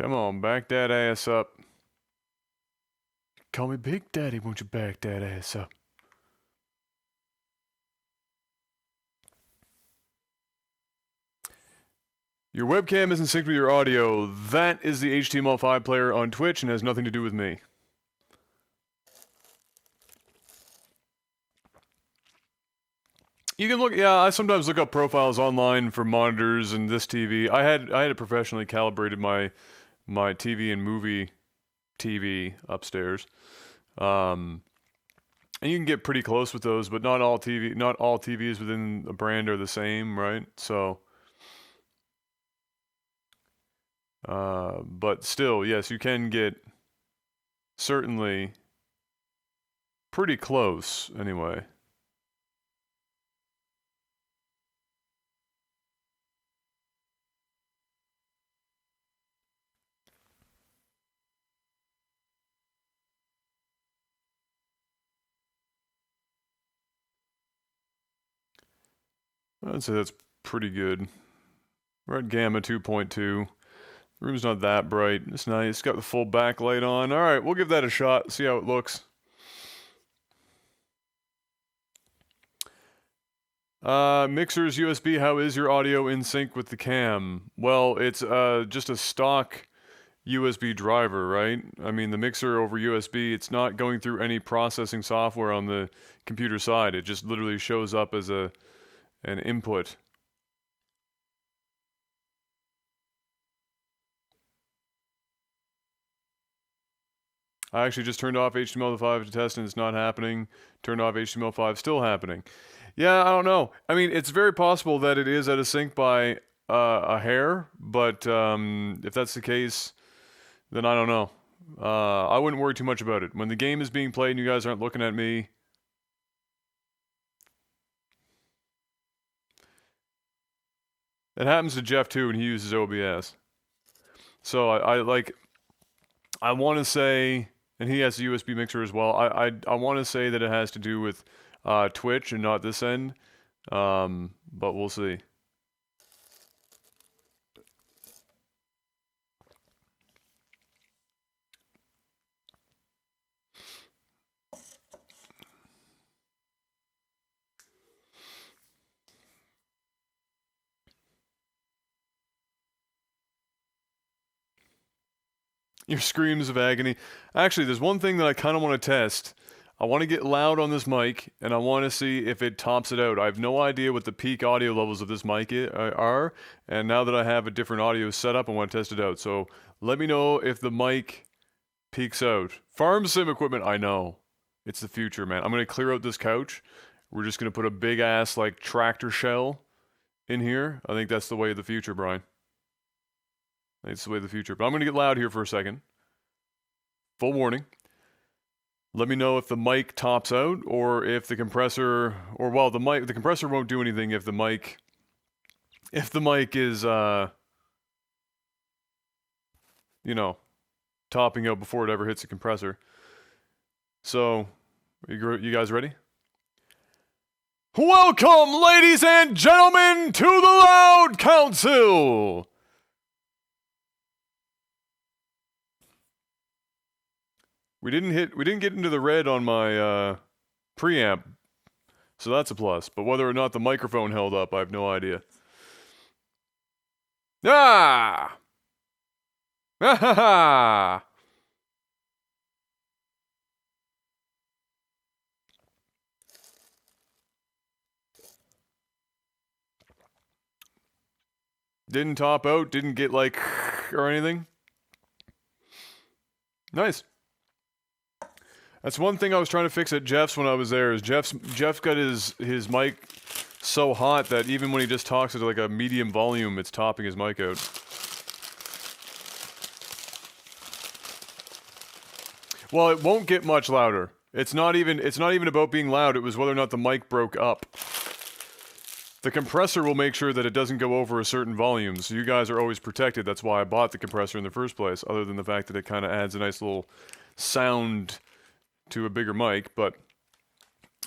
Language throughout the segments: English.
Come on, back that ass up. Call me Big Daddy, won't you back that ass up? Your webcam isn't synced with your audio. That is the HTML5 player on Twitch and has nothing to do with me. You can look, yeah, I sometimes look up profiles online for monitors and this TV. I had professionally calibrated my TV and movie TV upstairs. And you can get pretty close with those, but not all TVs within a brand are the same, right? So but still, yes, you can get certainly pretty close anyway. I'd say that's pretty good. We're at Gamma 2.2. The room's not that bright. It's nice. It's got the full backlight on. All right, we'll give that a shot. See how it looks. Mixers USB. How is your audio in sync with the cam? Well, it's just a stock USB driver, right? I mean, the mixer over USB, it's not going through any processing software on the computer side. It just literally shows up as an input. I actually just turned off HTML5 to test and it's not happening. Turned off HTML5, still happening. Yeah, I don't know. I mean, it's very possible that it is out of sync by a hair, but if that's the case, then I don't know. I wouldn't worry too much about it. When the game is being played and you guys aren't looking at me, it happens to Jeff too, and he uses OBS. So I want to say, and he has a USB mixer as well. I want to say that it has to do with Twitch and not this end, but we'll see. Your screams of agony. Actually, there's one thing that I kind of want to test. I want to get loud on this mic, and I want to see if it tops it out. I have no idea what the peak audio levels of this mic are, and now that I have a different audio setup, I want to test it out. So let me know if the mic peaks out. Farm sim equipment, I know. It's the future, man. I'm going to clear out this couch. We're just going to put a big-ass, like, tractor shell in here. I think that's the way of the future, Brian. That's the way of the future. But I'm going to get loud here for a second. Full warning. Let me know if the mic tops out or if the compressor, or well, the compressor won't do anything if the mic is, you know, topping out before it ever hits the compressor. So, you guys ready? Welcome, ladies and gentlemen, to the Loud Council! We didn't get into the red on my preamp, so that's a plus. But whether or not the microphone held up, I have no idea. Ah! Ha ha ha! Didn't top out, didn't get like or anything. Nice. That's one thing I was trying to fix at Jeff's when I was there. Is Jeff got his mic so hot that even when he just talks at like a medium volume, it's topping his mic out. Well, it won't get much louder. It's not even about being loud. It was whether or not the mic broke up. The compressor will make sure that it doesn't go over a certain volume, so you guys are always protected. That's why I bought the compressor in the first place, other than the fact that it kind of adds a nice little sound to a bigger mic. But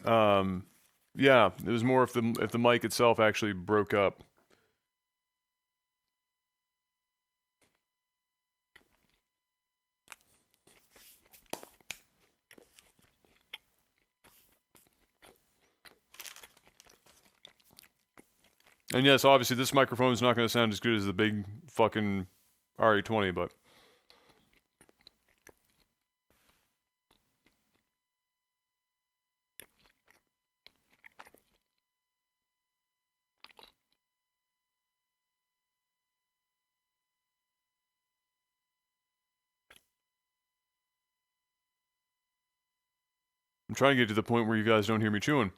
yeah, it was more if the mic itself actually broke up. And yes, obviously this microphone is not going to sound as good as the big fucking RE20, but... I'm trying to get to the point where you guys don't hear me chewing.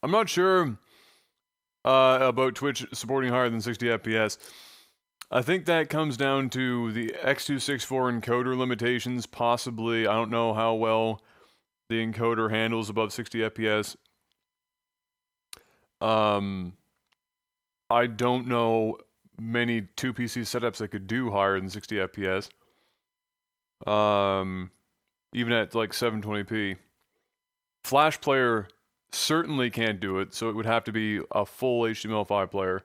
I'm not sure about Twitch supporting higher than 60 FPS. I think that comes down to the X264 encoder limitations, possibly. I don't know how well the encoder handles above 60 FPS. I don't know many 2PC setups that could do higher than 60 FPS. Even at like 720p. Flash player certainly can't do it, so it would have to be a full HTML5 player.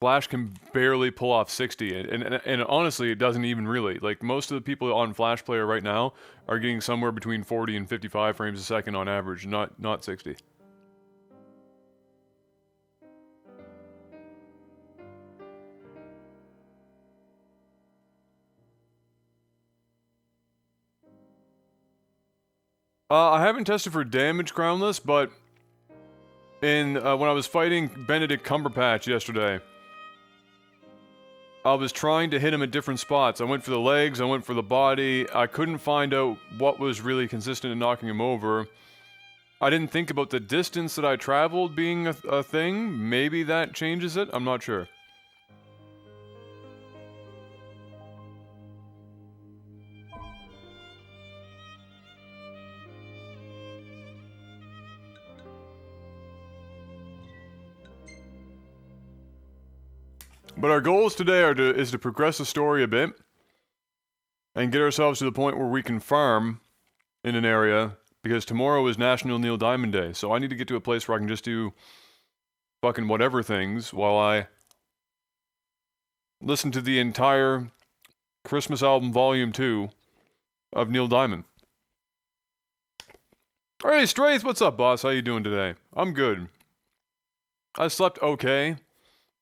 Flash can barely pull off 60, and honestly, it doesn't even really. Like, most of the people on Flash Player right now are getting somewhere between 40 and 55 frames a second on average, not 60. I haven't tested for damage groundless, but when I was fighting Benedict Cumberpatch yesterday, I was trying to hit him at different spots. I went for the legs, I went for the body. I couldn't find out what was really consistent in knocking him over. I didn't think about the distance that I traveled being a thing. Maybe that changes it? I'm not sure. But our goals today is to progress the story a bit and get ourselves to the point where we can farm in an area, because tomorrow is National Neil Diamond Day, so I need to get to a place where I can just do fucking whatever things while I listen to the entire Christmas album Volume 2 of Neil Diamond. Alright, Straith, what's up, boss? How you doing today? I'm good. I slept okay.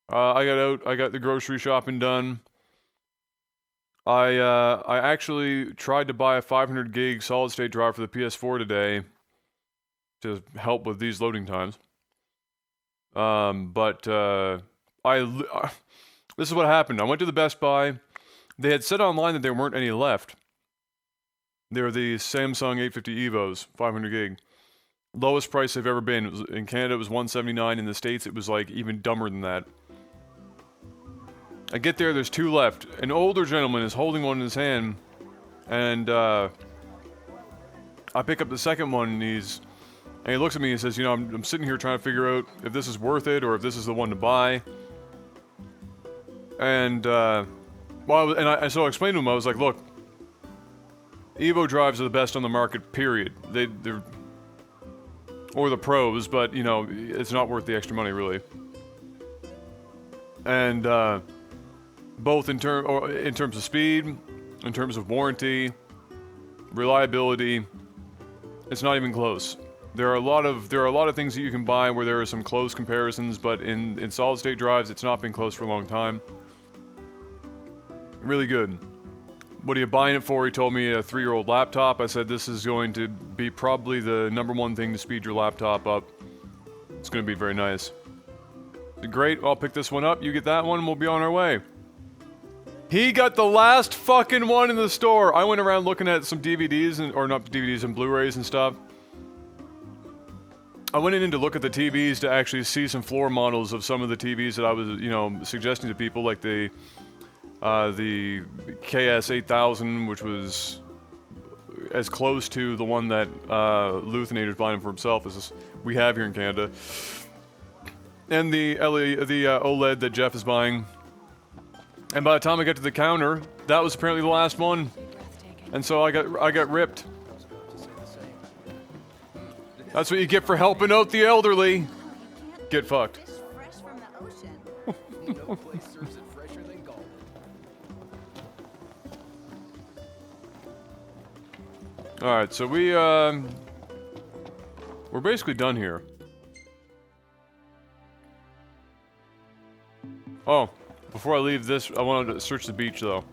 I got out, I got the grocery shopping done. I actually tried to buy a 500 gig solid state drive for the PS4 today to help with these loading times. This is what happened. I went to the Best Buy. They had said online that there weren't any left. They were the Samsung 850 EVOs, 500 gig. Lowest price they've ever been. In Canada it was $179. In the States it was like even dumber than that. I get there, there's two left. An older gentleman is holding one in his hand, and I pick up the second one, and he looks at me and says, you know, I'm sitting here trying to figure out if this is worth it or if this is the one to buy. And so I explained to him, I was like, look, Evo drives are the best on the market, period. They're or the pros, but you know, it's not worth the extra money really. And both in terms of speed, in terms of warranty, reliability, it's not even close. There are a lot of things that you can buy where there are some close comparisons, but in solid state drives, it's not been close for a long time. Really good. What are you buying it for? He told me a 3-year-old laptop. I said this is going to be probably the #1 thing to speed your laptop up. It's going to be very nice. Great, I'll pick this one up. You get that one, and we'll be on our way. He got the last fucking one in the store. I went around looking at some DVDs, or not DVDs and Blu-rays and stuff. I went in to look at the TVs to actually see some floor models of some of the TVs that I was, you know, suggesting to people, like the KS8000, which was as close to the one that Luthinator's buying for himself as we have here in Canada, and the OLED that Jeff is buying. And by the time I got to the counter, that was apparently the last one. And so I got ripped. That's what you get for helping out the elderly. Get fucked. Alright, so we're basically done here. Oh, before I leave this, I wanted to search the beach though.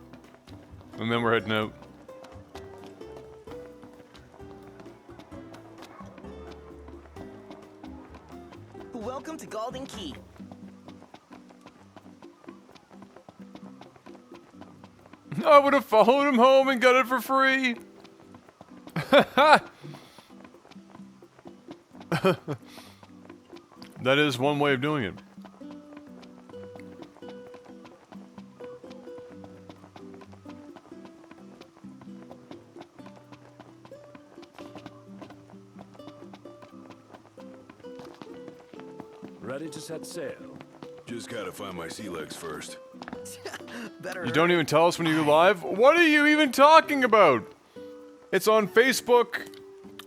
And then we're heading out. Welcome to Golden Key. I would have followed him home and got it for free. That is one way of doing it. Ready to set sail? Just gotta find my sea legs first. Better. You don't even tell us when you're live? What are you even talking about? It's on Facebook,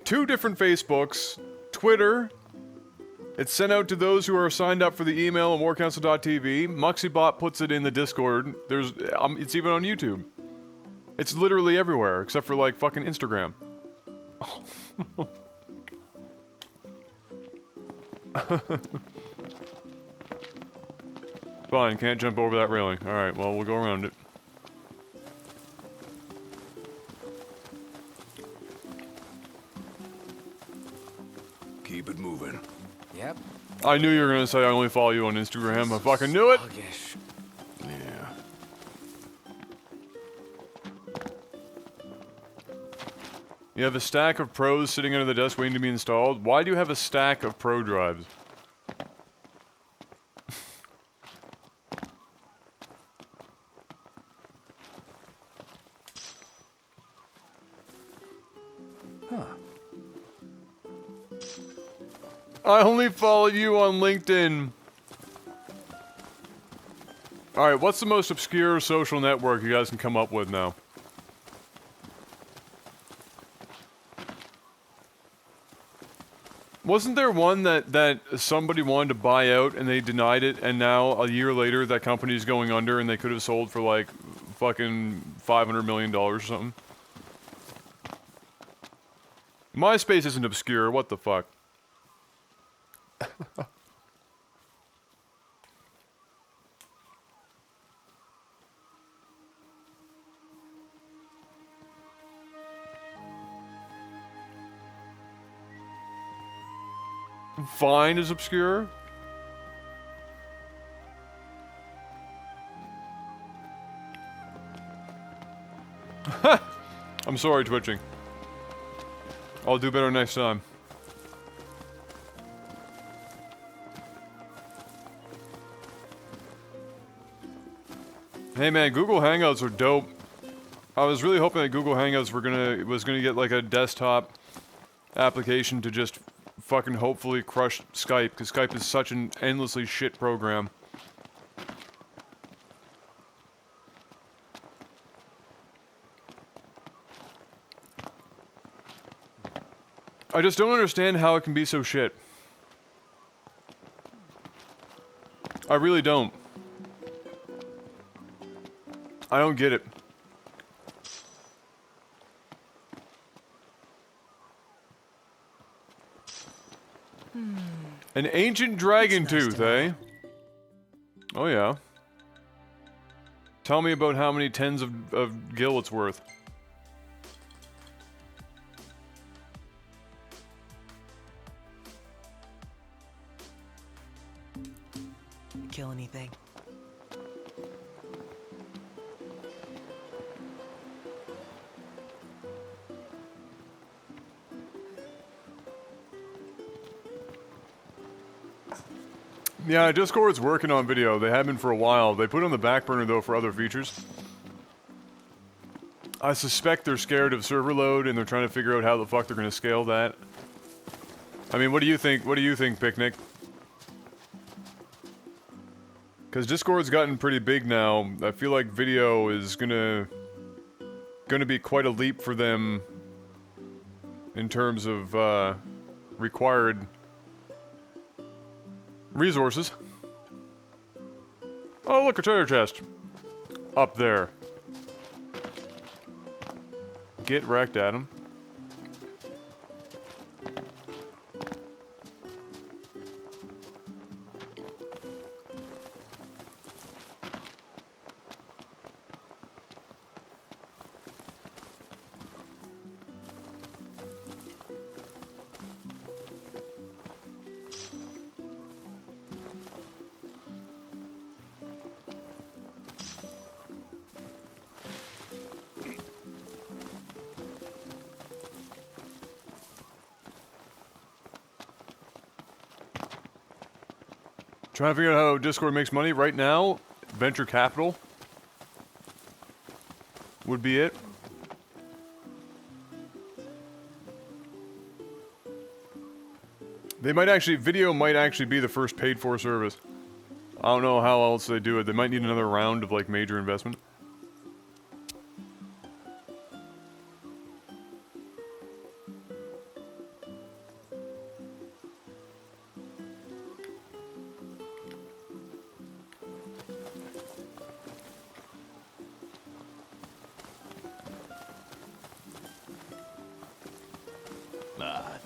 2 different Facebooks, Twitter. It's sent out to those who are signed up for the email on warcouncil.tv. Muxybot puts it in the Discord. It's even on YouTube. It's literally everywhere, except for like fucking Instagram. Fine, can't jump over that railing. Alright, well, we'll go around it. Keep it moving. Yep. I knew you were gonna say I only follow you on Instagram. I fucking knew it! Sluggish. Yeah. You have a stack of pros sitting under the desk waiting to be installed. Why do you have a stack of pro drives? I only follow you on LinkedIn. Alright, what's the most obscure social network you guys can come up with now? Wasn't there one that somebody wanted to buy out and they denied it, and now a year later that company's going under and they could have sold for like fucking $500 million or something? MySpace isn't obscure, what the fuck? Vine is obscure? I'm sorry, twitching. I'll do better next time. Hey man, Google Hangouts are dope. I was really hoping that Google Hangouts was gonna get like a desktop application to just fucking hopefully crush Skype, because Skype is such an endlessly shit program. I just don't understand how it can be so shit. I really don't. I don't get it. An ancient dragon tooth, eh? Oh yeah. Tell me about how many tens of gil it's worth. Kill anything? Yeah, Discord's working on video. They have been for a while. They put it on the back burner though for other features. I suspect they're scared of server load and they're trying to figure out how the fuck they're gonna scale that. I mean, what do you think? What do you think, Picnic? Because Discord's gotten pretty big now. I feel like video is gonna be quite a leap for them in terms of required resources. Oh, look, a treasure chest. Up there. Get wrecked, Adam. Trying to figure out how Discord makes money right now. Venture capital would be it. They might actually, video might actually be the first paid for service. I don't know how else they do it. They might need another round of like major investment.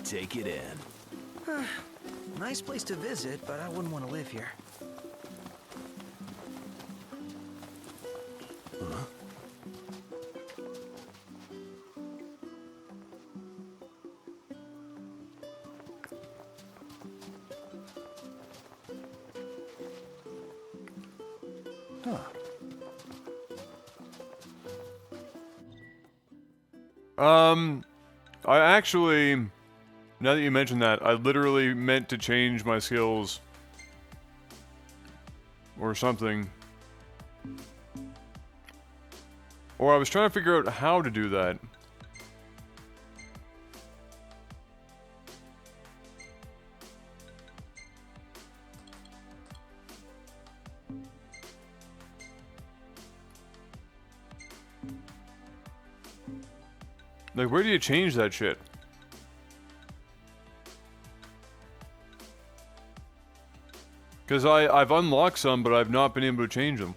Take it in. Nice place to visit, but I wouldn't want to live here. I actually, now that you mention that, I literally meant to change my skills or something. Or I was trying to figure out how to do that. Like, where do you change that shit? Because I've unlocked some, but I've not been able to change them.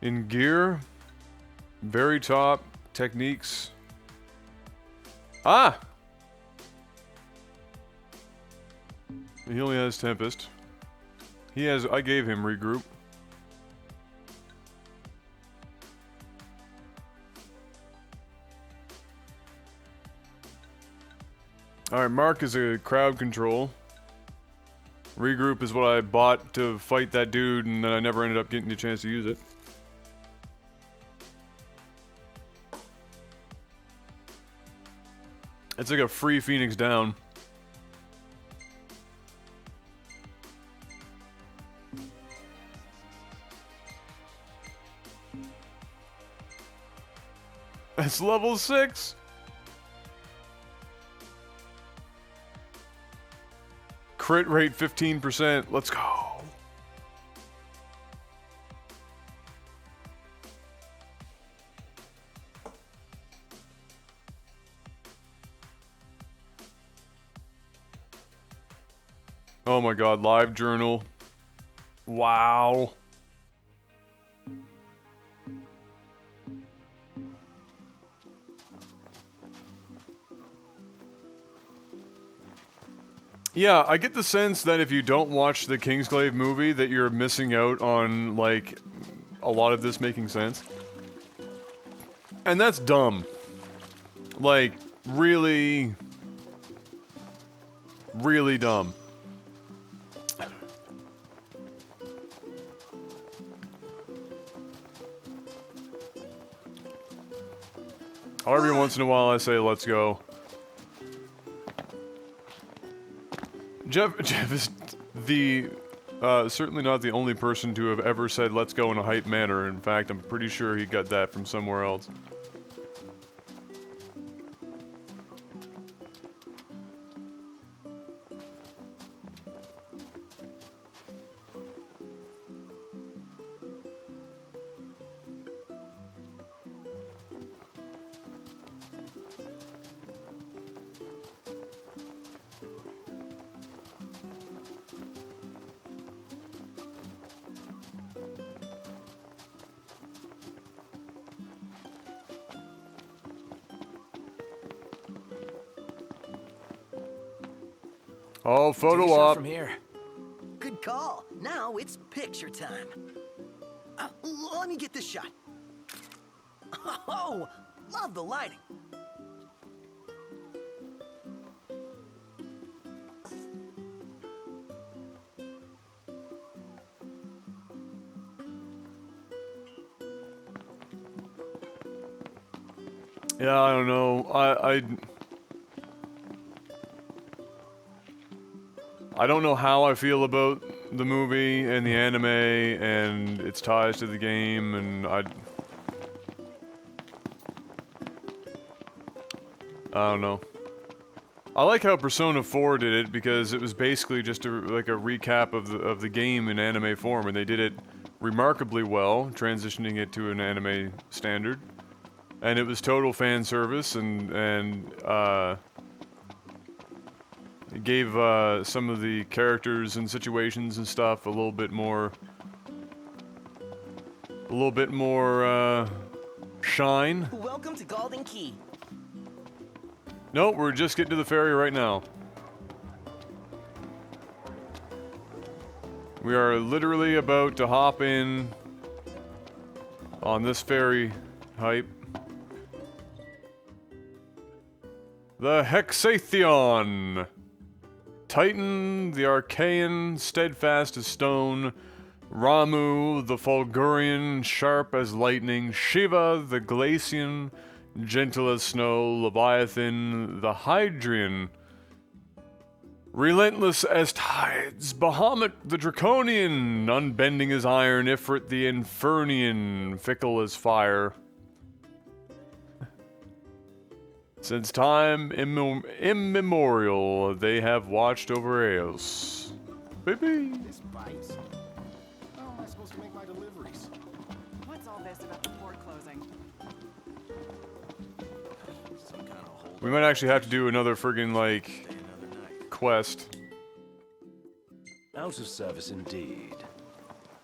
In gear, very top, techniques. Ah! He only has Tempest. He has, I gave him regroup. Alright, Mark is a crowd control. Regroup is what I bought to fight that dude, and then I never ended up getting the chance to use it. It's like a free Phoenix down. It's level 6. Crit rate 15%. Let's go. Oh my god, live journal. Wow. Yeah, I get the sense that if you don't watch the Kingsglaive movie that you're missing out on, like, a lot of this making sense. And that's dumb. Like, really... really dumb. Every once in a while I say, let's go. Jeff is the certainly not the only person to have ever said "let's go" in a hype manner. In fact, I'm pretty sure he got that from somewhere else. Oh, Take a photo shot op. from here. Good call. Now it's picture time. Let me get this shot. Oh, love the lighting. Yeah, I don't know. I don't know how I feel about the movie and the anime and its ties to the game, and I don't know. I like how Persona 4 did it because it was basically just like a recap of the game in anime form, and they did it remarkably well, transitioning it to an anime standard. And it was total fan service, and it gave some of the characters and situations and stuff a little bit more shine. Welcome to Golden Key. Nope, we're just getting to the ferry right now. We are literally about to hop in on this ferry hype. The Hexatheon. Titan, the Archaean, steadfast as stone. Ramu, the Fulgurian, sharp as lightning. Shiva, the Glacian, gentle as snow. Leviathan, the Hydrian, relentless as tides. Bahamut, the Draconian, unbending as iron. Ifrit, the Infernian, fickle as fire. Since time immemorial, they have watched over Eos. Baby. This bites. How am I supposed to make my deliveries? What's all this about the port closing? Some kind of hold We might actually have to do another friggin' like another night. quest. Out of service indeed.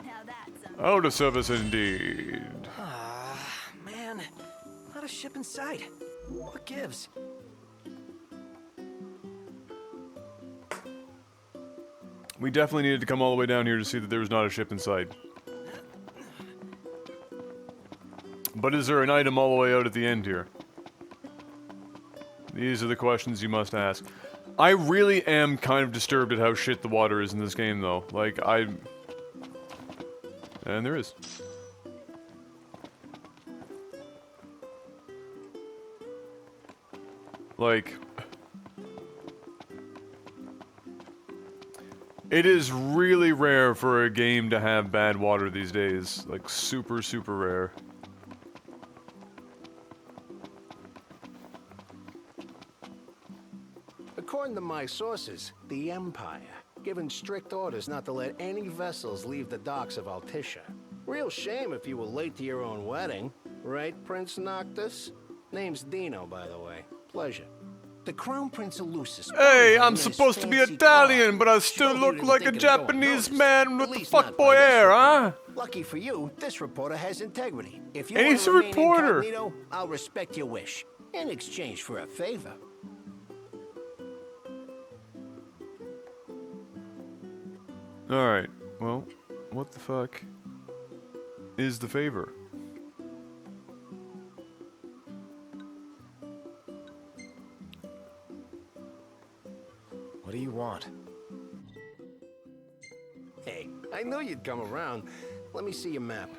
Now that's some Out of service indeed. Man, not a ship in sight. What gives? We definitely needed to come all the way down here to see that there was not a ship in sight. But is there an item all the way out at the end here? These are the questions you must ask. I really am kind of disturbed at how shit the water is in this game, though. Like, And there is. Like... It is really rare for a game to have bad water these days. Like, super, super rare. According to my sources, the Empire given strict orders not to let any vessels leave the docks of Altissia. Real shame if you were late to your own wedding, right, Prince Noctis? Name's Dino, by the way. Pleasure. The Crown Prince of Lucis. Hey, I'm supposed to be Italian, but I still look like a Japanese man with the fuckboy hair, huh? Lucky for you, this reporter has integrity. If you And want he's to a remain reporter. incognito, I'll respect your wish in exchange for a favor. Alright, well, what the fuck is the favor? What do you want? Hey, I knew you'd come around. Let me see your map.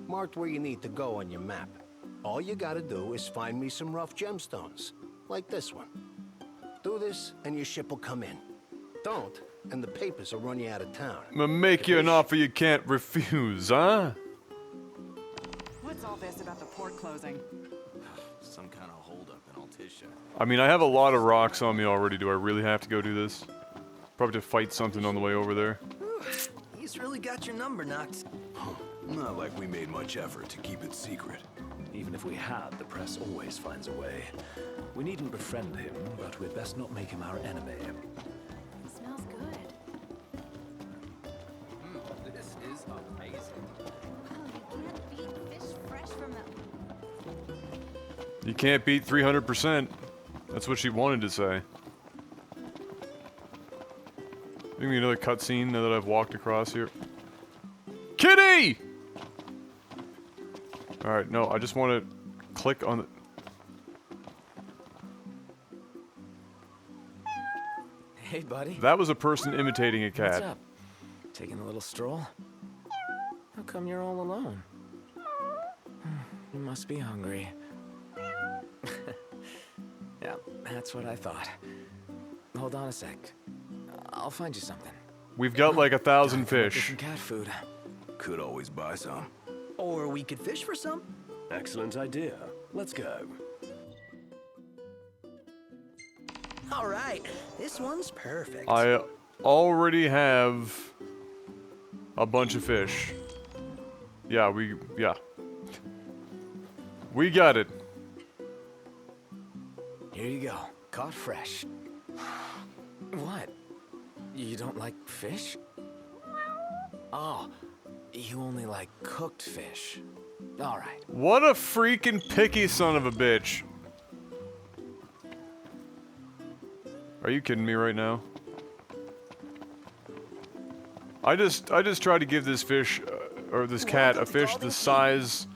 Marked where you need to go on your map. All you gotta do is find me some rough gemstones, like this one. Do this, and your ship will come in. Don't, and the papers will run you out of town. I'm gonna make you an offer you can't refuse, huh? What's all this about the port closing? Some kind of holdup in Altisha. I mean, I have a lot of rocks on me already. Do I really have to go do this? Probably to fight something on the way over there. He's really got your number, Nox. Not like we made much effort to keep it secret. Even if we had, the press always finds a way. We needn't befriend him, but we'd best not make him our enemy. It smells good. This is amazing. Oh, you can't beat fish fresh from the... You can't beat 300%. That's what she wanted to say. Give me another cutscene now that I've walked across here. Kitty! Alright, no, I just want to click on the... Hey, buddy. That was a person imitating a What's cat. up? Taking a little stroll? How come you're all alone? You must be hungry. Yeah, that's what I thought. Hold on a sec. I'll find you something. We've got like 1,000 Time to look at fish. some cat food. Could always buy some. Or we could fish for some. Excellent idea. Let's go. All right, this one's perfect. I already have a bunch of fish. Yeah. We got it. Here you go. Caught fresh. What? You don't like fish? Oh, you only like cooked fish. All right. What a freaking picky son of a bitch. Are you kidding me right now? I just tried to give this fish, or this cat, a fish the size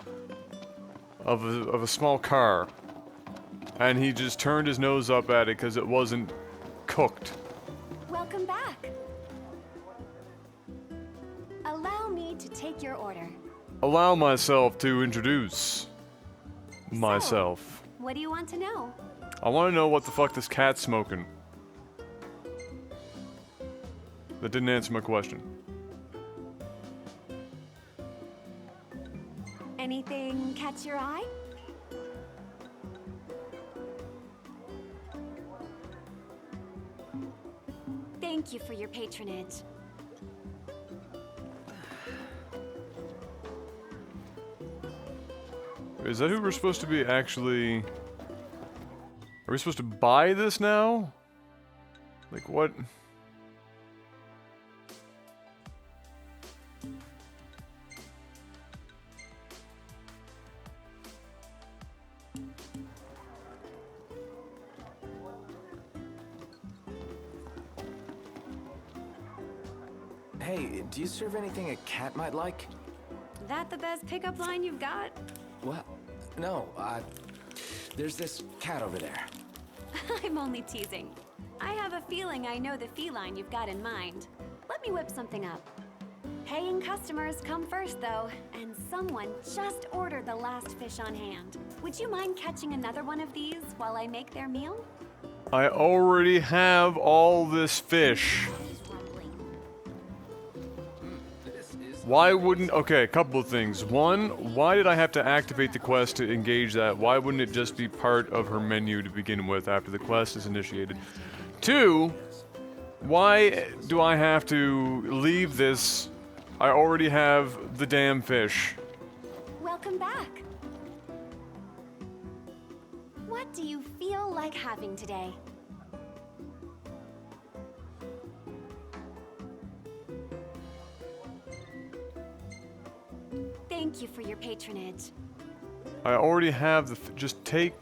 of a small car. And he just turned his nose up at it because it wasn't cooked. Welcome back. Allow me to take your order. Allow myself to introduce myself. What do you want to know? I want to know what the fuck this cat's smoking. That didn't answer my question. Anything catch your eye? Thank you for your patronage. Is that who we're supposed to be actually... Are we supposed to buy this now? Like, what? Hey, do you serve anything a cat might like? That the best pickup line you've got? What? No, there's this cat over there. I'm only teasing. I have a feeling I know the feline you've got in mind. Let me whip something up. Paying customers come first, though, and someone just ordered the last fish on hand. Would you mind catching another one of these while I make their meal? I already have all this fish. Rumbling. Why wouldn't... Okay, a couple of things. One, why did I have to activate the quest to engage that? Why wouldn't it just be part of her menu to begin with after the quest is initiated? Two, why do I have to leave this? I already have the damn fish. Welcome back. What do you feel like having today? Thank you for your patronage. I already have the... Just take...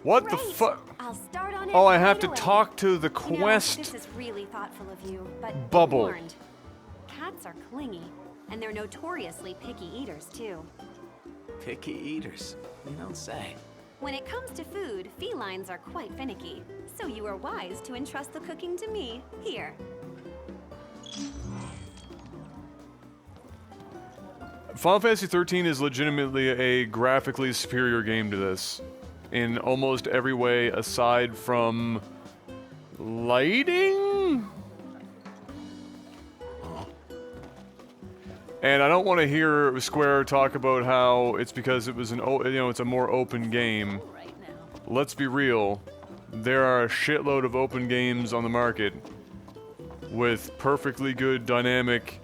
What the Great. fuck? I'll start on it. Oh, I have right to away. talk to the You know, quest. this is really thoughtful of you, but be Bubble. warned. Cats are clingy, and they're notoriously picky eaters too. Picky eaters. You don't say. When it comes to food, felines are quite finicky, so you are wise to entrust the cooking to me. Here. Final Fantasy 13 is legitimately a graphically superior game to this in almost every way aside from lighting? And I don't want to hear Square talk about how it's because it was it's a more open game. Let's be real. There are a shitload of open games on the market with perfectly good dynamic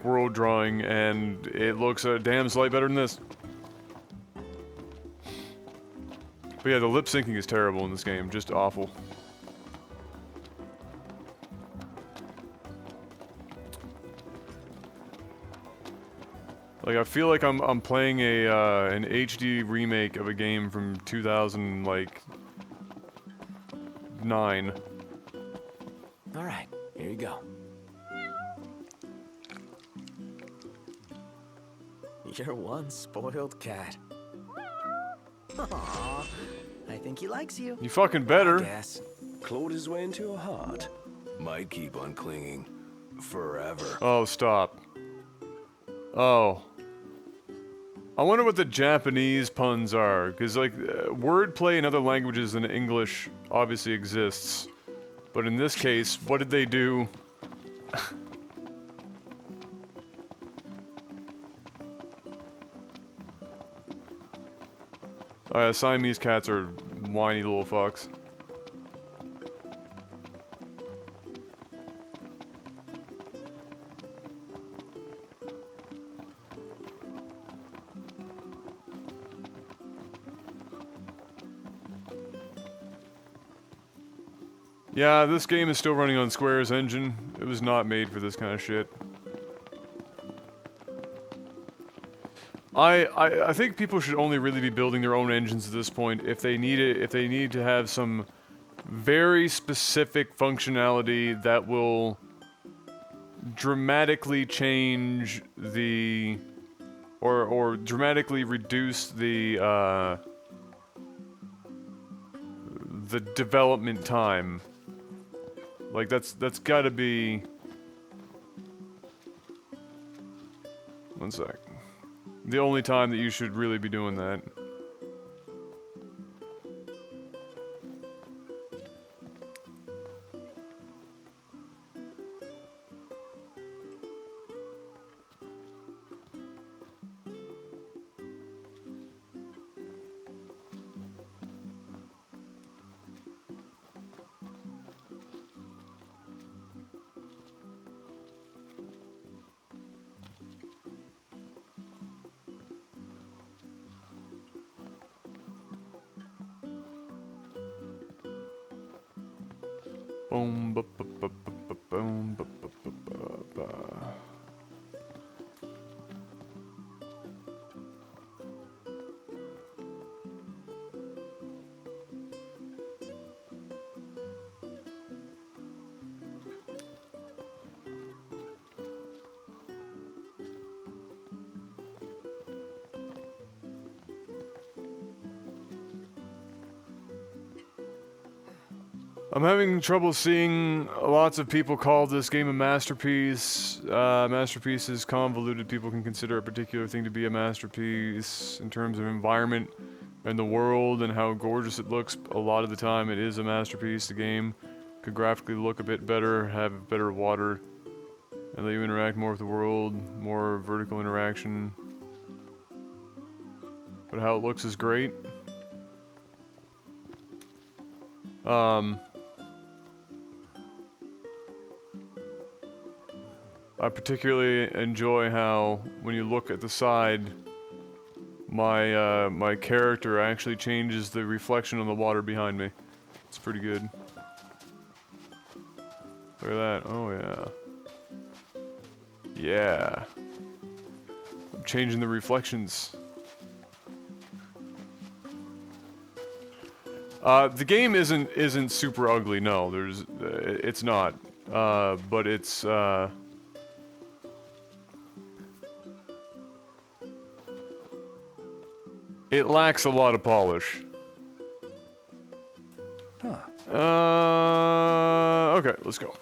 world drawing, and it looks a damn sight better than this. But yeah, the lip syncing is terrible in this game, just awful. Like, I feel like I'm playing an HD remake of a game from 2009. All right, here you go. You're one spoiled cat. Aw, I think he likes you. You fucking better. Yes. Clawed his way into your heart. Might keep on clinging forever. Oh, stop. Oh. I wonder what the Japanese puns are, because, like, wordplay in other languages than English obviously exists. But in this case, what did they do? Siamese cats are whiny little fucks. Yeah, this game is still running on Square's engine. It was not made for this kind of shit. I think people should only really be building their own engines at this point if they need it, if they need to have some very specific functionality that will dramatically change the or dramatically reduce the development time. Like that's got to be. One sec. The only time that you should really be doing that. Boom, ba, ba, ba, ba, ba, boom, ba, ba, ba, ba, ba. I'm having trouble seeing lots of people call this game a masterpiece. Masterpiece is convoluted. People can consider a particular thing to be a masterpiece in terms of environment and the world and how gorgeous it looks. A lot of the time it is a masterpiece. The game could graphically look a bit better, have better water, and let you interact more with the world, more vertical interaction. But how it looks is great. I particularly enjoy how, when you look at the side, my character actually changes the reflection on the water behind me. It's pretty good. Look at that. Oh, yeah. Yeah. I'm changing the reflections. The game isn't super ugly, no. It's not. But it's, it lacks a lot of polish. Okay, let's go.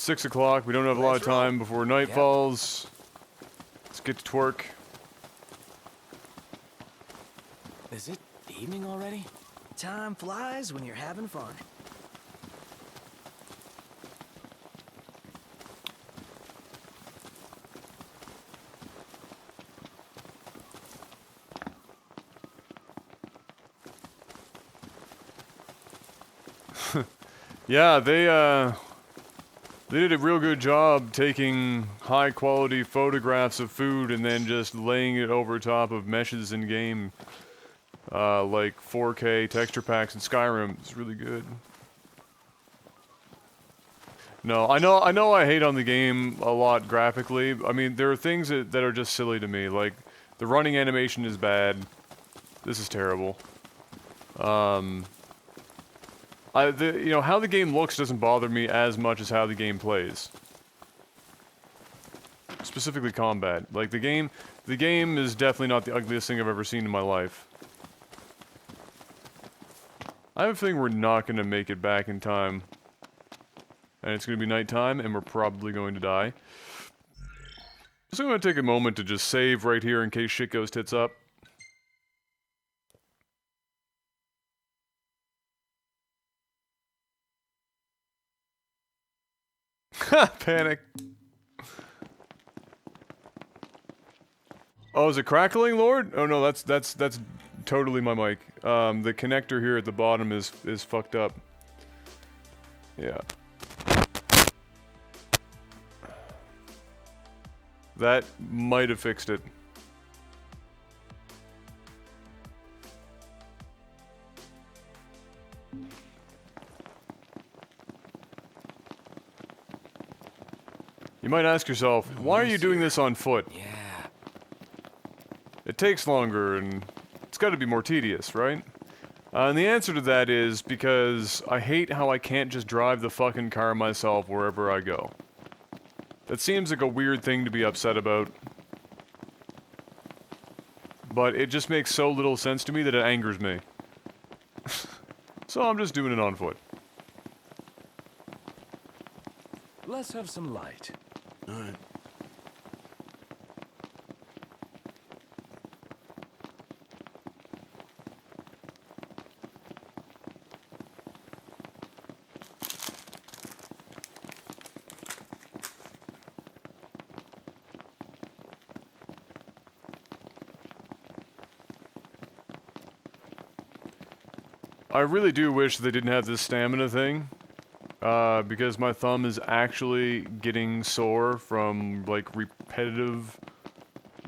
6 o'clock. We don't have a lot of time before night falls. Let's get to twerk. Is it evening already? Time flies when you're having fun. Yeah, they did a real good job taking high quality photographs of food and then just laying it over top of meshes in game, like 4K texture packs in Skyrim. It's really good. No, I know I hate on the game a lot graphically. I mean, there are things that are just silly to me, like the running animation is bad. This is terrible. You know, how the game looks doesn't bother me as much as how the game plays. Specifically combat. Like, the game is definitely not the ugliest thing I've ever seen in my life. I have a feeling we're not going to make it back in time. And it's going to be nighttime, and we're probably going to die. So I'm going to take a moment to just save right here in case shit goes tits up. Panic. Oh, is it crackling, Lord? Oh no, that's totally my mic. The connector here at the bottom is fucked up. Yeah. That might have fixed it. You might ask yourself, why are you doing this on foot? Yeah. It takes longer and it's got to be more tedious, right? And the answer to that is because I hate how I can't just drive the fucking car myself wherever I go. That seems like a weird thing to be upset about. But it just makes so little sense to me that it angers me. So I'm just doing it on foot. Let's have some light. All right. I really do wish they didn't have this stamina thing. Because my thumb is actually getting sore from, like, repetitive,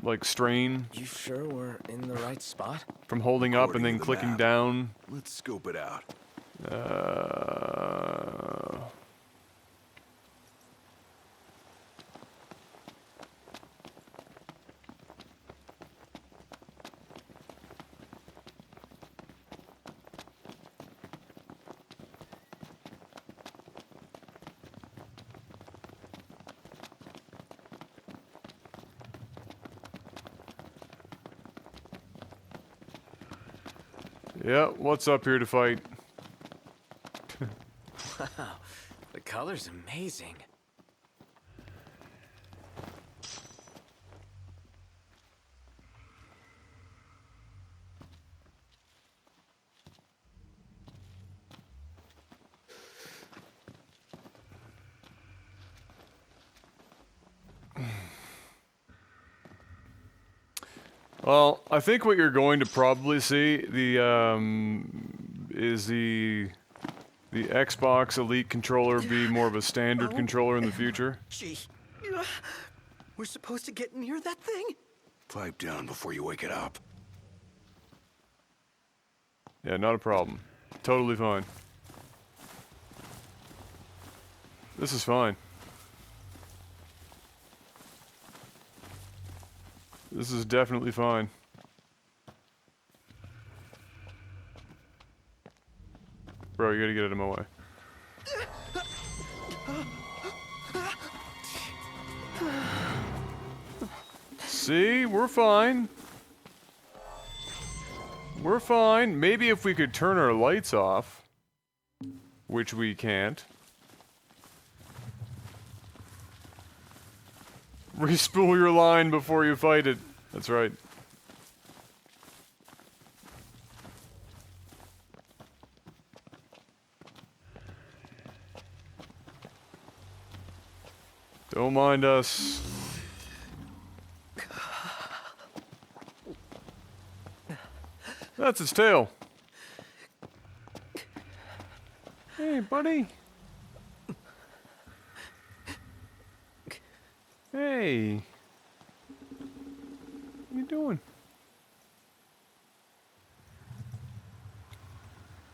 like, strain. You sure we're in the right spot? From holding up and According then to the clicking map. down. Let's scope it out. Yeah, what's up here to fight? Wow, the color's amazing. Well, I think what you're going to probably see is the Xbox Elite controller be more of a standard controller in the future. Gee. We're supposed to get near that thing? Pipe down before you wake it up. Yeah, not a problem. Totally fine. This is fine. This is definitely fine. Bro, you gotta get out of my way. See? We're fine. We're fine. Maybe if we could turn our lights off. Which we can't. Respool your line before you fight it. That's right. Don't mind us. That's its tail. Hey, buddy. Hey. What you doing?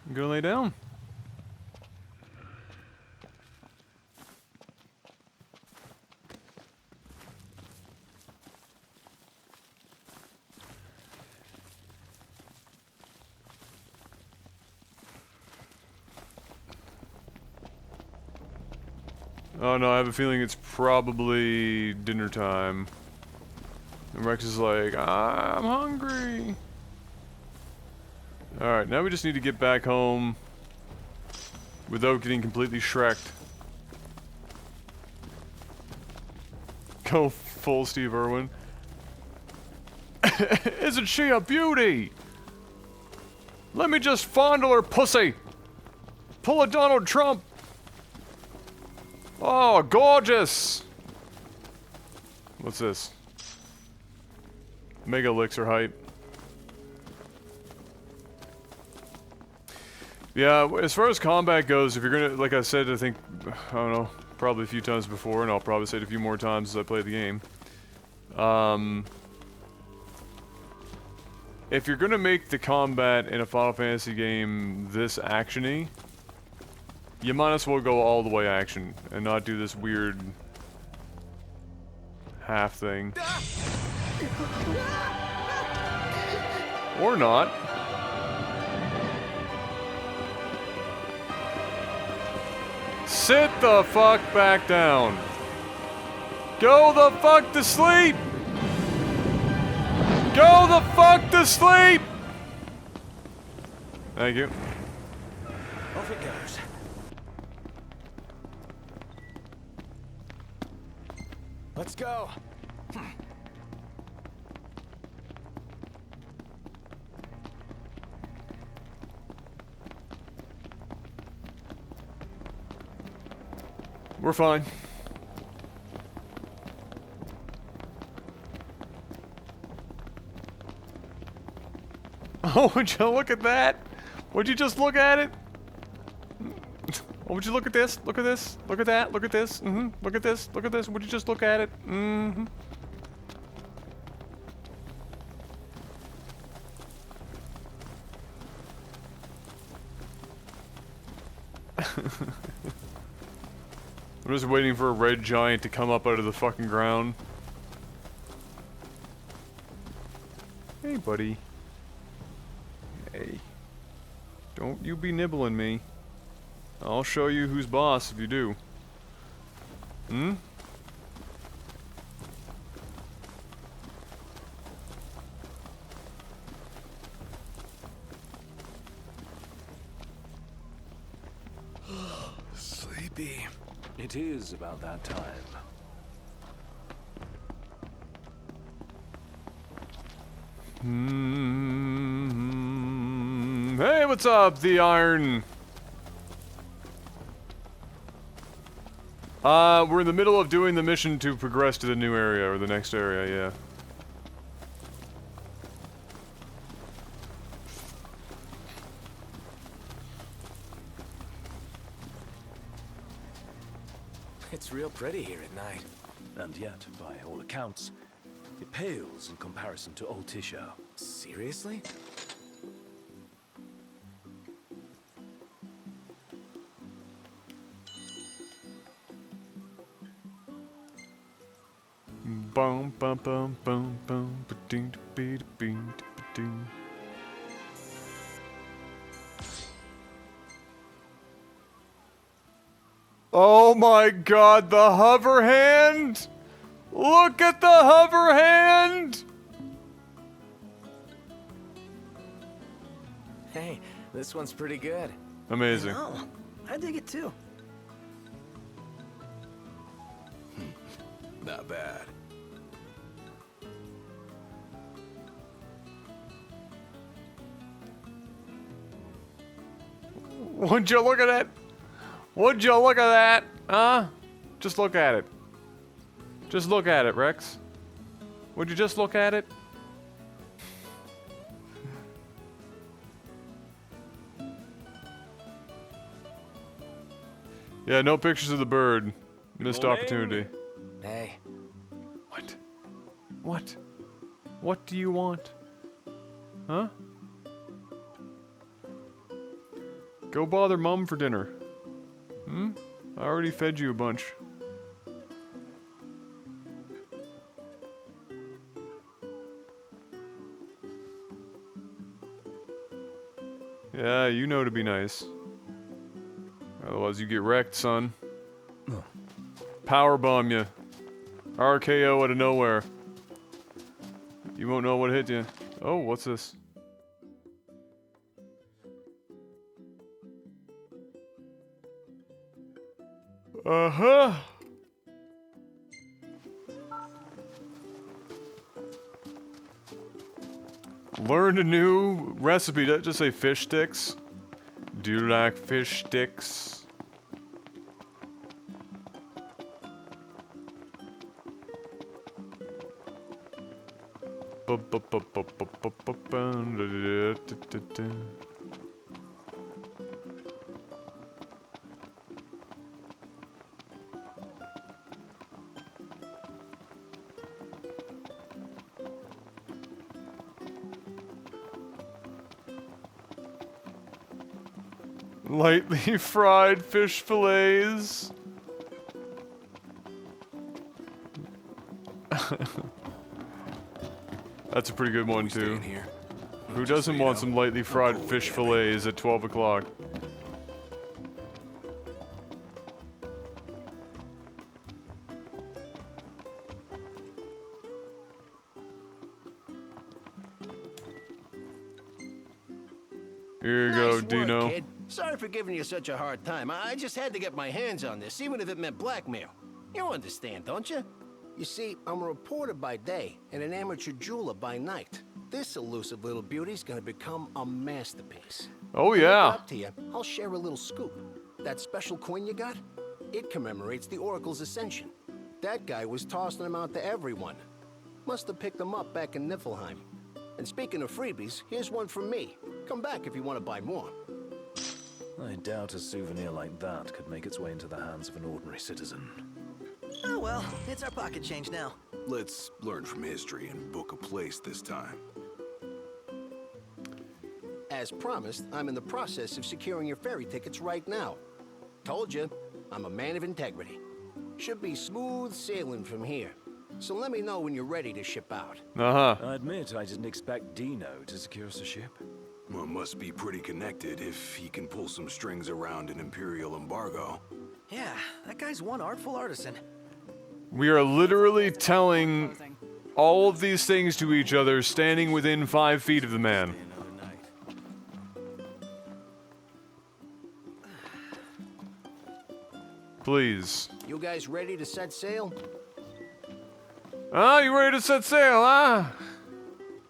You gonna lay down? Oh no, I have a feeling it's probably dinner time. And Rex is like, I'm hungry. Alright, now we just need to get back home without getting completely shreked. Go full Steve Irwin. Isn't she a beauty? Let me just fondle her pussy. Pull a Donald Trump. Oh, gorgeous! What's this? Mega elixir hype. Yeah, as far as combat goes, if you're gonna, like I said, I think, I don't know, probably a few times before, and I'll probably say it a few more times as I play the game. If you're gonna make the combat in a Final Fantasy game this action-y, you might as well go all the way action and not do this weird half thing. Or not. Sit the fuck back down. Go the fuck to sleep. Go the fuck to sleep. Thank you. Off it goes. Let's go. We're fine. Oh, would you look at that? Would you just look at it? Oh, would you look at this? Look at this? Look at that? Look at this? Look at this? Look at this? Would you just look at it? I'm just waiting for a red giant to come up out of the fucking ground. Hey, buddy. Hey. Don't you be nibbling me. I'll show you who's boss if you do. Sleepy. It is about that time. Hey, what's up, the Iron? We're in the middle of doing the mission to progress to the new area, or the next area, yeah. It's real pretty here at night. And yet, by all accounts, it pales in comparison to Old Tisha. Seriously? Bum bum bum bum bum ba-ding ba ding ba-ding. Oh my god, the hover hand! Look at the hover hand! Hey, this one's pretty good. Amazing. Oh, I dig it too. Not bad. Would you look at it? Would you look at that? Huh? Just look at it. Just look at it, Rex. Would you just look at it? Yeah, no pictures of the bird. Missed opportunity. Hey, What? What? What do you want? Huh? Go bother Mum for dinner. Hmm? I already fed you a bunch. Yeah, you know to be nice. Otherwise you get wrecked, son. Power bomb you. RKO out of nowhere. You won't know what hit you. Oh, what's this? Uh-huh. Learned a new recipe. Did it just say fish sticks? Do you like fish sticks? Lightly fried fish fillets. That's a pretty good one too. Staying here. Who doesn't want some lightly fried fish fillets at 12 o'clock? Here you go, Nice work, Dino. kid. Sorry for giving you such a hard time. I just had to get my hands on this, even if it meant blackmail. You understand, don't you? You see, I'm a reporter by day and an amateur jeweler by night. This elusive little beauty's gonna become a masterpiece. Oh To make it yeah. up to you, I'll share a little scoop. That special coin you got? It commemorates the Oracle's ascension. That guy was tossing them out to everyone. Must have picked them up back in Niflheim. And speaking of freebies, here's one from me. Come back if you want to buy more. I doubt a souvenir like that could make its way into the hands of an ordinary citizen. Oh well, it's our pocket change now. Let's learn from history and book a place this time. As promised, I'm in the process of securing your ferry tickets right now. Told you, I'm a man of integrity. Should be smooth sailing from here. So let me know when you're ready to ship out. Uh-huh. I admit I didn't expect Dino to secure us a ship. Well, must be pretty connected if he can pull some strings around an Imperial embargo. Yeah, that guy's one artful artisan. We are literally telling all of these things to each other standing within 5 feet of the man. Another night. Please. You guys ready to set sail? Ah, you ready to set sail, huh?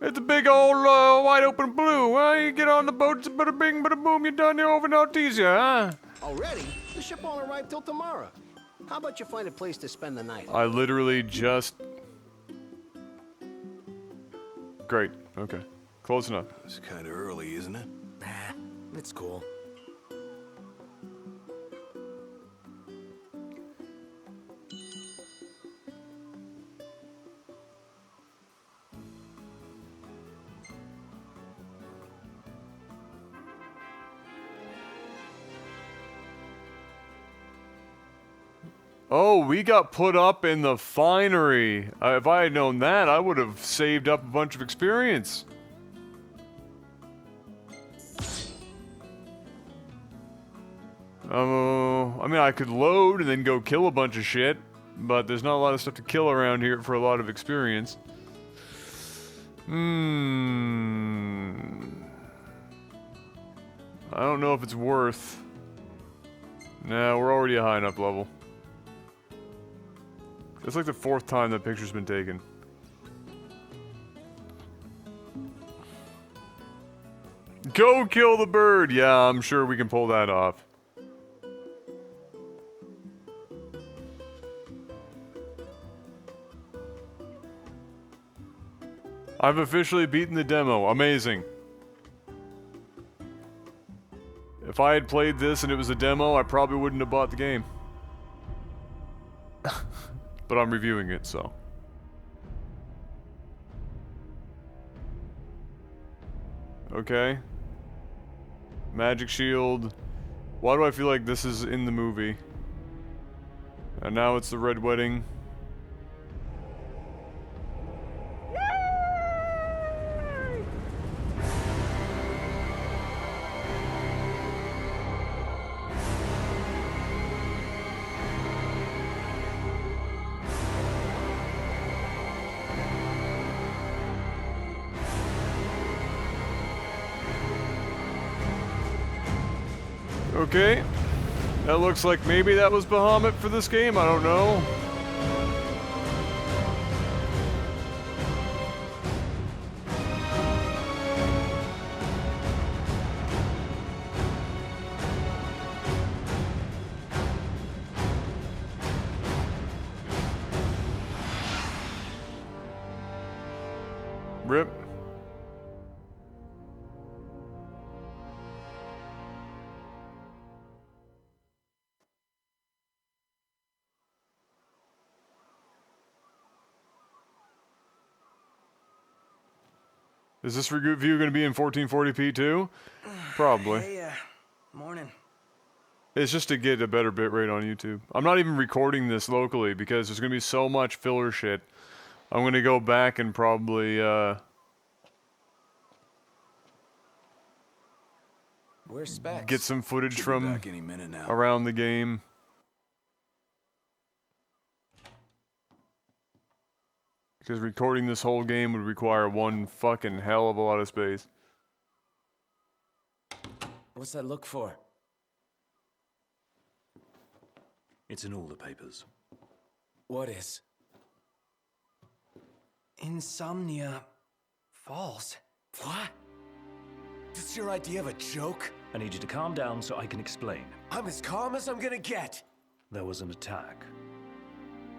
It's a big old wide open blue, huh? You get on the boat, it's a bada bing, bada boom, you're done there over in Artesia, huh? Already? The ship won't arrive till tomorrow. How about you find a place to spend the night? I literally just... Great, okay. Close enough. It's kind of early, isn't it? nah, it's cool. Oh, we got put up in the finery. If I had known that, I would have saved up a bunch of experience. I mean, I could load and then go kill a bunch of shit, but there's not a lot of stuff to kill around here for a lot of experience. I don't know if it's worth. Nah, we're already a high enough level. It's like the 4th time that picture's been taken. Go kill the bird! Yeah, I'm sure we can pull that off. I've officially beaten the demo. Amazing. If I had played this and it was a demo, I probably wouldn't have bought the game. But I'm reviewing it, so. Okay. Magic shield. Why do I feel like this is in the movie? And now it's the Red Wedding. Okay. That looks like maybe that was Bahamut for this game, I don't know. Rip. Is this review going to be in 1440p too? Probably. Hey, morning. It's just to get a better bitrate on YouTube. I'm not even recording this locally because there's going to be so much filler shit. I'm going to go back and probably, Where's Specs? get some footage Should be from back any minute now. around the game. Because recording this whole game would require one fucking hell of a lot of space. What's that look for? It's in all the papers. What is? Insomnia Falls. What? This is your idea of a joke? I need you to calm down so I can explain. I'm as calm as I'm gonna get. There was an attack.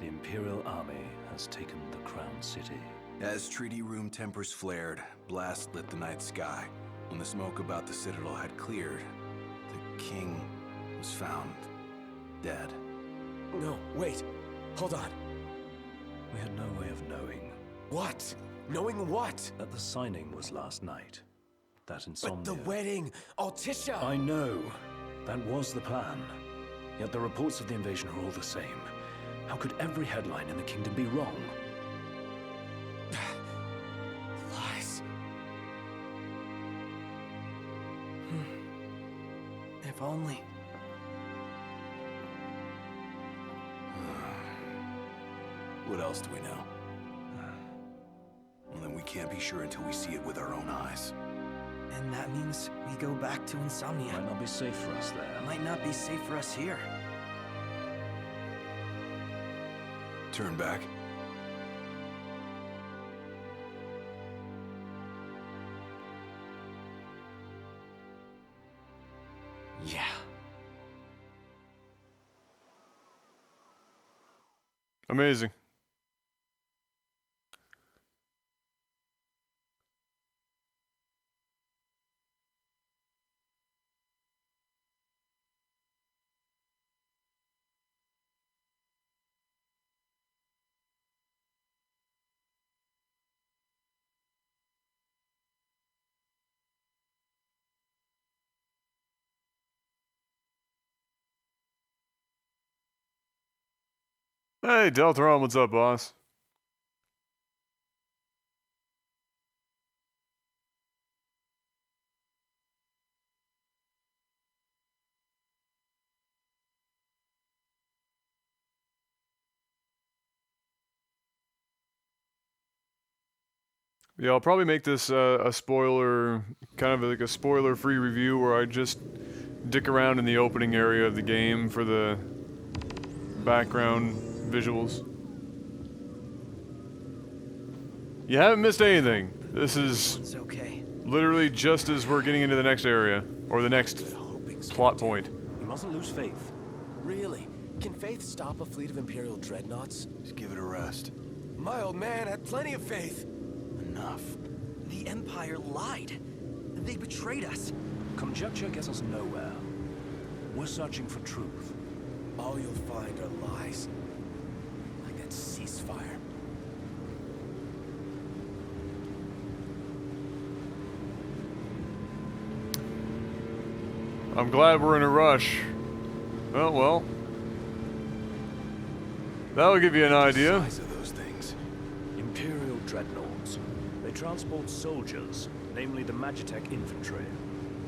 The Imperial Army has taken the Crown City. As treaty room tempers flared, blast lit the night sky. When the smoke about the Citadel had cleared, the king was found dead. No, wait. Hold on. We had no way of knowing What? Knowing what? that the signing was last night. That insomnia. But the wedding! Altisha! I know. That was the plan. Yet the reports of the invasion are all the same. How could every headline in the kingdom be wrong? Lies. If only. What else do we know? Well, then we can't be sure until we see it with our own eyes. And that means we go back to Insomnia. Might not be safe for us there. Might not be safe for us here. Turn back. Yeah. Amazing. Hey, Deltaron, what's up, boss? Yeah, I'll probably make this a spoiler, kind of like a spoiler-free review where I just dick around in the opening area of the game for the background visuals. You haven't missed anything. This is It's okay. Literally just as we're getting into the next area, or the next plot point. You mustn't lose faith. Really? Can Faith stop a fleet of Imperial dreadnoughts? Just give it a rest. My old man had plenty of faith. Enough. The Empire lied. They betrayed us. Conjecture gets us nowhere. We're searching for truth. All you'll find are lies. Like that ceasefire. I'm glad we're in a rush. Oh, well. That'll give you an idea. The size of those things. Imperial dreadnoughts. They transport soldiers, namely the Magitech infantry.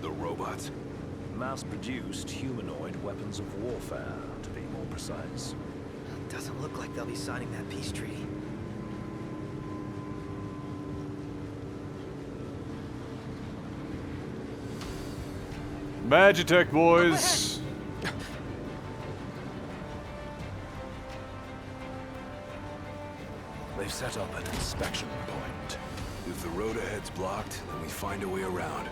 The robots. Mass-produced humanoid weapons of warfare, to be more precise. Doesn't look like they'll be signing that peace treaty. Magitech, boys. They've set up an inspection point. If the road ahead's blocked, then we find a way around.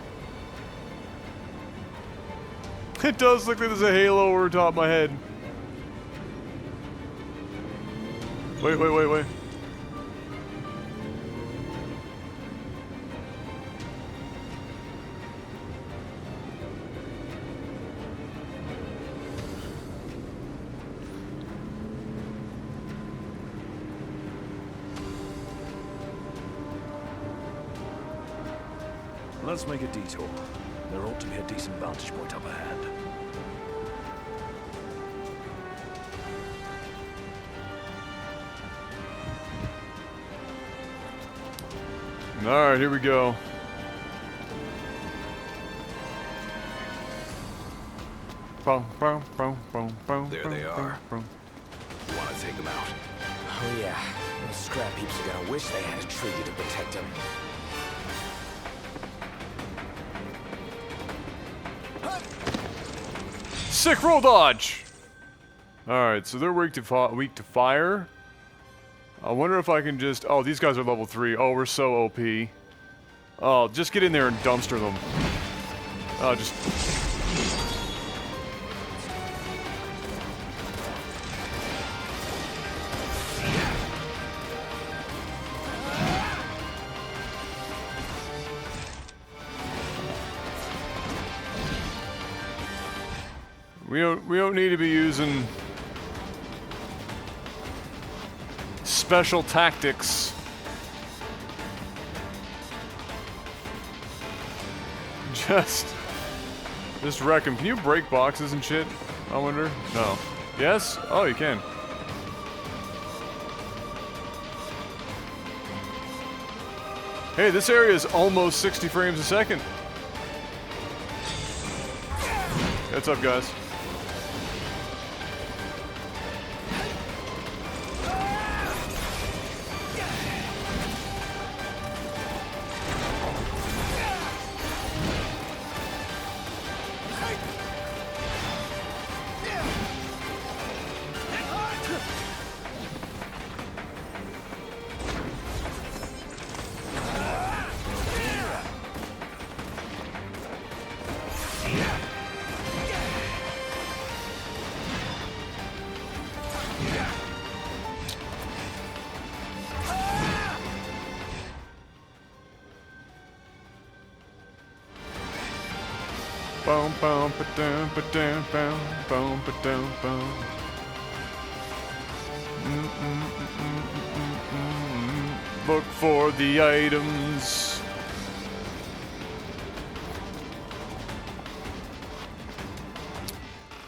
It does look like there's a halo over top of my head. Wait. Let's make a detour. There ought to be a decent vantage point up ahead. Alright, here we go. There they are. You want to take them out? Oh yeah. Those scrap heaps are gonna wish they had a treaty to protect them. Sick roll dodge! Alright, so they're weak to fire. I wonder if I can just... Oh, these guys are level 3. Oh, we're so OP. Oh, just get in there and dumpster them. Oh, just... We don't need to be using special tactics. Just wreck them. Can you break boxes and shit? I wonder. No. Yes? Oh, you can. Hey, this area is almost 60 frames a second. What's up, guys? Boom, boom, ba-dum, ba-dum, boom, boom, ba-dum, boom. Look for the items.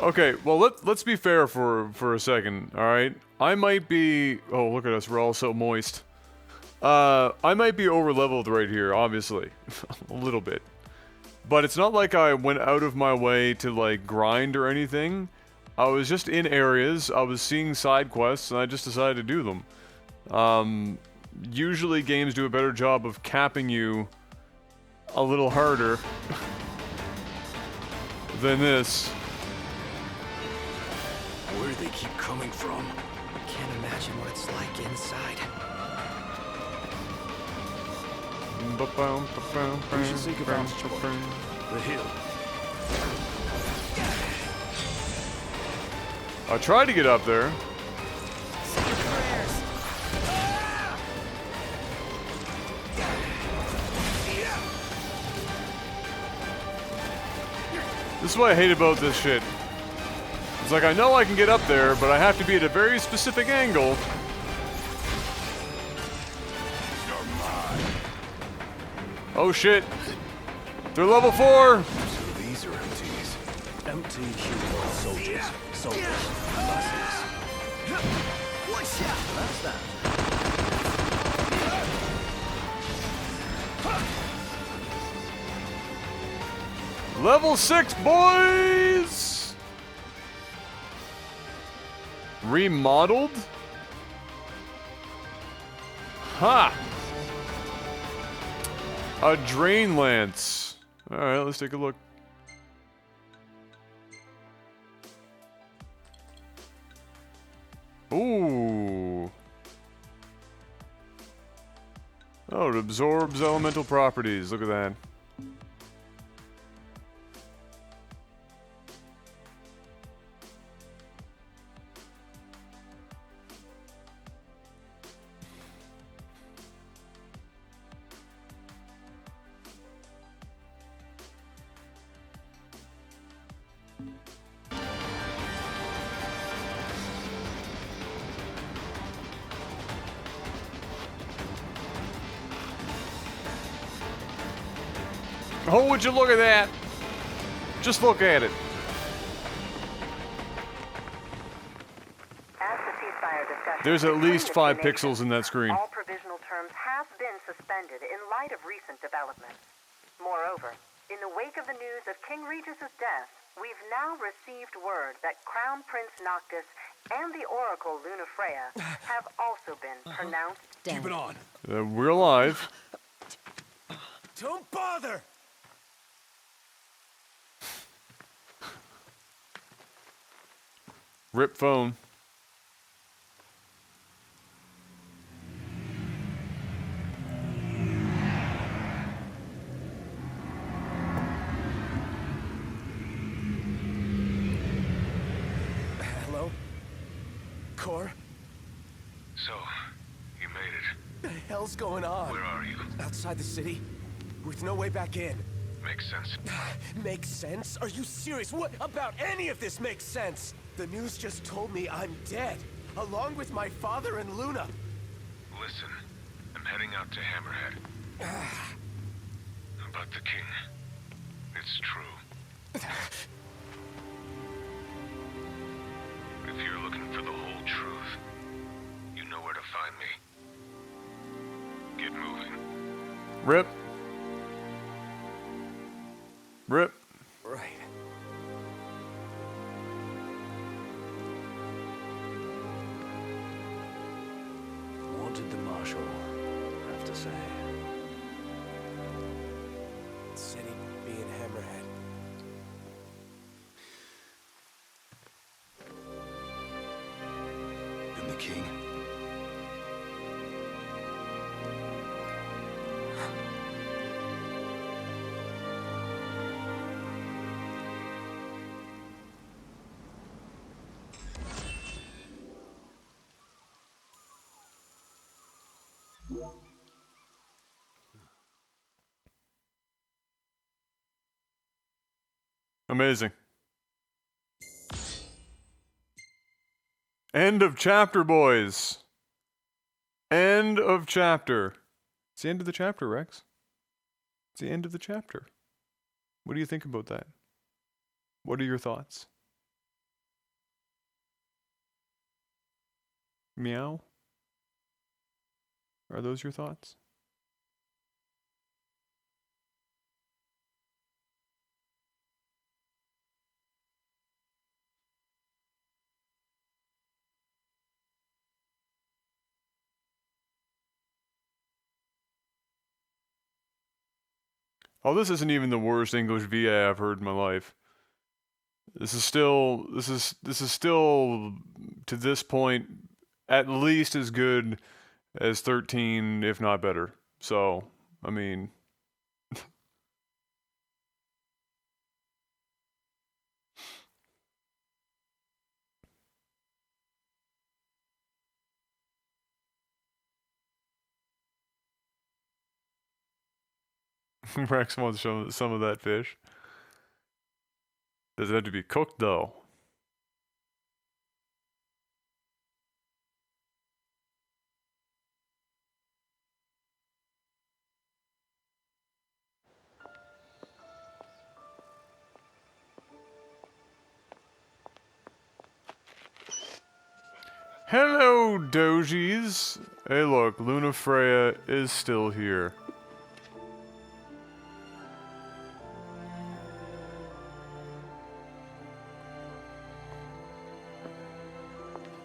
Okay, well let's be fair for a second, all right? I might be. Oh, look at us, we're all so moist. I might be over leveled right here, obviously, a little bit. But it's not like I went out of my way to, like, grind or anything. I was just in areas, I was seeing side quests, and I just decided to do them. Usually games do a better job of capping you a little harder than this. Where do they keep coming from? Can't imagine what it's like inside. We should seek a vantage point. The hill. I tried to get up there. This is what I hate about this shit. It's like, I know I can get up there, but I have to be at a very specific angle. Oh shit. They're level 4! So these are MTs. Empty humanoid soldiers. Soldiers. Buses. One shot. That's that. Level 6, boys! Remodeled? Ha! A drain lance. Alright, let's take a look. Ooh. Oh, it absorbs elemental properties. Look at that. Oh, would you look at that? Just look at it. As the ceasefire discussion There's at least 5 continues, pixels in that screen. all provisional terms have been suspended in light of recent developments. Moreover, in the wake of the news of King Regis's death, we've now received word that Crown Prince Noctis and the Oracle Lunafreya have also been pronounced dead. Keep it on. We're alive. Don't bother! Rip phone. Hello? Core? So, you made it. The hell's going on? Where are you? Outside the city? With no way back in. Makes sense. Makes sense? Are you serious? What about any of this makes sense? The news just told me I'm dead, along with my father and Luna. Listen, I'm heading out to Hammerhead. About the king. It's true. If you're looking for the whole truth, you know where to find me. Get moving. Rip. Rip. Right. What did the Marshal have to say? Said he'd be in Hammerhead. And the king? Amazing. End of chapter, boys. End of chapter. It's the end of the chapter, Rex. It's the end of the chapter. What do you think about that? What are your thoughts? Meow? Are those your thoughts? Oh, this isn't even the worst English VA I've heard in my life. This is still to this point at least as good as 13, if not better. So, I mean... Rex wants some of that fish. Does it have to be cooked, though? Hello, Dojies. Hey, look, Luna Freya is still here.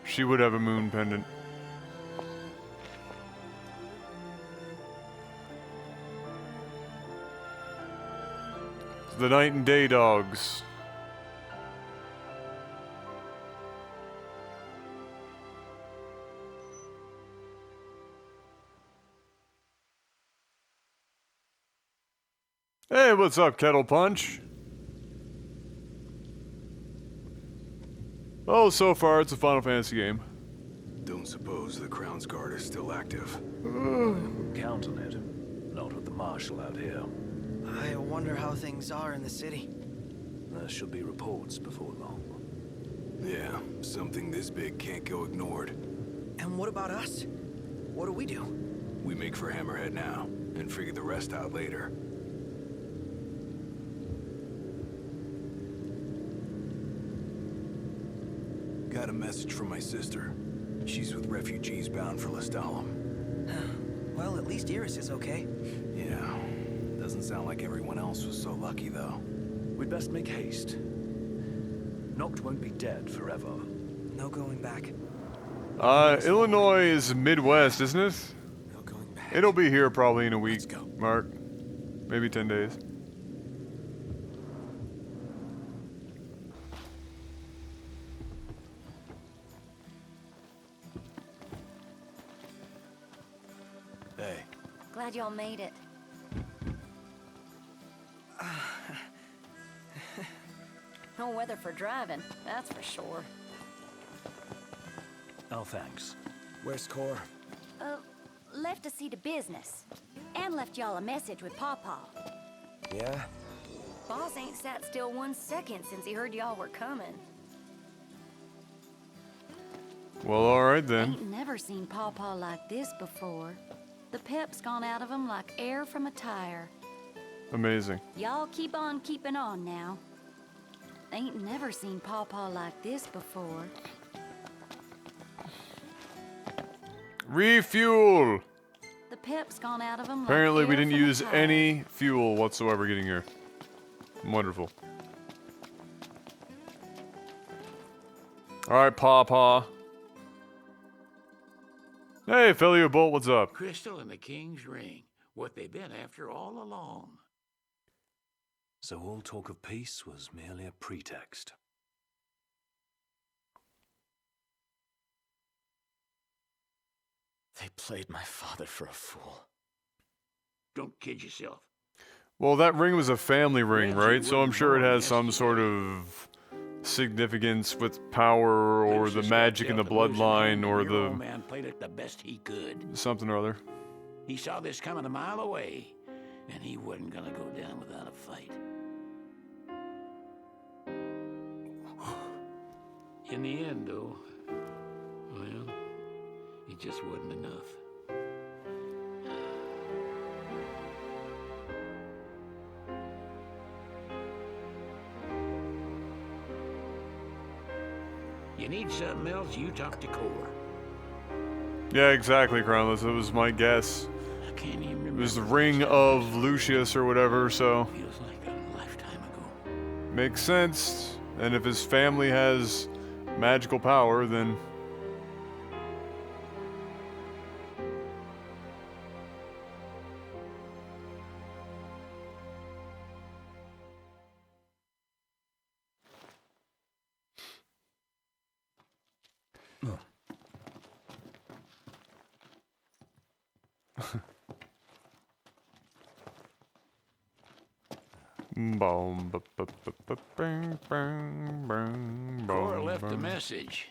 She would have a moon pendant. The night and day dogs. Hey, what's up, Kettle Punch? Oh, so far it's a Final Fantasy game. Don't suppose the Crown's Guard is still active. Count on it. Not with the Marshal out here. I wonder how things are in the city. There should be reports before long. Yeah, something this big can't go ignored. And what about us? What do we do? We make for Hammerhead now, and figure the rest out later. Got a message from my sister. She's with refugees bound for Lestalem. Well, at least Iris is okay. Yeah, doesn't sound like everyone else was so lucky, though. We'd best make haste. Noct won't be dead forever. No going back. Illinois is Midwest, isn't it? No going back. It'll be here probably in a week, Let's go. Mark. Maybe 10 days. Hey, Glad y'all made it. No weather for driving, that's for sure. Oh, thanks. Where's Core? Left to see to business. And left y'all a message with Pawpaw. Yeah? Boss ain't sat still 1 second since he heard y'all were coming. Well, alright then. Ain't never seen Pawpaw like this before. The pep's gone out of him like air from a tire. Amazing. Y'all keep on keeping on now. Ain't never seen Pawpaw like this before. Refuel! The pep's gone out of him like Apparently we air didn't from a use tire. any fuel whatsoever getting here. Wonderful. Alright, Pawpaw. Hey, Felio Bolt, what's up? Crystal and the King's Ring. What they've been after all along. So all talk of peace was merely a pretext. They played my father for a fool. Don't kid yourself. Well, that ring was a family ring, Reggie right? So I'm wasn't sure it born has some yesterday. sort of significance with power or Lucius the magic in the stepped up to losing bloodline him, or and your old the man played it the best he could. something or other. He saw this coming a mile away, and he wasn't gonna go down without a fight. In the end, though, well, it just wasn't enough. You need something else, you talk to Core. Yeah, exactly, Crownless. It was my guess. I can't even remember. It was the what ring time of it was. Lucius or whatever, so Feels like a lifetime ago. makes sense. And if his family has magical power, then Boom, bang, bang, bang, Cora left a message.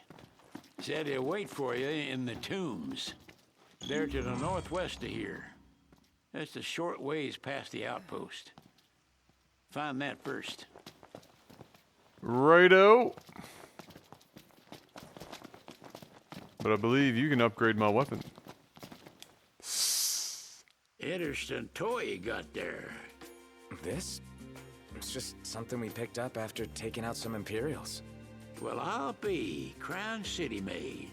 Said he'll wait for you in the tombs. They're to the northwest of here. That's a short ways past the outpost. Find that first. Righto. But I believe you can upgrade my weapon. Interesting toy you got there. This? It's just something we picked up after taking out some Imperials. Well, I'll be Crown City made.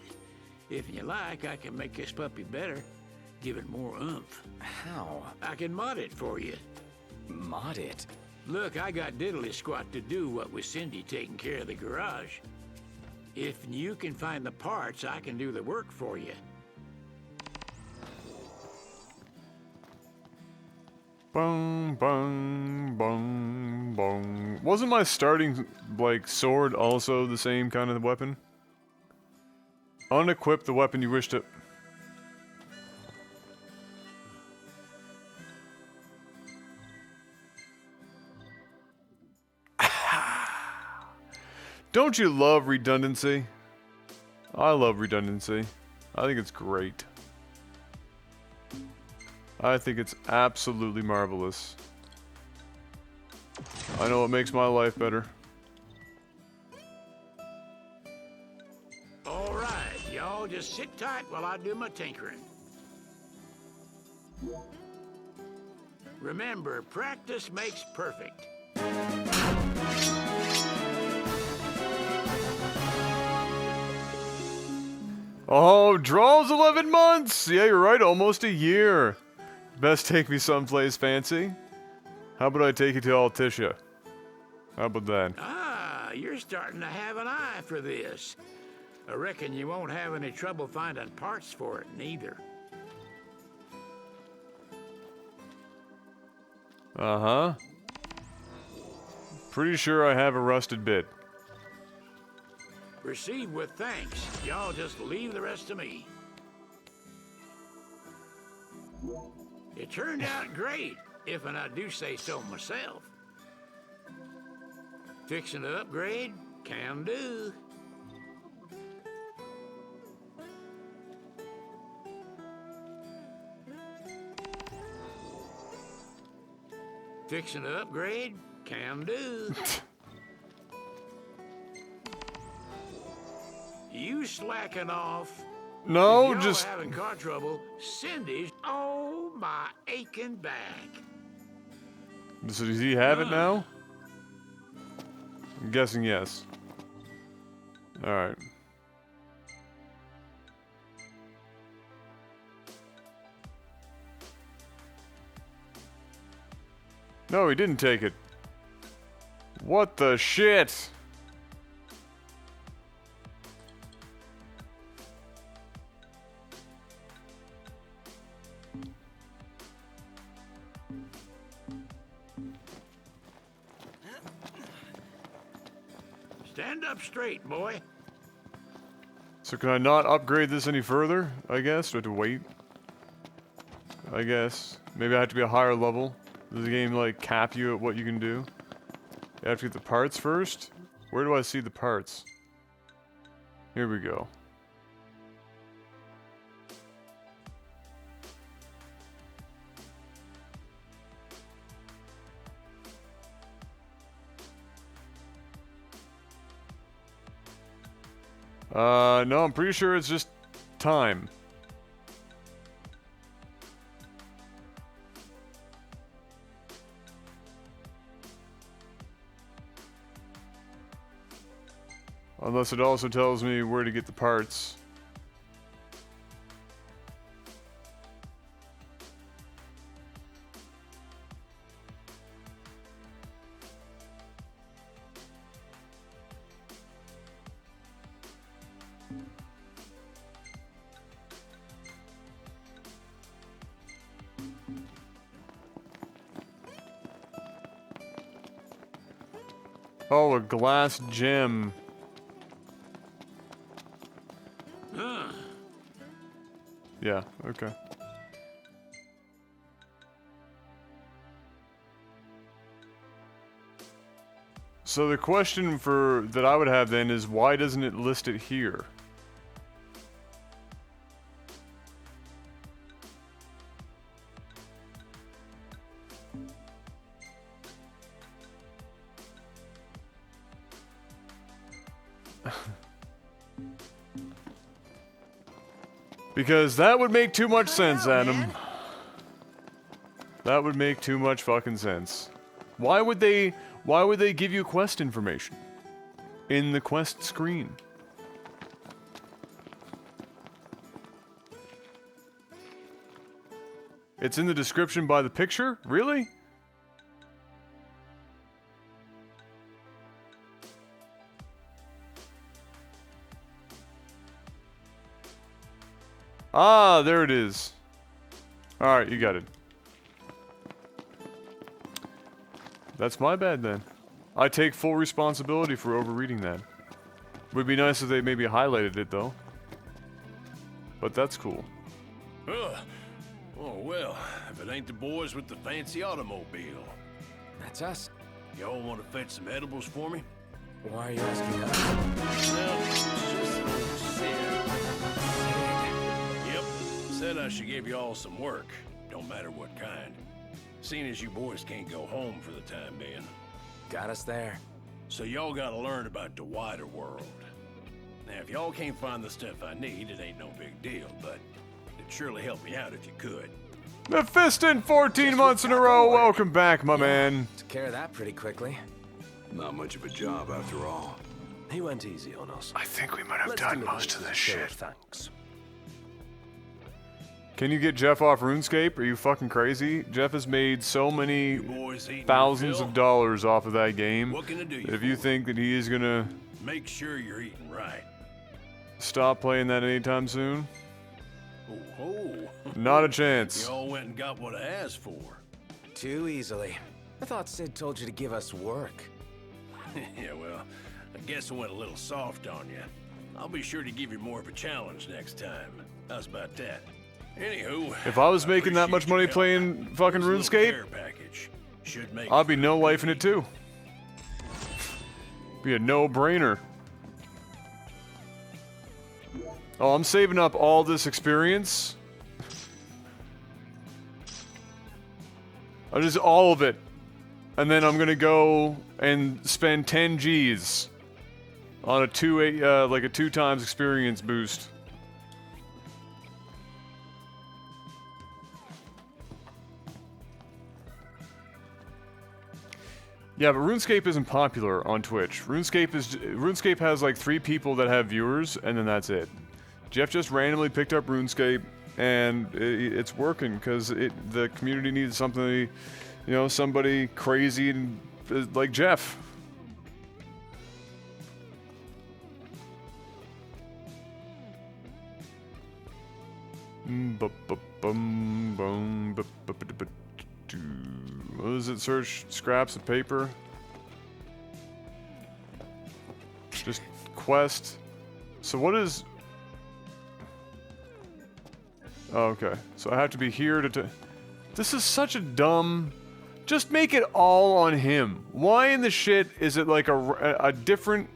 If you like, I can make this puppy better. Give it more oomph. How? I can mod it for you. Mod it? Look, I got diddly squat to do what with Cindy taking care of the garage. If you can find the parts, I can do the work for you. Bong, bong, bong, bong. Wasn't my starting, like, sword also the same kind of weapon? Unequip the weapon you wish to... Don't you love redundancy? I love redundancy. I think it's great. I think it's absolutely marvelous. I know it makes my life better. All right, y'all just sit tight while I do my tinkering. Remember, practice makes perfect. Oh, draws 11 months! Yeah, you're right, almost a year. Best take me someplace fancy. How about I take you to Altissia? How about that? Ah, you're starting to have an eye for this. I reckon you won't have any trouble finding parts for it, neither. Uh-huh. Pretty sure I have a rusted bit. Receive with thanks. Y'all just leave the rest to me. It turned out great, if I do say so myself. Fixing to upgrade? Can do. Fixing to upgrade? Can do. You slacking off. No, if just... having car trouble, Cindy's... Oh, my aching back. So does he have it now? I'm guessing yes. Alright. No, he didn't take it. What the shit? Stand up straight, boy. So can I not upgrade this any further, I guess? Do I have to wait? I guess. Maybe I have to be a higher level. Does the game, like, cap you at what you can do? You have to get the parts first? Where do I see the parts? Here we go. No, I'm pretty sure it's just time. Unless it also tells me where to get the parts. Oh, a glass gem. Yeah, okay. So the question that I would have then is, why doesn't it list it here? Because that would make too much sense, Adam. That would make too much fucking sense. Why would they give you quest information in the quest screen? It's in the description by the picture? Really? Ah, there it is. Alright, you got it. That's my bad then. I take full responsibility for overreading that. Would be nice if they maybe highlighted it though. But that's cool. Oh, well, if it ain't the boys with the fancy automobile. That's us. Y'all want to fetch some edibles for me? Why are you asking us? Well, just Yep, said I should give y'all some work. Don't matter what kind. Seeing as you boys can't go home for the time being. Got us there. So y'all gotta learn about the wider world. Now, if y'all can't find the stuff I need, it ain't no big deal, but it'd surely help me out if you could. Mephiston, 14 months in a row. Welcome back, my man. Took care of that pretty quickly. Not much of a job after all. He went easy on us. I think we might have Let's done deliver most of these this show shit. Thanks. Can you get Jeff off RuneScape? Are you fucking crazy? Jeff has made so many thousands of dollars off of that game. What can I do you If you think that he is gonna Make sure you're eating right. stop playing that anytime soon, Oh, not a chance. Y'all went and got what I asked for. Too easily. I thought Sid told you to give us work. Yeah, well, I guess I went a little soft on you. I'll be sure to give you more of a challenge next time. How's about that? Anywho, If I was making that much money playing fucking this little RuneScape, care package should make I'd be no life in it too. Be a no-brainer. Oh, I'm saving up all this experience. Just all of it. And then I'm gonna go and spend 10 G's on a 2 times experience boost. Yeah, but RuneScape isn't popular on Twitch. RuneScape has like 3 people that have viewers, and then that's it. Jeff just randomly picked up RuneScape, and it's working because the community needs something, somebody crazy and like Jeff. What is it? Search scraps of paper. Just quest. So what is... Oh, okay. So I have to be here to... This is such a dumb... Just make it all on him. Why in the shit is it like a different...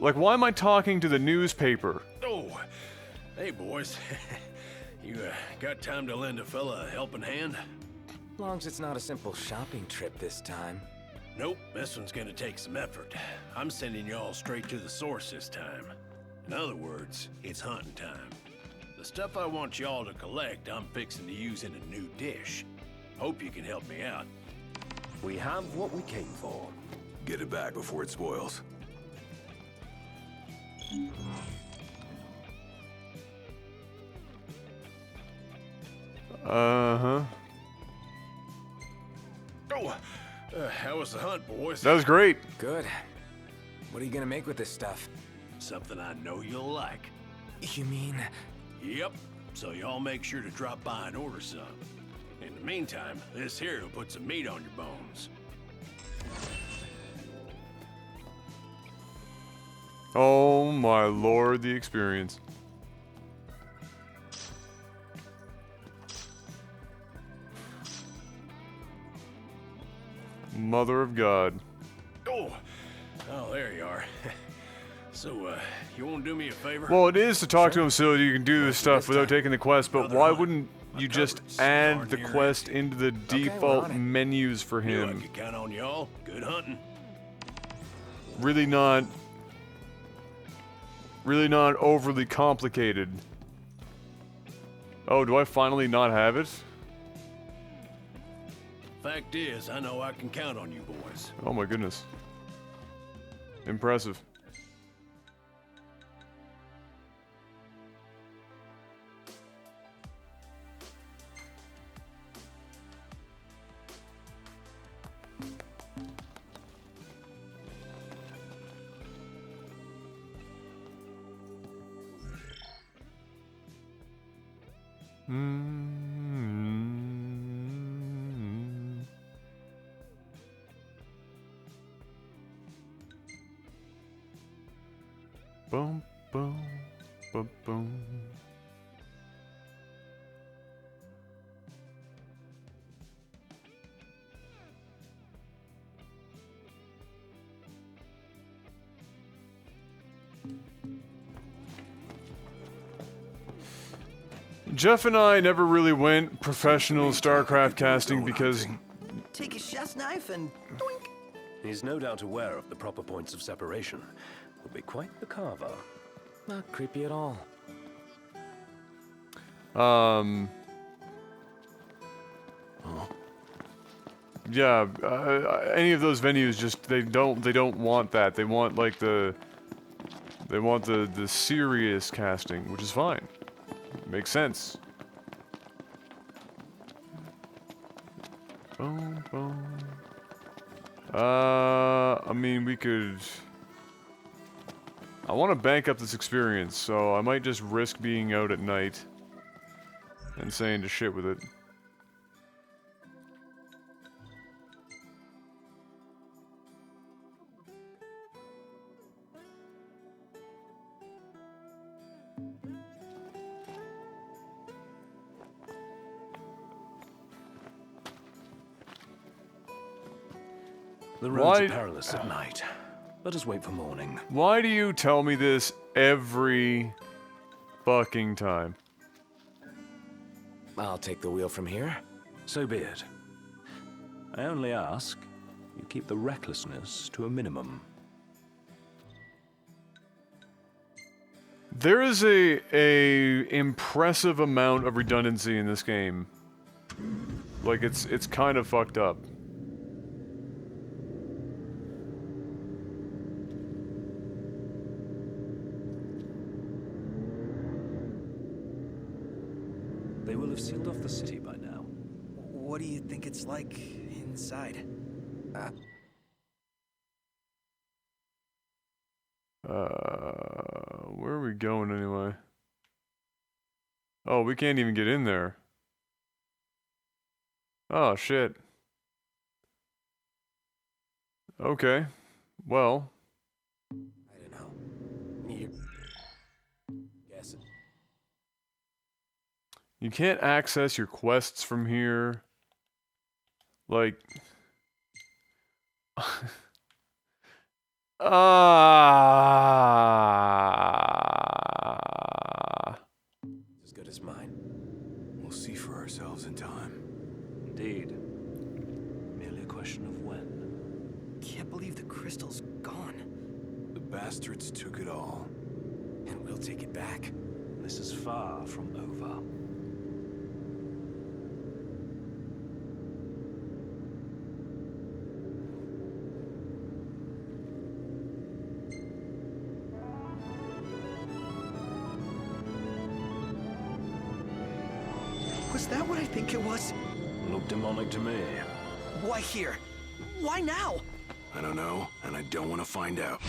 Like, why am I talking to the newspaper? Oh, hey boys. You got time to lend a fella a helping hand? As long as it's not a simple shopping trip this time. Nope, this one's gonna take some effort. I'm sending y'all straight to the source this time. In other words, it's hunting time. The stuff I want y'all to collect, I'm fixing to use in a new dish. Hope you can help me out. We have what we came for. Get it back before it spoils. Uh-huh. Oh, how was the hunt, boys? That was great. Good. What are you gonna make with this stuff? Something I know you'll like. You mean... Yep, so y'all make sure to drop by and order some. In the meantime, this here will put some meat on your bones. Oh my lord, the experience. Mother of God. Oh, are. So, you won't do me a favor? Well, it is to talk to him so you can do this stuff without taking the quest, but why wouldn't you just add the quest into the default menus for Knew I him? could count on y'all. Good hunting. Really not overly complicated. Oh, do I finally not have it? Fact is, I know I can count on you boys. Oh my goodness. Impressive. Boom, boom, boom, boom. Jeff and I never really went professional StarCraft casting because Take a chef's knife and doink. He's no doubt aware of the proper points of separation. Will be quite the carver. Not creepy at all. Yeah, any of those venues just they don't want that. They want like the serious casting, which is fine. Makes sense. Boom, boom. I mean, we could. I want to bank up this experience, so I might just risk being out at night and saying to shit with it. The roads are perilous at night. Let us wait for morning. Why do you tell me this every fucking time? I'll take the wheel from here. So be it. I only ask you keep the recklessness to a minimum. There is a impressive amount of redundancy in this game. Like it's kind of fucked up. They will have sealed off the city by now. What do you think it's like inside? Where are we going anyway? Oh, we can't even get in there. Oh, shit. Okay. Well. I don't know. You guess it. You can't access your quests from here. Like. As good as mine. We'll see for ourselves in time. Indeed. Merely a question of when. Can't believe the crystal's gone. The bastards took it all. And we'll take it back. This is far from over. Was that what I think it was? Looked demonic to me. Why here? Why now? I don't know, and I don't want to find out.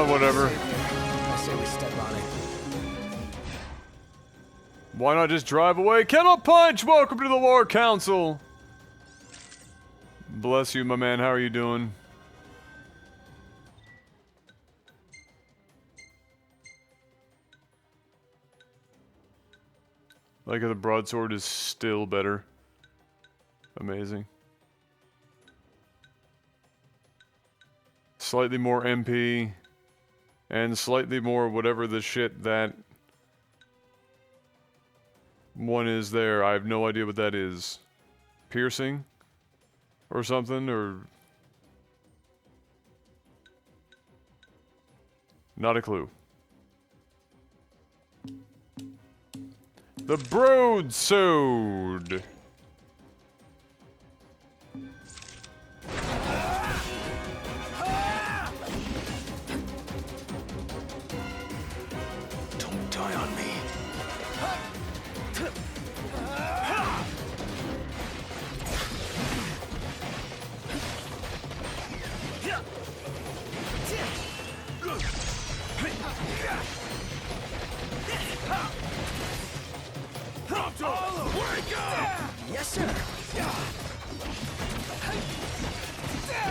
Whatever. I say we step on it. Why not just drive away? Kettle Punch! Welcome to the War Council! Bless you, my man. How are you doing? Like the broadsword is still better. Amazing. Slightly more MP. And slightly more whatever the shit that one is there. I have no idea what that is. Piercing? Or something? Or... Not a clue. The broadsword! Don't die on me. Yes, sir.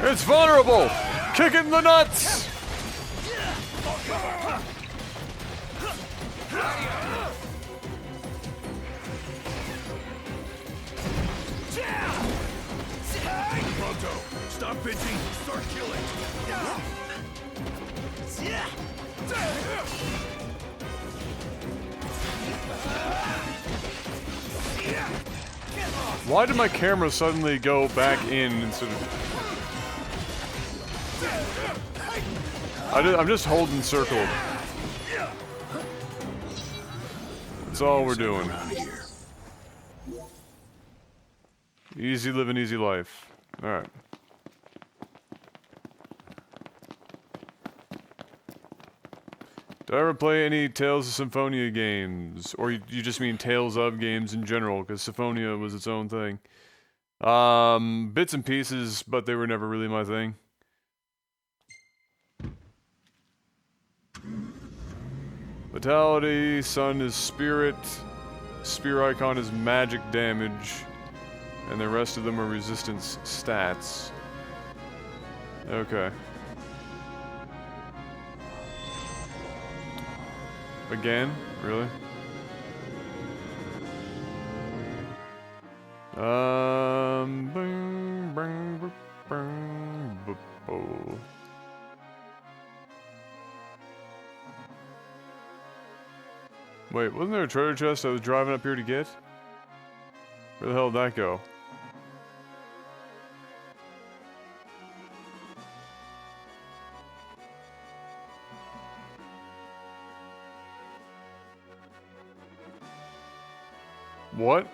It's vulnerable! Kick it in the nuts! Pronto, stop bitching, start killing. Why did my camera suddenly go back in instead of... I'm just holding circle. That's all we're doing. Easy living, easy life. Alright. Did I ever play any Tales of Symphonia games? Or you just mean Tales of games in general, because Symphonia was its own thing. Bits and pieces, but they were never really my thing. Vitality, Sun is Spirit, Spear Icon is Magic Damage, and the rest of them are Resistance stats. Okay. Again? Really? Wait, wasn't there a treasure chest I was driving up here to get? Where the hell did that go? What?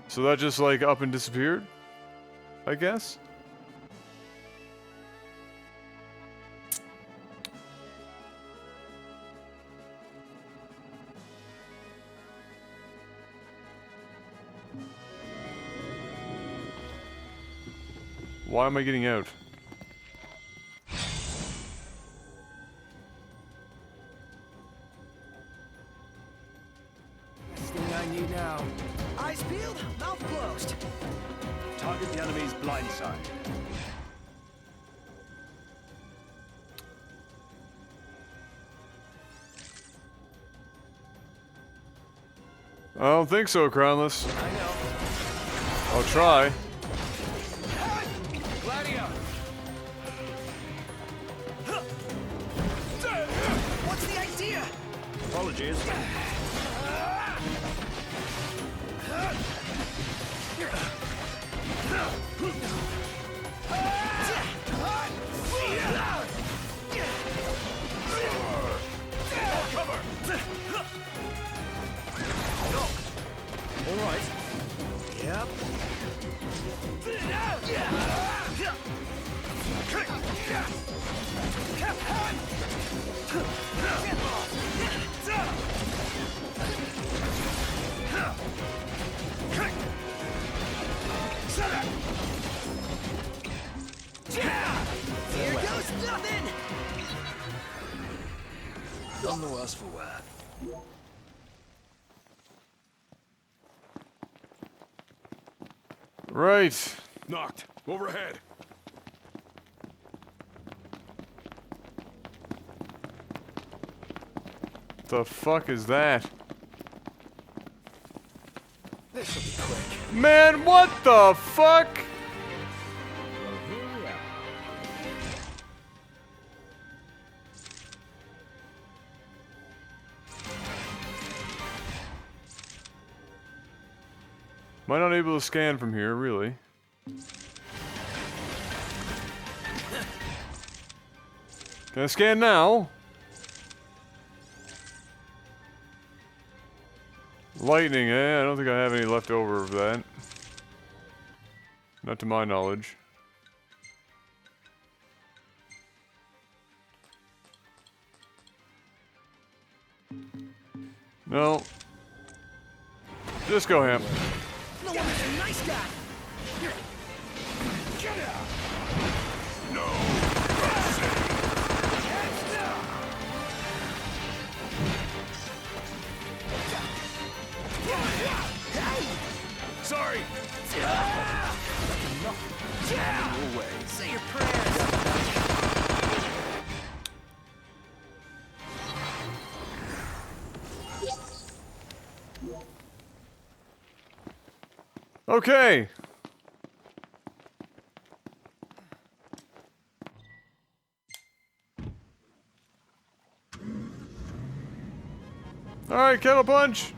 So that just like up and disappeared? I guess? Why am I getting out? Everything I need now. Eyes peeled, mouth closed. Target the enemy's blind side. I don't think so, Crownless. I know. I'll try. Gladio! What's the idea? Apologies. All right. Yep. Here goes none the worse for wear. Right. Knocked. Overhead. The fuck is that? This'll be quick. Man, what the fuck? Am I not able to scan from here, really? Can I scan now? Lightning, I don't think I have any left over of that. Not to my knowledge. No. Just go ham. No one is a nice guy. Sorry. Say your prayers. Okay. Alright, kettle punch!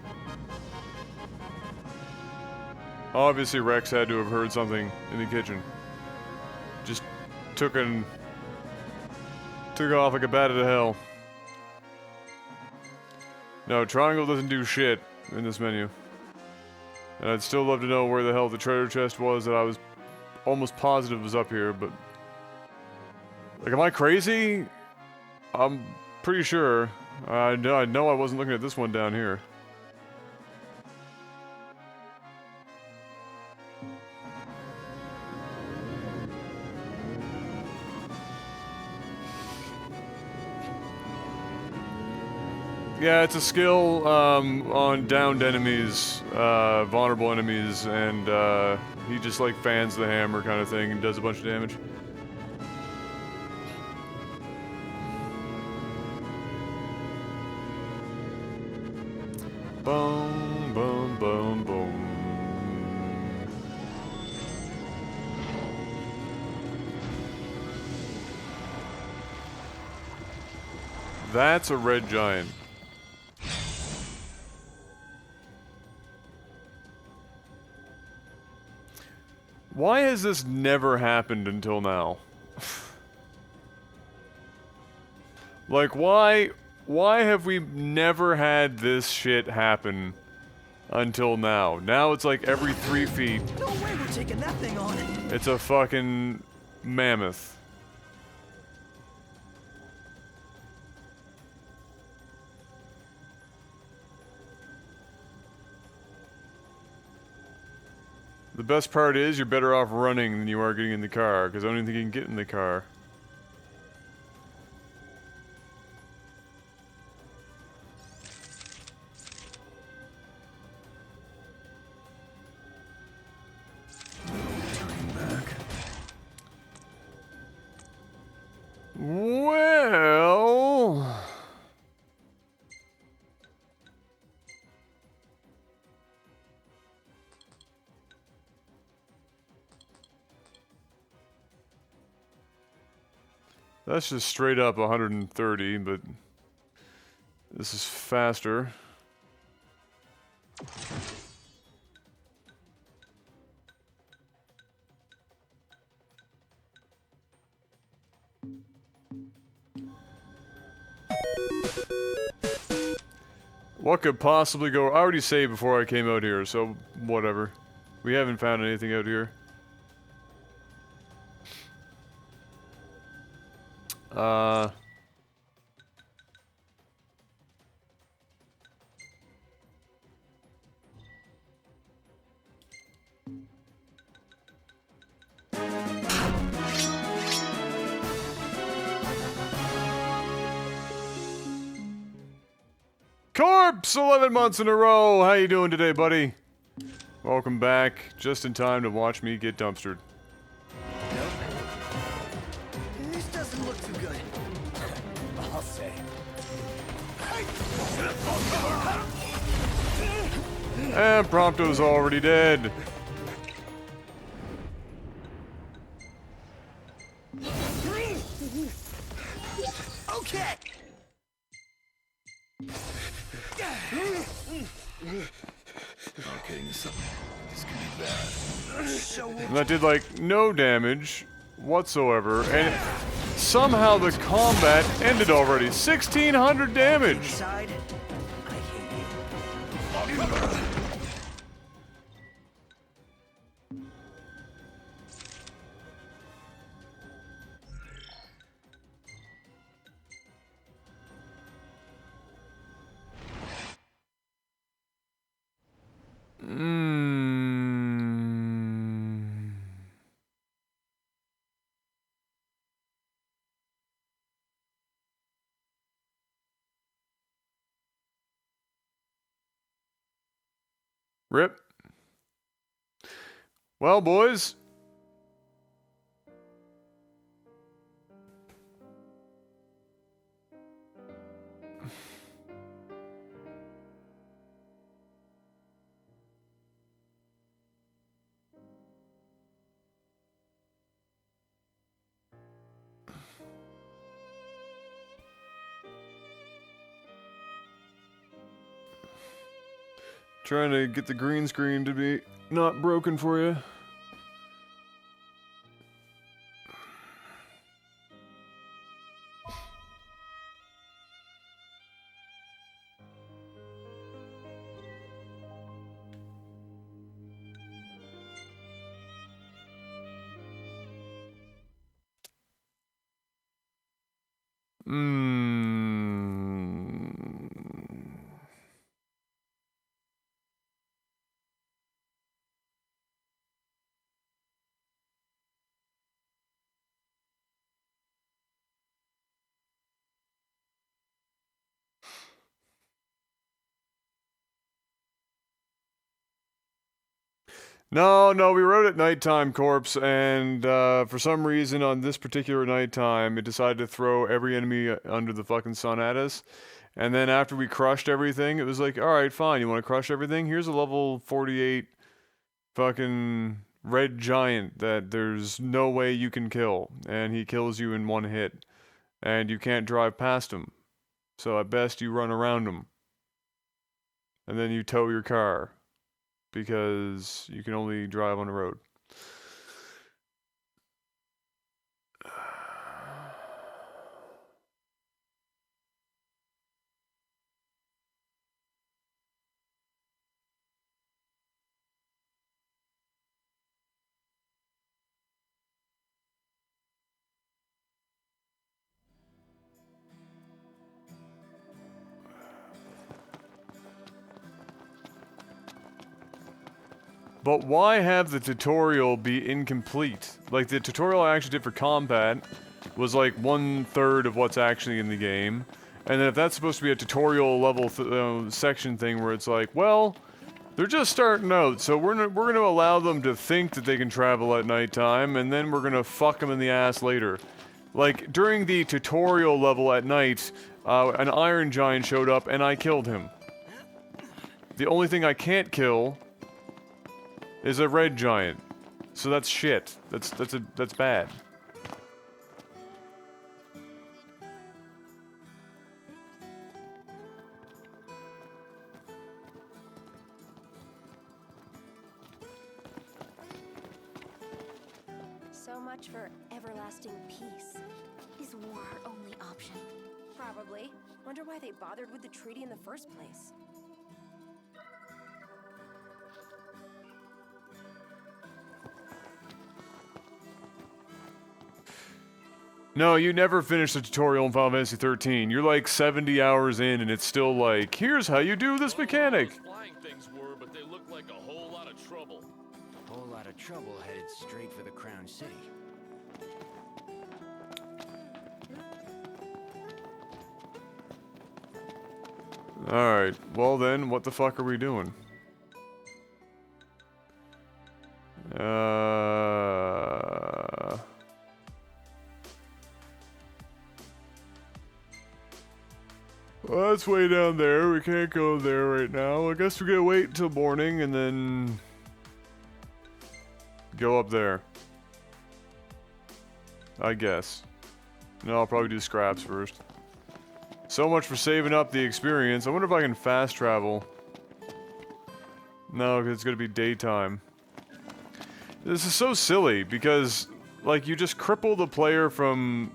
Obviously Rex had to have heard something in the kitchen. Just took off like a bat out of hell. No, triangle doesn't do shit in this menu. And I'd still love to know where the hell the treasure chest was that I was almost positive was up here, but... Like, am I crazy? I'm pretty sure. I know I wasn't looking at this one down here. Yeah, it's a skill on downed enemies, vulnerable enemies, and he just like fans the hammer kind of thing and does a bunch of damage. Boom, boom, boom, boom. That's a red giant. Why has this never happened until now? Like, why have we never had this shit happen until now? Now it's like every 3 feet. No way we're taking that thing on. It's a fucking mammoth. The best part is you're better off running than you are getting in the car, because I don't even think you can get in the car. Well... That's just straight up 130, but this is faster. What could possibly go? I already saved before I came out here, so whatever. We haven't found anything out here. Corpse, 11 months in a row. How you doing today, buddy? Welcome back. Just in time to watch me get dumpstered. This doesn't look too good. I'll say. And Prompto's already dead. Okay. Okay, this could be bad. And that did like no damage whatsoever, and somehow the combat ended already. 1,600 damage. Inside, I hate you. Rip. Well, boys. Trying to get the green screen to be not broken for you. No, we rode at nighttime, Corpse, and for some reason on this particular nighttime, it decided to throw every enemy under the fucking sun at us. And then after we crushed everything, it was like, alright, fine, you want to crush everything? Here's a level 48 fucking red giant that there's no way you can kill, and he kills you in one hit. And you can't drive past him. So at best you run around him. And then you tow your car. Because you can only drive on the road. But why have the tutorial be incomplete? Like, the tutorial I actually did for combat was like 1/3 of what's actually in the game. And then if that's supposed to be a tutorial level section thing where it's like, well, they're just starting out, so we're gonna allow them to think that they can travel at nighttime, and then we're gonna fuck them in the ass later. Like, during the tutorial level at night, an iron giant showed up and I killed him. The only thing I can't kill is a red giant. So that's shit. That's bad. So much for everlasting peace. Is war our only option? Probably. Wonder why they bothered with the treaty in the first place. No, you never finished the tutorial in Final Fantasy 13. You're like 70 hours in and it's still like, here's how you do this mechanic. Flying things were, but they looked like a whole lot of trouble. Whole lot of trouble headed straight for the Crown City. Alright, well then, what the fuck are we doing? Well, that's way down there. We can't go there right now. I guess we're gonna wait until morning and then go up there. I guess. No, I'll probably do scraps first. So much for saving up the experience. I wonder if I can fast travel. No, 'cause it's gonna be daytime. This is so silly because, like, you just cripple the player from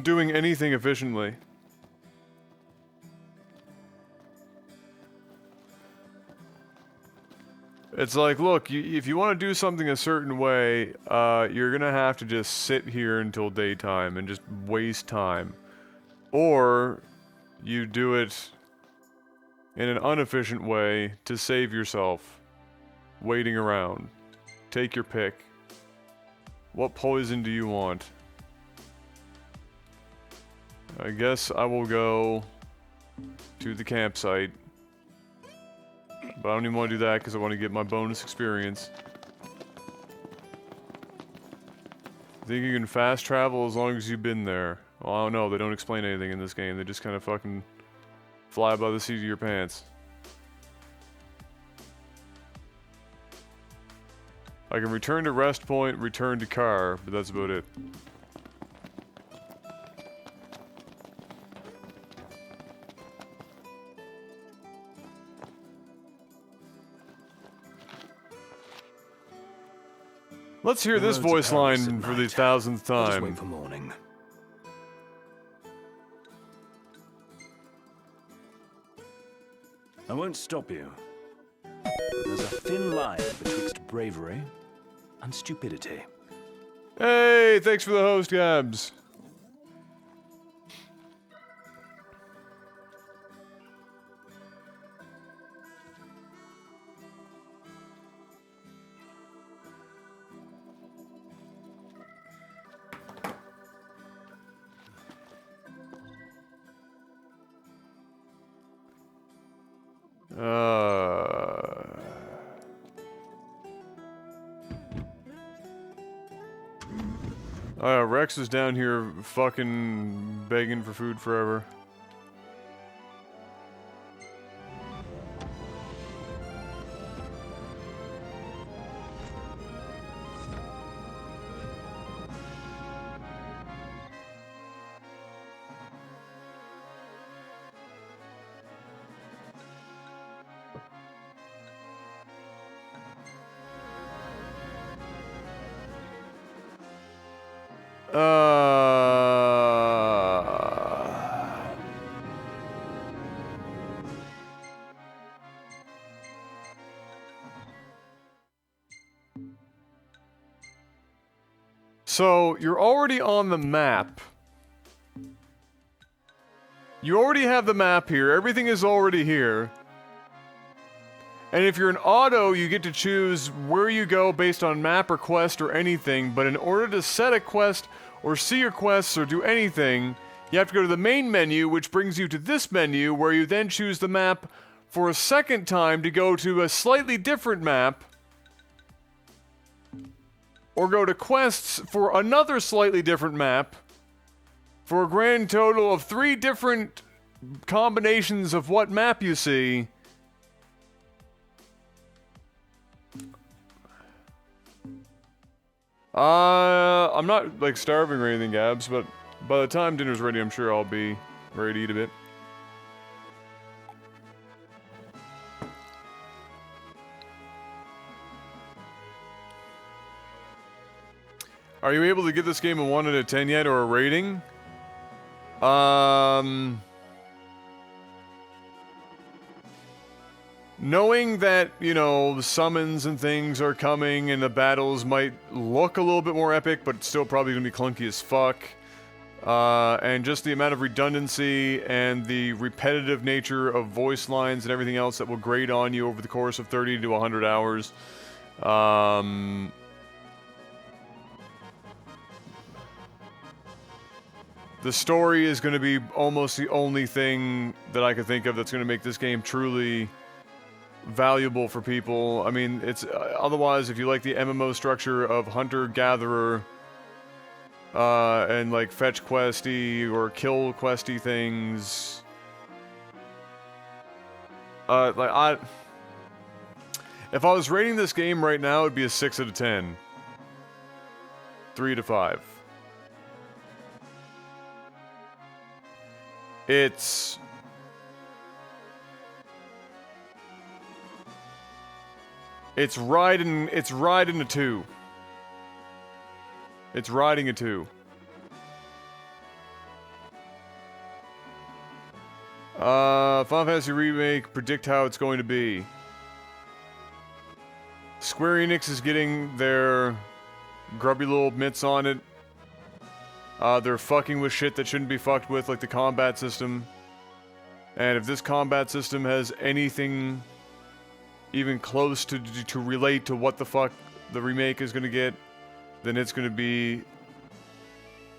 doing anything efficiently. It's like, look, if you want to do something a certain way, you're gonna have to just sit here until daytime and just waste time. Or, you do it in an inefficient way to save yourself waiting around. Take your pick. What poison do you want? I guess I will go to the campsite. But I don't even want to do that because I want to get my bonus experience. Think you can fast travel as long as you've been there? Well, I don't know. They don't explain anything in this game. They just kind of fucking fly by the seat of your pants. I can return to rest point, return to car, but that's about it. Let's hear this voice line for the 1000th time. Just wait for morning. I won't stop you. There's a thin line betwixt bravery and stupidity. Hey, thanks for the host, Gabs. Rex is down here fucking begging for food forever. So, you're already on the map. You already have the map here. Everything is already here. And if you're an auto, you get to choose where you go based on map or quest or anything. But in order to set a quest or see your quests or do anything, you have to go to the main menu, which brings you to this menu, where you then choose the map for a second time to go to a slightly different map. Or go to quests for another slightly different map for a grand total of 3 different combinations of what map you see. I'm not like starving or anything, Gabs, but by the time dinner's ready, I'm sure I'll be ready to eat a bit. Are you able to get this game a 1 out of 10 yet, or a rating? Knowing that, you know, summons and things are coming and the battles might look a little bit more epic, but still probably gonna be clunky as fuck. And just the amount of redundancy and the repetitive nature of voice lines and everything else that will grate on you over the course of 30 to 100 hours. The story is going to be almost the only thing that I could think of that's going to make this game truly valuable for people. I mean, it's otherwise, if you like the MMO structure of hunter-gatherer and like fetch questy or kill questy things, if I was rating this game right now, it'd be a 6 out of 10. 3 to 5. It's riding a 2. It's riding a 2. Final Fantasy Remake, predict how it's going to be. Square Enix is getting their grubby little mitts on it. They're fucking with shit that shouldn't be fucked with, like the combat system. And if this combat system has anything even close to relate to what the fuck the remake is gonna get, then it's gonna be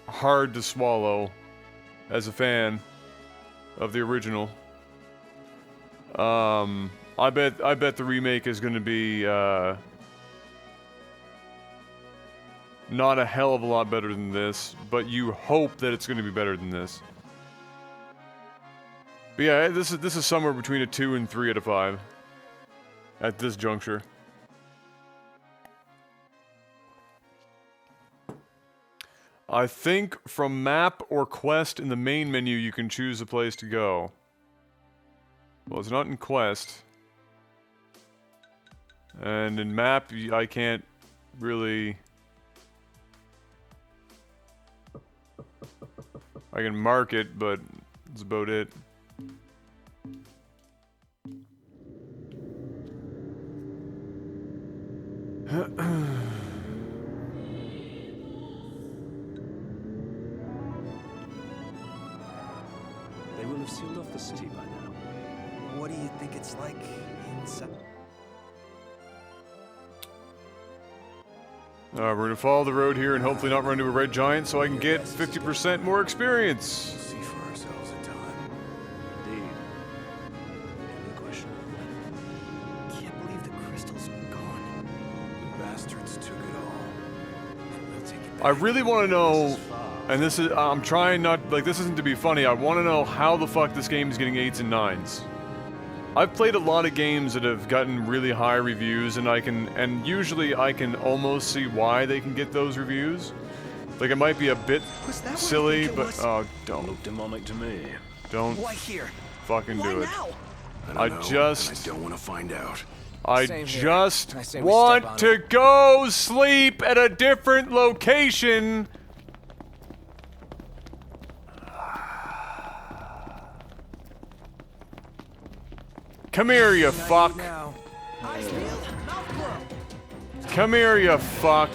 hard to swallow as a fan of the original. I bet the remake is gonna be not a hell of a lot better than this, but you hope that it's gonna be better than this. But yeah, this is somewhere between a 2 and 3 out of 5 at this juncture. I think from map or quest in the main menu you can choose a place to go. Well, it's not in quest. And in map, I can't really... I can mark it, but that's about it. They will have sealed off the city by now. What do you think it's like inside? We're gonna follow the road here and hopefully not run into a red giant so I can get 50% more experience. We'll see for ourselves in time. Indeed. Any question? Can't believe the crystal's gone. The bastards took it all. And we'll take it back. I really want to know, and this is, I'm trying not, like, this isn't to be funny, I want to know how the fuck this game is getting 8s and 9s. I've played a lot of games that have gotten really high reviews, and usually I can almost see why they can get those reviews. Like, it might be a bit Was that what I silly, think it but, was? oh, don't. Looked demonic to me. Don't Why here? fucking Why do it. now? I don't know, just- and I don't want to find out. I Same here. just I say we step on want to go sleep at a different location. Come here, you fuck. Eyes peeled, mouth closed. Come here, you fuck.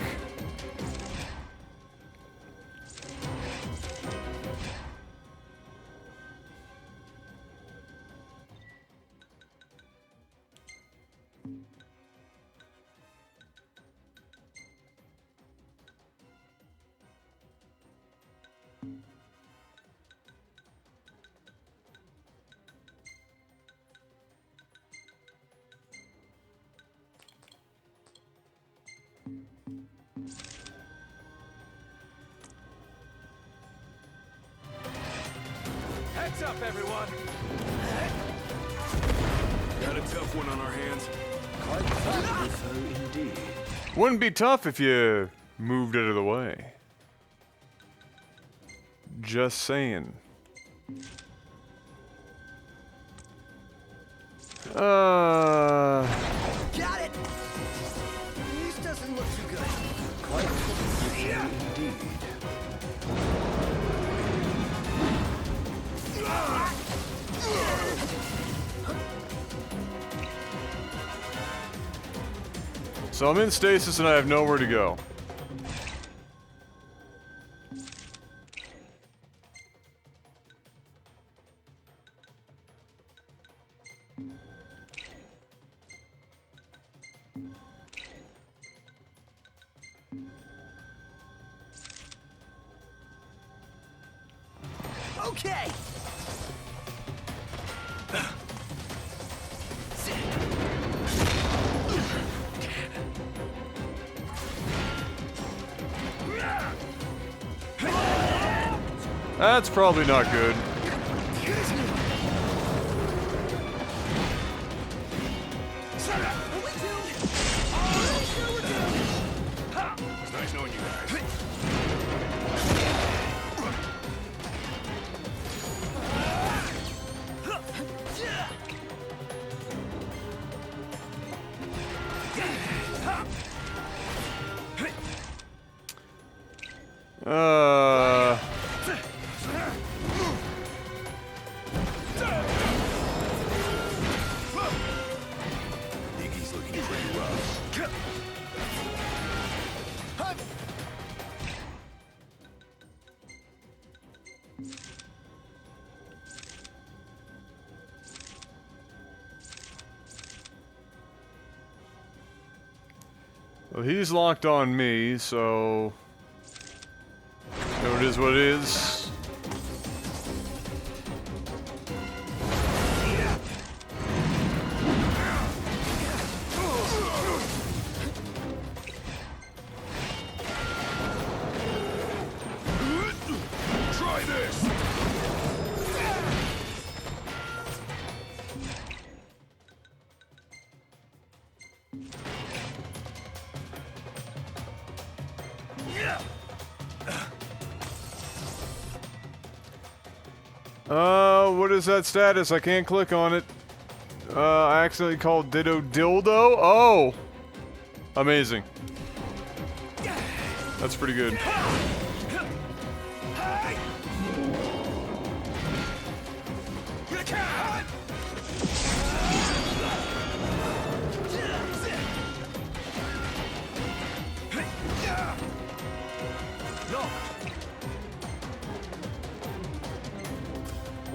Heads up, everyone! Got a tough one on our hands. Indeed. Wouldn't be tough if you moved out of the way. Just saying. Got it! This doesn't look too good. Indeed. So I'm in stasis and I have nowhere to go. Okay. That's probably not good. It's nice knowing you guys. Iggy's looking pretty rough. Well, he's locked on me, so it is what it is. Try this! What is that status? I can't click on it. I accidentally called Ditto Dildo? Oh! Amazing. That's pretty good.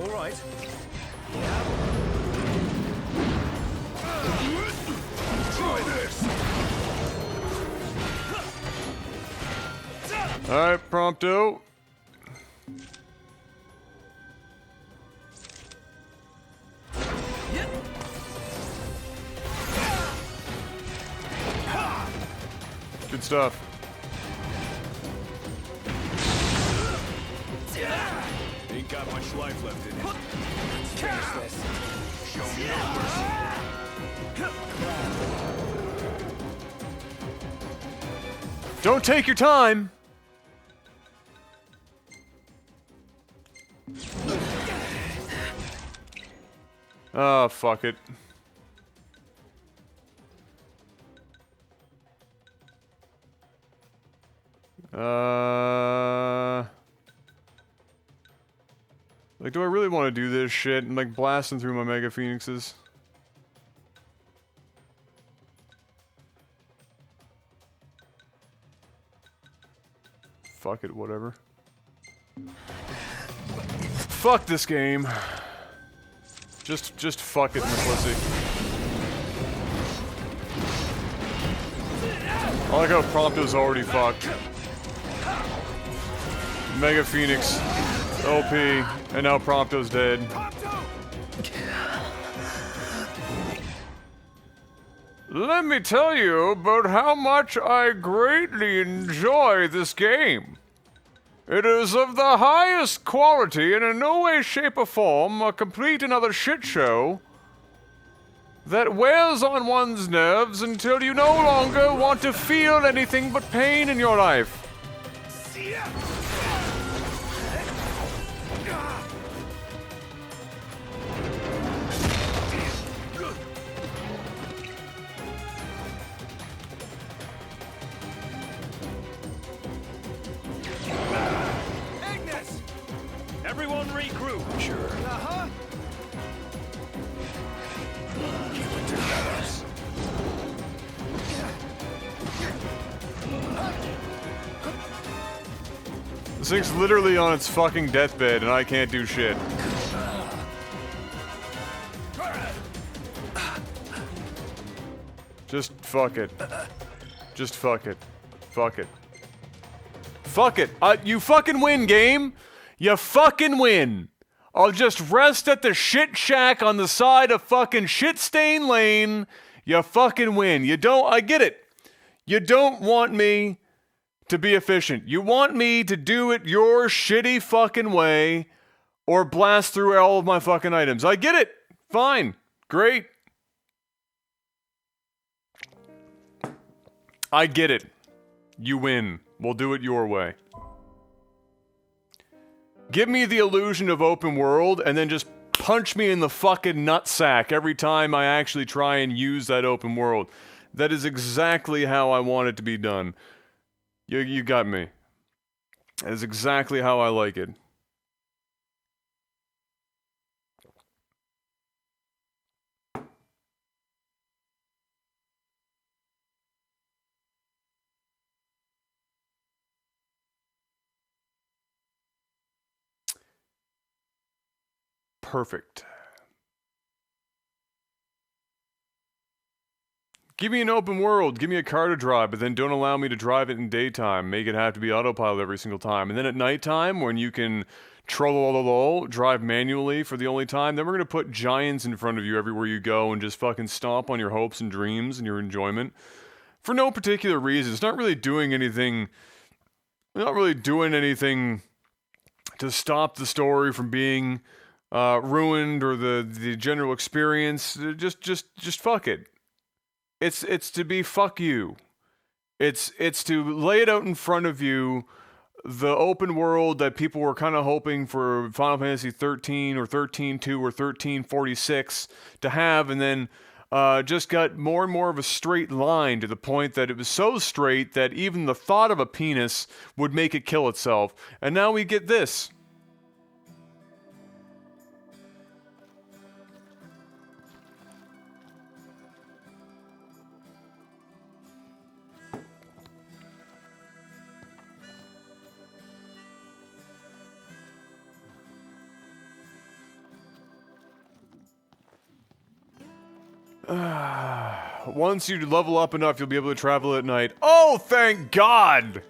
All right. Try this! Alright, Prompto. Good stuff. Ain't got much life left in it. Finish this. Show me no mercy. Don't take your time! Oh, fuck it. Like, do I really want to do this shit? I'm like blasting through my Mega Phoenixes. Fuck it, whatever. Fuck this game. Just fuck it in the pussy. I like how Prompto's already fucked. Mega Phoenix, OP, and now Prompto's dead. Let me tell you about how much I greatly enjoy this game. It is of the highest quality and in no way, shape, or form a complete another shit show that wears on one's nerves until you no longer want to feel anything but pain in your life. Everyone regroup. Sure. Uh-huh. Keep it together. This thing's literally on its fucking deathbed and I can't do shit. Just fuck it. Just fuck it. Fuck it. Fuck it. You fucking win, game! You fucking win. I'll just rest at the shit shack on the side of fucking shit stain lane. You fucking win. You don't, I get it. You don't want me to be efficient. You want me to do it your shitty fucking way or blast through all of my fucking items. I get it. Fine. Great. I get it. You win. We'll do it your way. Give me the illusion of open world and then just punch me in the fucking nutsack every time I actually try and use that open world. That is exactly how I want it to be done. You got me. That is exactly how I like it. Perfect. Give me an open world, give me a car to drive, but then don't allow me to drive it in daytime. Make it have to be autopilot every single time. And then at nighttime, when you can drive manually for the only time, then we're going to put giants in front of you everywhere you go and just fucking stomp on your hopes and dreams and your enjoyment. For no particular reason. It's not really doing anything... not really doing anything to stop the story from being... ruined or the general experience. Just fuck it. It's to be fuck you. It's to lay it out in front of you, the open world that people were kind of hoping for Final Fantasy 13 or 13.2 or 13.46 to have, and then just got more and more of a straight line to the point that it was so straight that even the thought of a penis would make it kill itself. And now we get this. Once you level up enough, you'll be able to travel at night. Oh, thank God!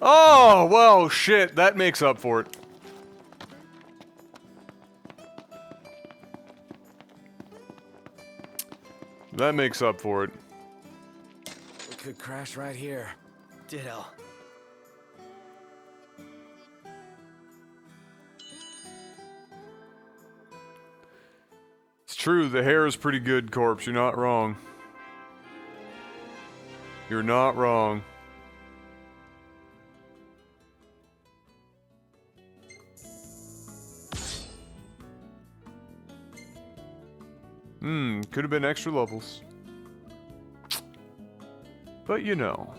Oh, well, shit, that makes up for it. That makes up for it. We could crash right here. Ditto. It's true, the hair is pretty good, Corpse. You're not wrong. You're not wrong. Could have been extra levels. But you know.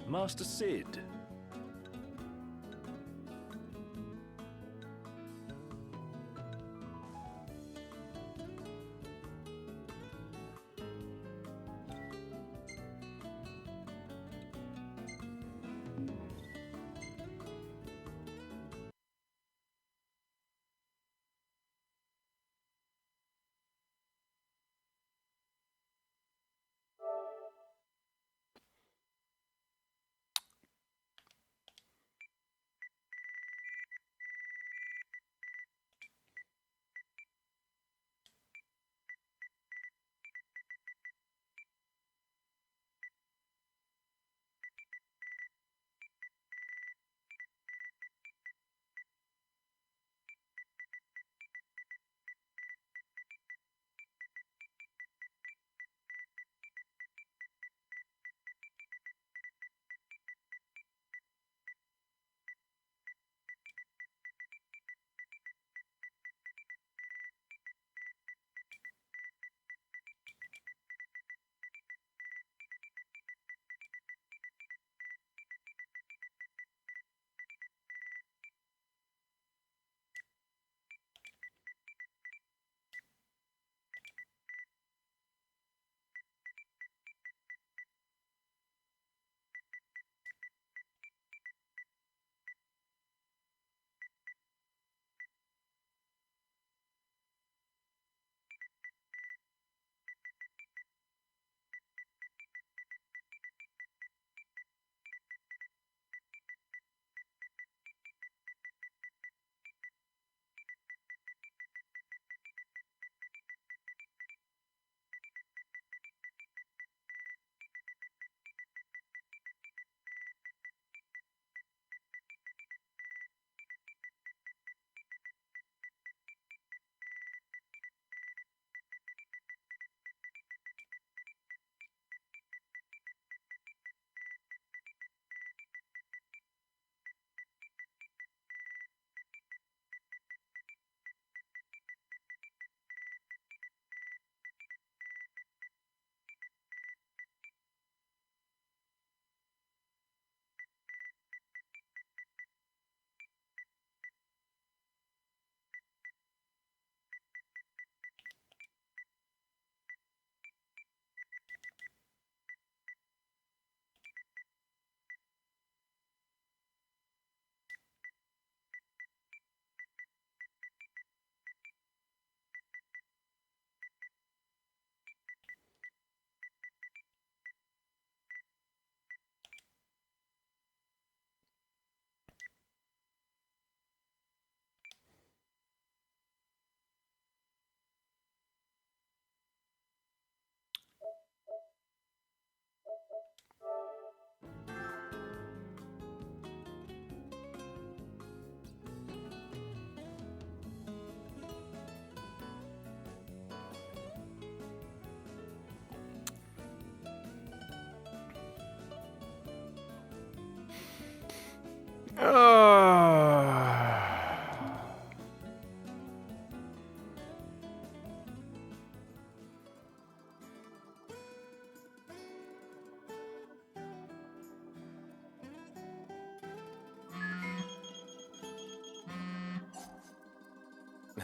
Master Sid.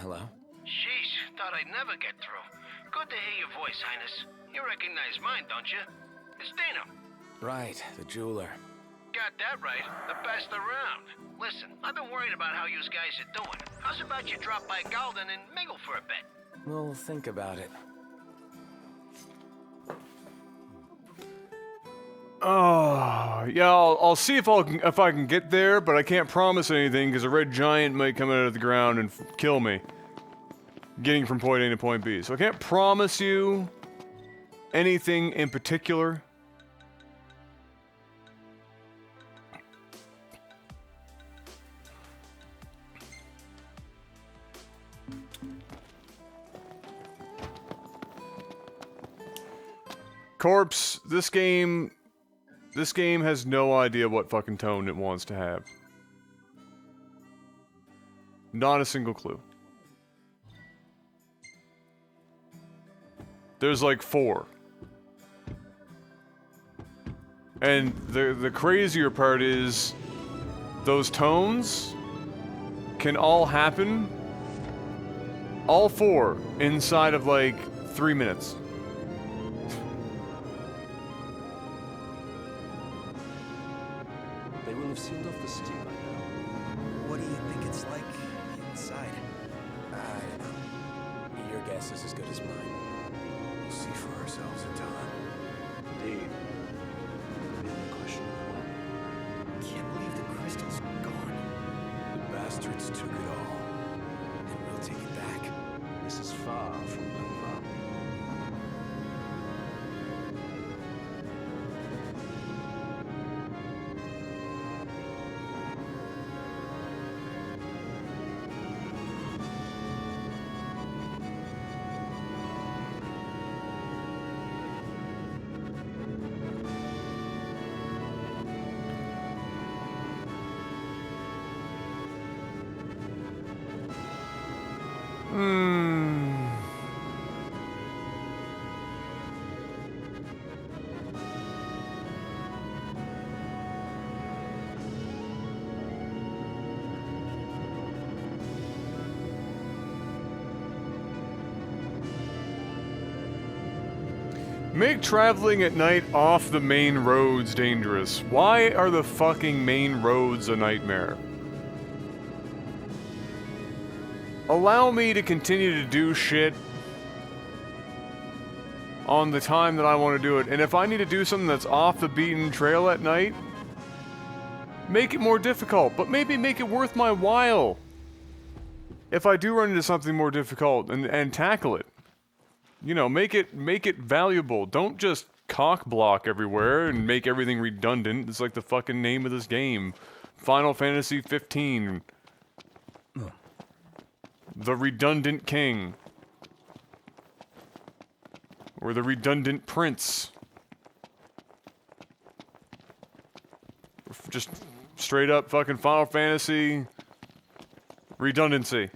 Hello? Sheesh, thought I'd never get through. Good to hear your voice, Highness. You recognize mine, don't you? It's Dino. Right, the jeweler. Got that right. The best around. Listen, I've been worried about how you guys are doing. How's about you drop by Galden and mingle for a bit? We'll think about it. Oh, yeah, I'll see if I can get there, but I can't promise anything because a red giant might come out of the ground and kill me. Getting from point A to point B. So I can't promise you anything in particular. Corpse, this game has no idea what fucking tone it wants to have. Not a single clue. There's like 4. And the crazier part is those tones can all happen, all 4, inside of like 3 minutes. They will have sealed off the city by now. What do you think it's like inside? I don't know. Your guess is as good as mine. We'll see for ourselves in time. Indeed. The only question of when. Can't believe the crystal's gone. The bastards took it all. And we'll take it back. This is far from over. Make traveling at night off the main roads dangerous. Why are the fucking main roads a nightmare? Allow me to continue to do shit on the time that I want to do it. And if I need to do something that's off the beaten trail at night, make it more difficult, but maybe make it worth my while. If I do run into something more difficult and tackle it. You know, make it valuable. Don't just cock block everywhere and make everything redundant. It's like the fucking name of this game. Final Fantasy 15. The Redundant King. Or the Redundant Prince. Just straight up fucking Final Fantasy redundancy.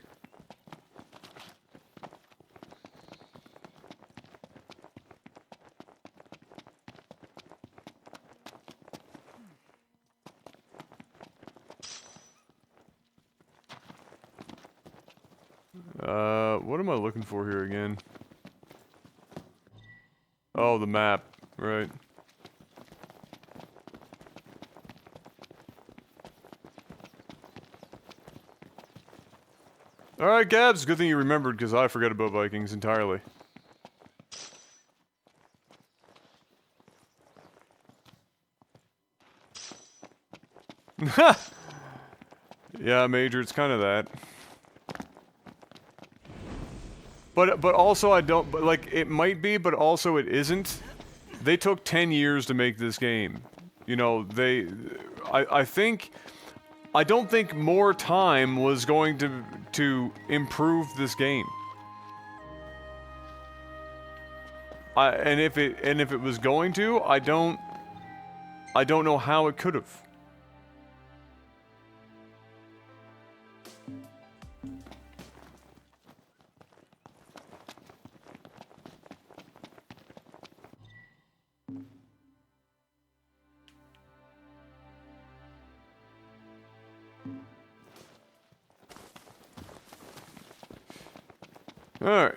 What am I looking for here again? Oh, the map, right. Alright, Gabs, good thing you remembered, because I forgot about Vikings entirely. Yeah, Major, it's kind of that. But also I don't, but like, it might be, but also it isn't. They took 10 years to make this game. You know, I don't think more time was going to improve this game. And if it was going to, I don't know how it could have. All right.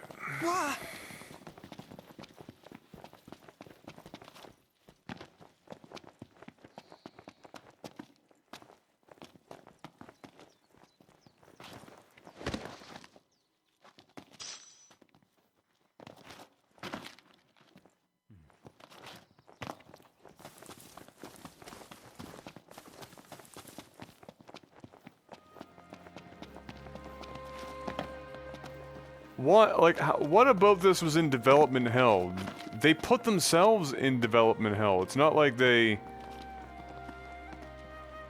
What, like, what about this was in development hell? They put themselves in development hell. It's not like they...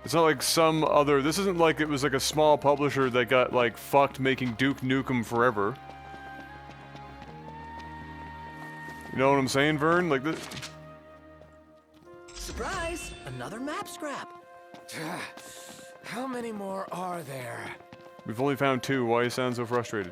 It's not like some other... This isn't like it was like a small publisher that got, like, fucked making Duke Nukem Forever. You know what I'm saying, Vern? Like this... Surprise! Another map scrap. How many more are there? We've only found 2. Why you sound so frustrated?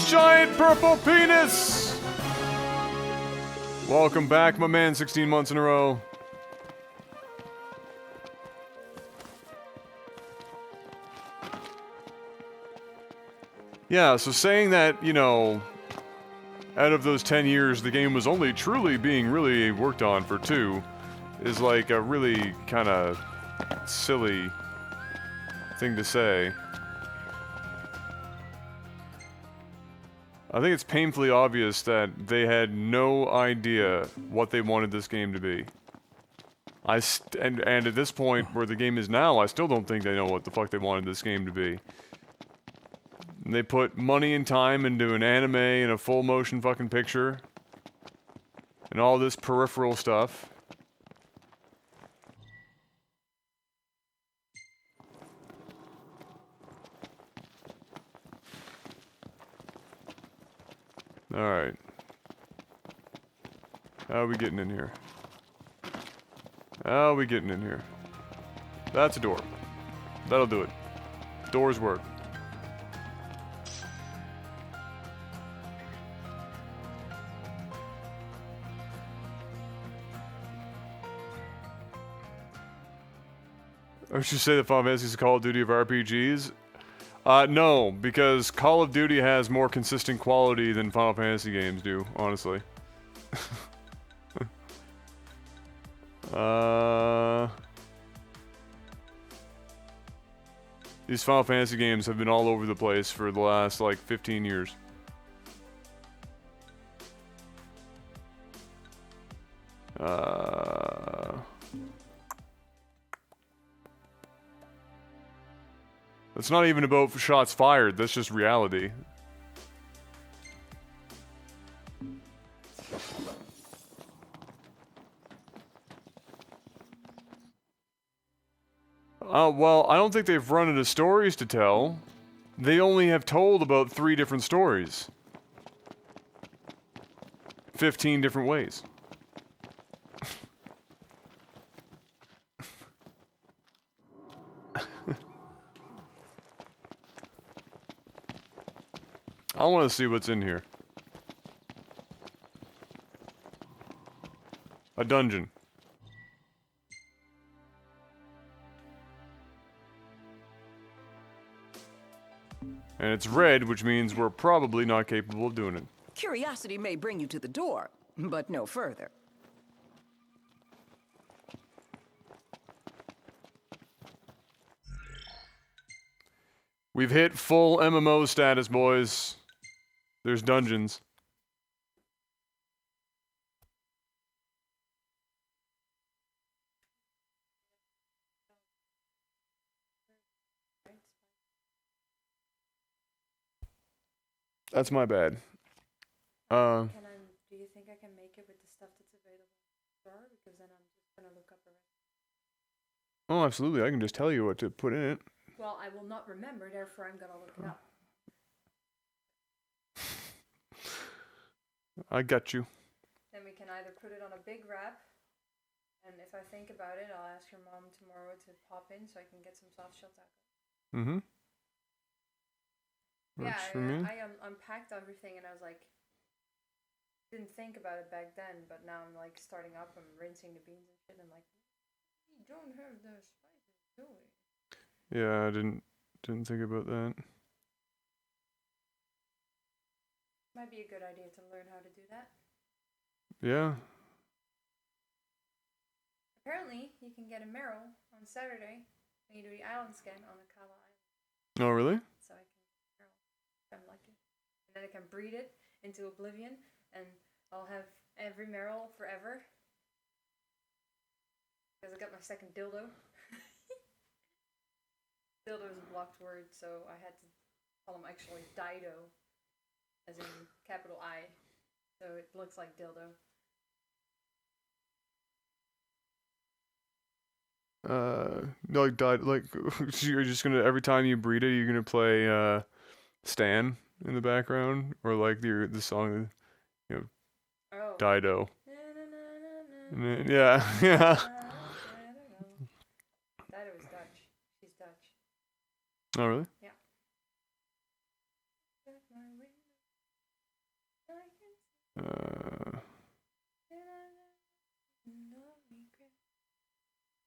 Giant purple penis! Welcome back, my man, 16 months in a row. Yeah, so saying that, you know, out of those 10 years, the game was only truly being really worked on for 2 is like a really kind of silly thing to say. I think it's painfully obvious that they had no idea what they wanted this game to be. And at this point, where the game is now, I still don't think they know what the fuck they wanted this game to be. And they put money and time into an anime and a full motion fucking picture. And all this peripheral stuff. Alright. How are we getting in here? How are we getting in here? That's a door. That'll do it. Doors work. I should say that Final Fantasy is a Call of Duty of RPGs. No, because Call of Duty has more consistent quality than Final Fantasy games do, honestly. These Final Fantasy games have been all over the place for the last, like, 15 years. It's not even about shots fired, that's just reality. Well, I don't think they've run out of stories to tell. They only have told about 3 different stories. 15 different ways. I want to see what's in here. A dungeon. And it's red, which means we're probably not capable of doing it. Curiosity may bring you to the door, but no further. We've hit full MMO status, boys. There's dungeons. That's my bad. Do you think I can make it with the stuff that's available in the store? Because then I'm just gonna look up a Oh, absolutely. I can just tell you what to put in it. Well, I will not remember, therefore I'm gonna look it up. I got you. Then we can either put it on a big wrap, and if I think about it, I'll ask your mom tomorrow to pop in so I can get some soft shell tacos. Mm-hmm. Yeah, Works for me. I unpacked everything and I was like, didn't think about it back then, but now I'm like starting up, I'm rinsing the beans and shit, and I'm like, we don't have the spices, do we? Yeah, I didn't think about that. Might be a good idea to learn how to do that. Yeah. Apparently, you can get a Merrill on Saturday when you do the island scan on Akala Island. Oh, really? So I can Merrill if I'm lucky. And then I can breed it into oblivion, and I'll have every Merrill forever. Because I got my second dildo. Dildo is a blocked word, so I had to call him actually Dido, as in capital I. So it looks like dildo. Like you're just gonna, every time you breed it, you're gonna play Stan in the background, or like the song, you know, Dido. Yeah, yeah. Dido is Dutch. She's Dutch. Oh, really? Yeah.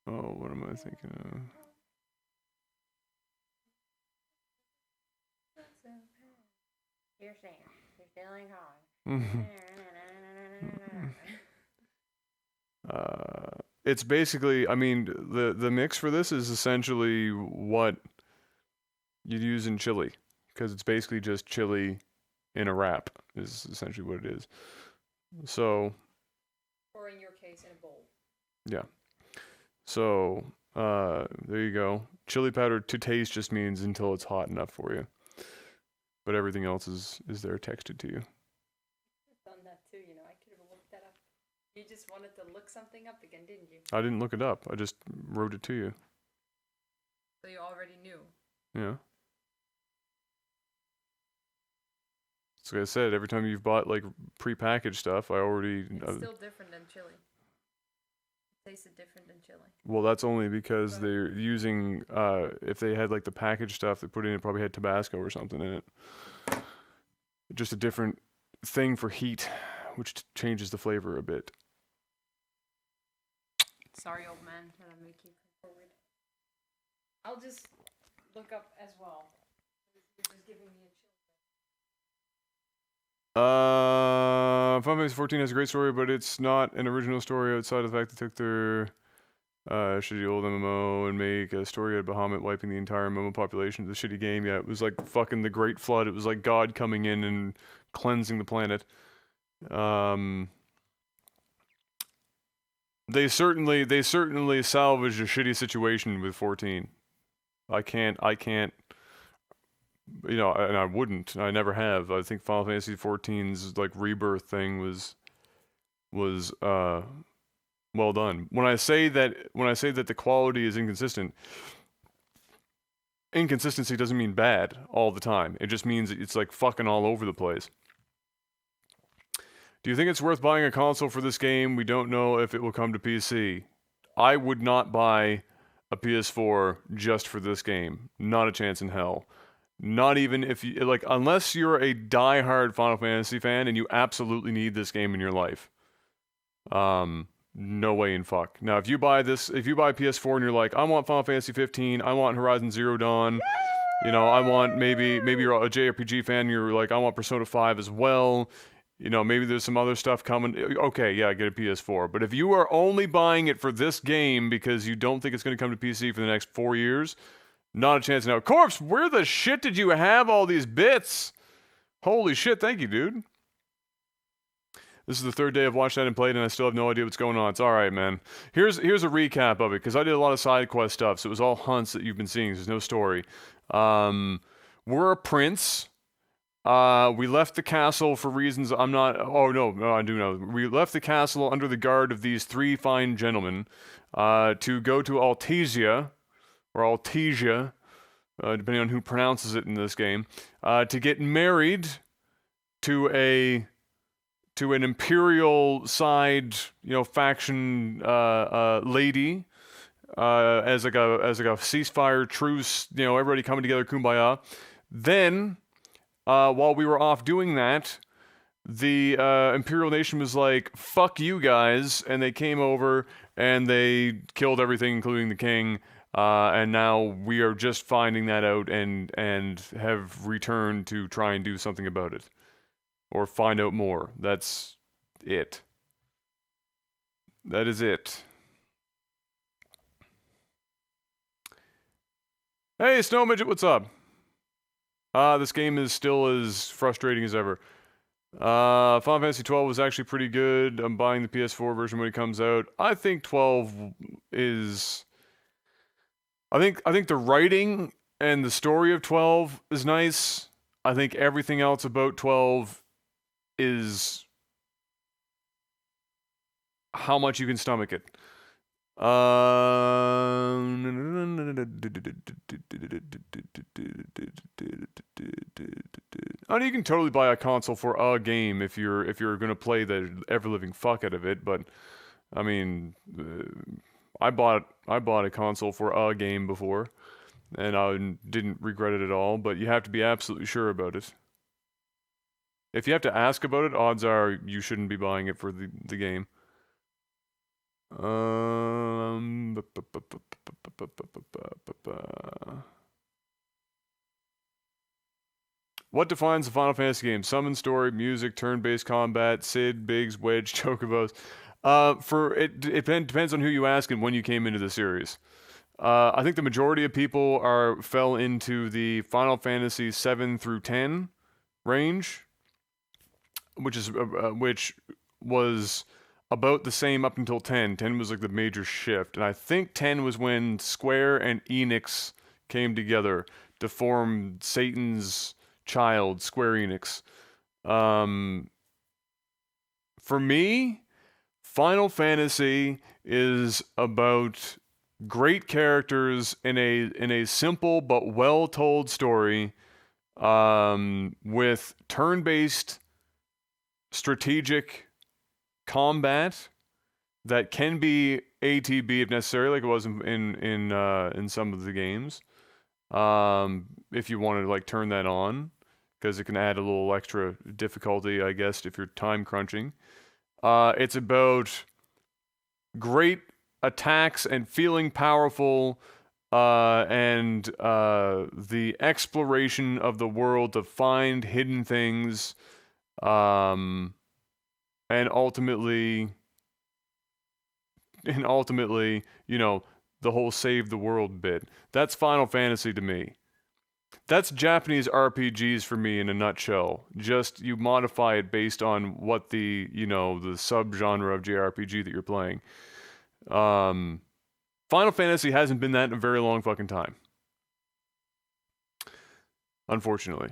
Oh, what am I thinking of? You're Sam. You're feeling hard. It's basically, I mean, the mix for this is essentially what you'd use in chili, because it's basically just chili in a wrap, is essentially what it is. So, or in your case, in a bowl. yeah. So, there you go. Chili powder to taste just means until it's hot enough for you. But everything else is there texted to you. I've done that too, you know. I could have looked that up. You just wanted to look something up again, didn't you? I didn't look it up. I just wrote it to you. So you already knew. Yeah. So like I said, every time you've bought like prepackaged stuff, I already... It's still different than chili. It tasted different than chili. Well, that's only because they're using, if they had like the packaged stuff they put in, it probably had Tabasco or something in it. Just a different thing for heat, which changes the flavor a bit. Sorry, old man, that I make you come forward. I'll just look up as well. You're just giving me a chill. Final Fantasy 14 has a great story, but it's not an original story outside of the fact they took their shitty old MMO and make a story out of Bahamut wiping the entire MMO population of the shitty game. Yeah, it was like fucking the Great Flood. It was like God coming in and cleansing the planet. They certainly salvaged a shitty situation with 14. I can't, you know, and I wouldn't. I never have. I think Final Fantasy 14's like rebirth thing was well done. When I say that the quality is inconsistent, inconsistency doesn't mean bad all the time. It just means it's like fucking all over the place. Do you think it's worth buying a console for this game? We don't know if it will come to PC. I would not buy a PS4 just for this game. Not a chance in hell. Not even if you, like, unless you're a die-hard Final Fantasy fan and you absolutely need this game in your life. No way in fuck. Now, if you buy PS4 and you're like, I want Final Fantasy 15, I want Horizon Zero Dawn, you know, I want maybe you're a JRPG fan, you're like, I want Persona 5 as well. You know, maybe there's some other stuff coming. Okay, yeah, get a PS4. But if you are only buying it for this game because you don't think it's going to come to PC for the next 4 years, not a chance. Now, Corpse, where the shit did you have all these bits? Holy shit, thank you, dude. This is the third day I've watched that and played, and I still have no idea what's going on. It's all right, man. Here's a recap of it, because I did a lot of side quest stuff, so it was all hunts that you've been seeing. There's no story. We're a prince. We left the castle for reasons I'm not... Oh, no, I do know. We left the castle under the guard of these three fine gentlemen to go to Altesia, or Altesia, depending on who pronounces it in this game, to get married to an imperial side, you know, faction lady, as like a ceasefire truce, you know, everybody coming together, kumbaya. Then, while we were off doing that, the Imperial Nation was like, fuck you guys, and they came over and they killed everything, including the king, and now we are just finding that out and have returned to try and do something about it. Or find out more. That's it. That is it. Hey, Snow Midget, what's up? This game is still as frustrating as ever. Final Fantasy 12 was actually pretty good. I'm buying the PS4 version when it comes out. I think 12 is... I think the writing and the story of 12 is nice. I think everything else about 12 is how much you can stomach it. I mean, you can totally buy a console for a game if you're gonna play the ever living fuck out of it. But I mean, I bought a console for a game before, and I didn't regret it at all. But you have to be absolutely sure about it. If you have to ask about it, odds are you shouldn't be buying it for the game. What defines a Final Fantasy game? Summon story, music, turn-based combat, Sid, Biggs, Wedge, Chocobos. It depends on who you ask and when you came into the series. I think the majority of people fell into the Final Fantasy 7 through 10 range, which was about the same up until 10. 10 was like the major shift, and I think 10 was when Square and Enix came together to form Satan's child, Square Enix. For me, Final Fantasy is about great characters in a simple but well-told story, with turn-based strategic combat that can be ATB if necessary, like it was in some of the games. If you want to like turn that on, because it can add a little extra difficulty, I guess, if you're time crunching. It's about great attacks and feeling powerful, and the exploration of the world to find hidden things, and ultimately, you know, the whole save the world bit. That's Final Fantasy to me. That's Japanese RPGs for me in a nutshell. Just you modify it based on what the subgenre of JRPG that you're playing. Final Fantasy hasn't been that in a very long fucking time. Unfortunately.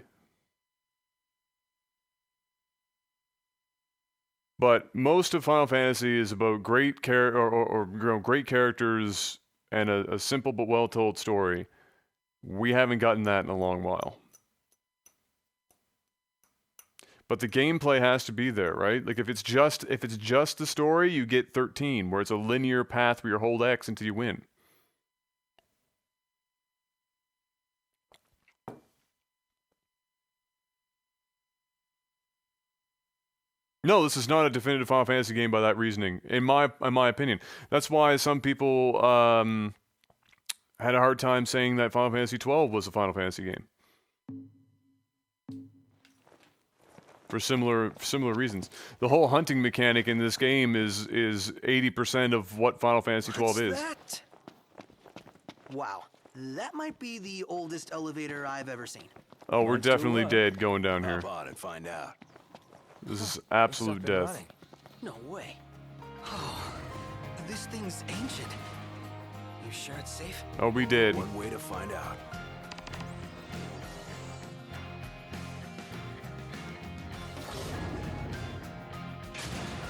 But most of Final Fantasy is about great great characters and a simple but well-told story. We haven't gotten that in a long while. But the gameplay has to be there, right? Like if it's just the story, you get 13, where it's a linear path where you hold X until you win. No, this is not a definitive Final Fantasy game by that reasoning, in my opinion. That's why some people had a hard time saying that Final Fantasy 12 was a Final Fantasy game. For similar reasons. The whole hunting mechanic in this game is 80% of what Final Fantasy 12 is. That? Wow, that might be the oldest elevator I've ever seen. Oh, we're definitely dead going down here. Hop on and find out. This is absolute death. Running. No way. Oh, this thing's ancient. You sure it's safe? Oh, we did. One way to find out.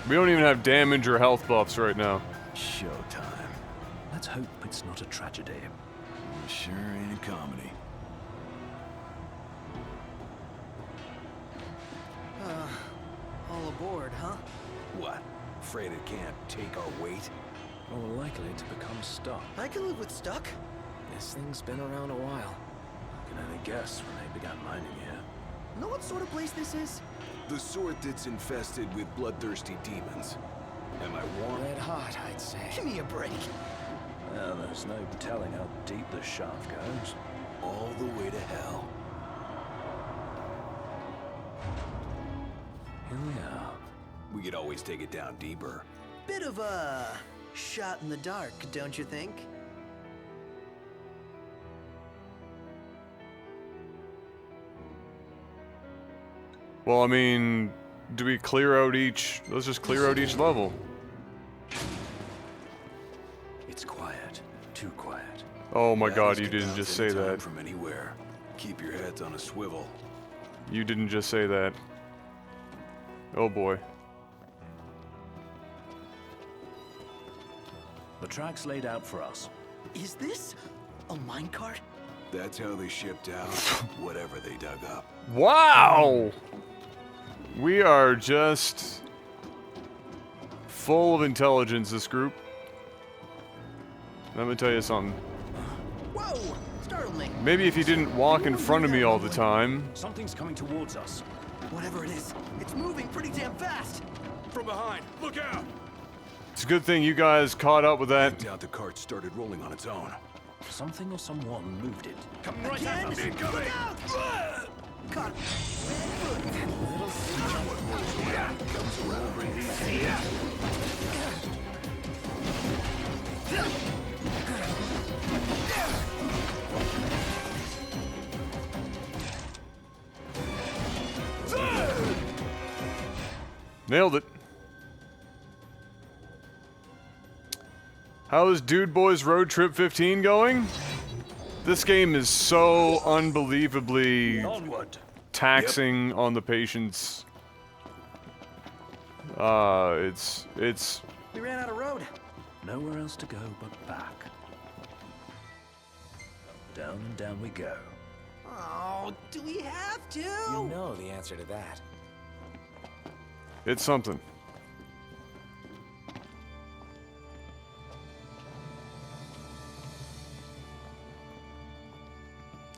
We don't even have damage or health buffs right now. Showtime. Let's hope it's not a tragedy. Sure ain't a comedy. All aboard, huh? What? Afraid it can't take our weight? More likely to become stuck. I can live with stuck. This thing's been around a while. I can only guess when they began mining here. Know what sort of place this is? The sort that's infested with bloodthirsty demons. Am I warm? Red hot, I'd say. Give me a break. Well, there's no telling how deep the shaft goes. All the way to hell. Here we are. We could always take it down deeper. Bit of a shot in the dark, don't you think? Well, I mean, do we clear out each... Let's just clear out each level. It's quiet. Too quiet. Oh my god, Battles you can didn't bounce just say anytime that. From anywhere. Keep your heads on a swivel. You didn't just say that. Oh boy. The track's laid out for us. Is this a minecart? That's how they shipped out whatever they dug up. Wow! We are just full of intelligence, this group. Let me tell you something. Whoa! Startled me. Maybe if you didn't walk in front of me all the time. Something's coming towards us. Whatever it is, it's moving pretty damn fast. From behind, look out! It's a good thing you guys caught up with that. I doubt the cart started rolling on its own. Something or someone moved it. Coming right Again? at us! Incoming! Look out! God. Nailed it. How is Dude Boys Road Trip 15 going? This game is so unbelievably Onward. taxing on the patience. It's We ran out of road. Nowhere else to go but back. Down and down we go. Oh, do we have to? You know the answer to that. it's something.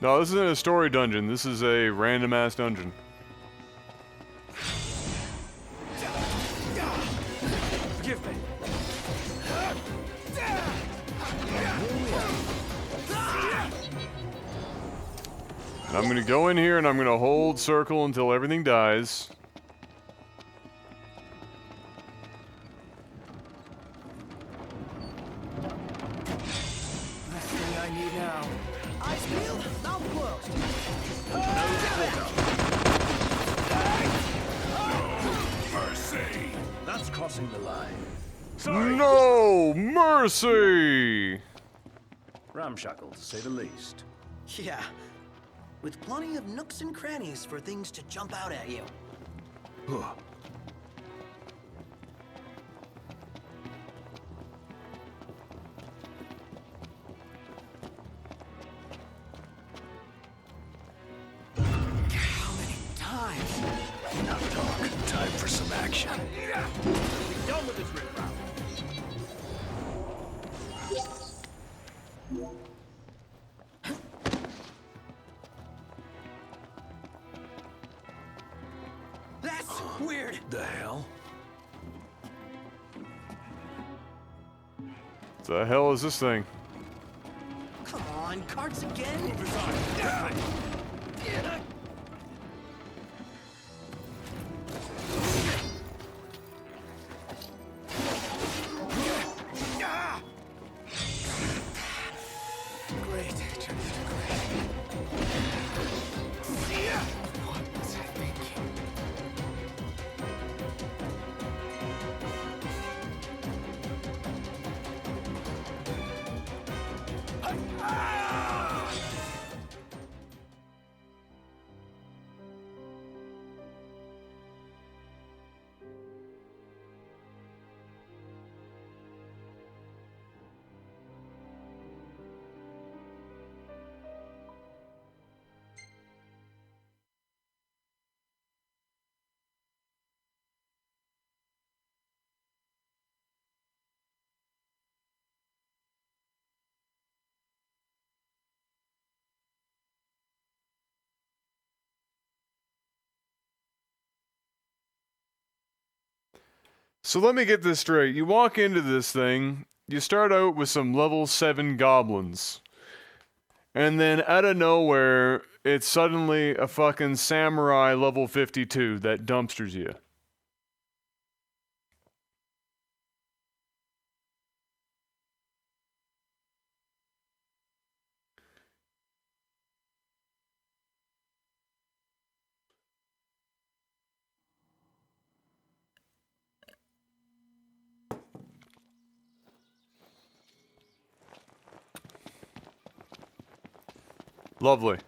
No, this isn't a story dungeon. This is a random ass dungeon. Forgive me. And I'm gonna go in here and I'm gonna hold circle until everything dies. Last thing I need now. Eyes peeled, mouth closed. Mercy! That's crossing the line. No mercy! Ramshackle, to say the least. Yeah, with plenty of nooks and crannies for things to jump out at you. Huh. How many times? Enough talk. Time for some action. Done with this riffraff. That's weird. The hell? The hell is this thing? Come on, carts again? Move aside. Great. What was I thinking? So let me get this straight. You walk into this thing, you start out with some level 7 goblins. And then out of nowhere, it's suddenly a fucking samurai level 52 that dumpsters you. Lovely.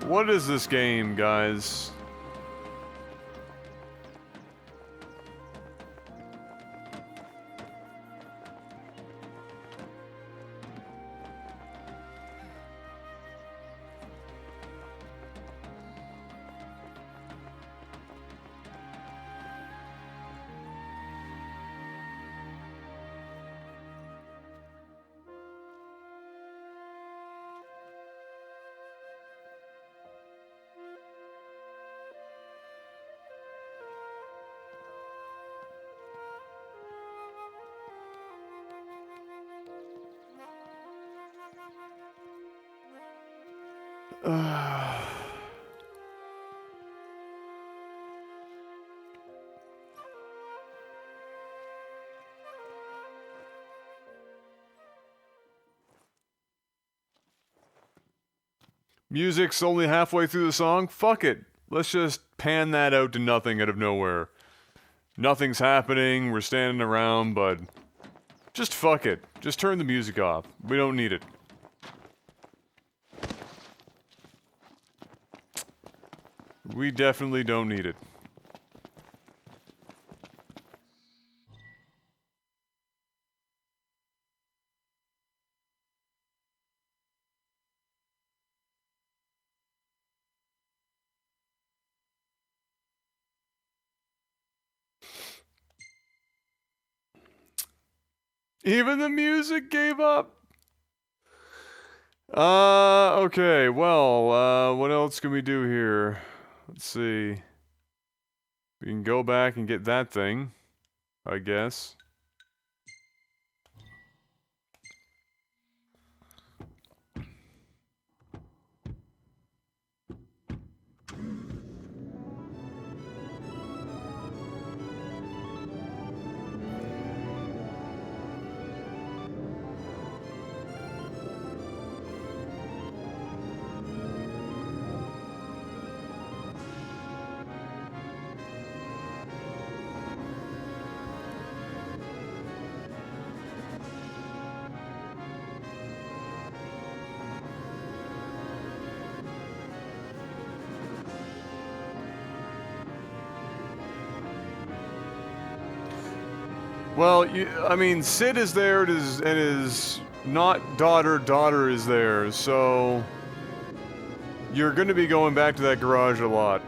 What is this game, guys? Music's only halfway through the song? Fuck it. Let's just pan that out to nothing out of nowhere. Nothing's happening, we're standing around, but just fuck it. Just turn the music off. We don't need it. We definitely don't need it. Even the music gave up. Okay, well, what else can we do here? Let's see. We can go back and get that thing, I guess. Well, I mean, Sid is there, and his not daughter is there, so you're going to be going back to that garage a lot.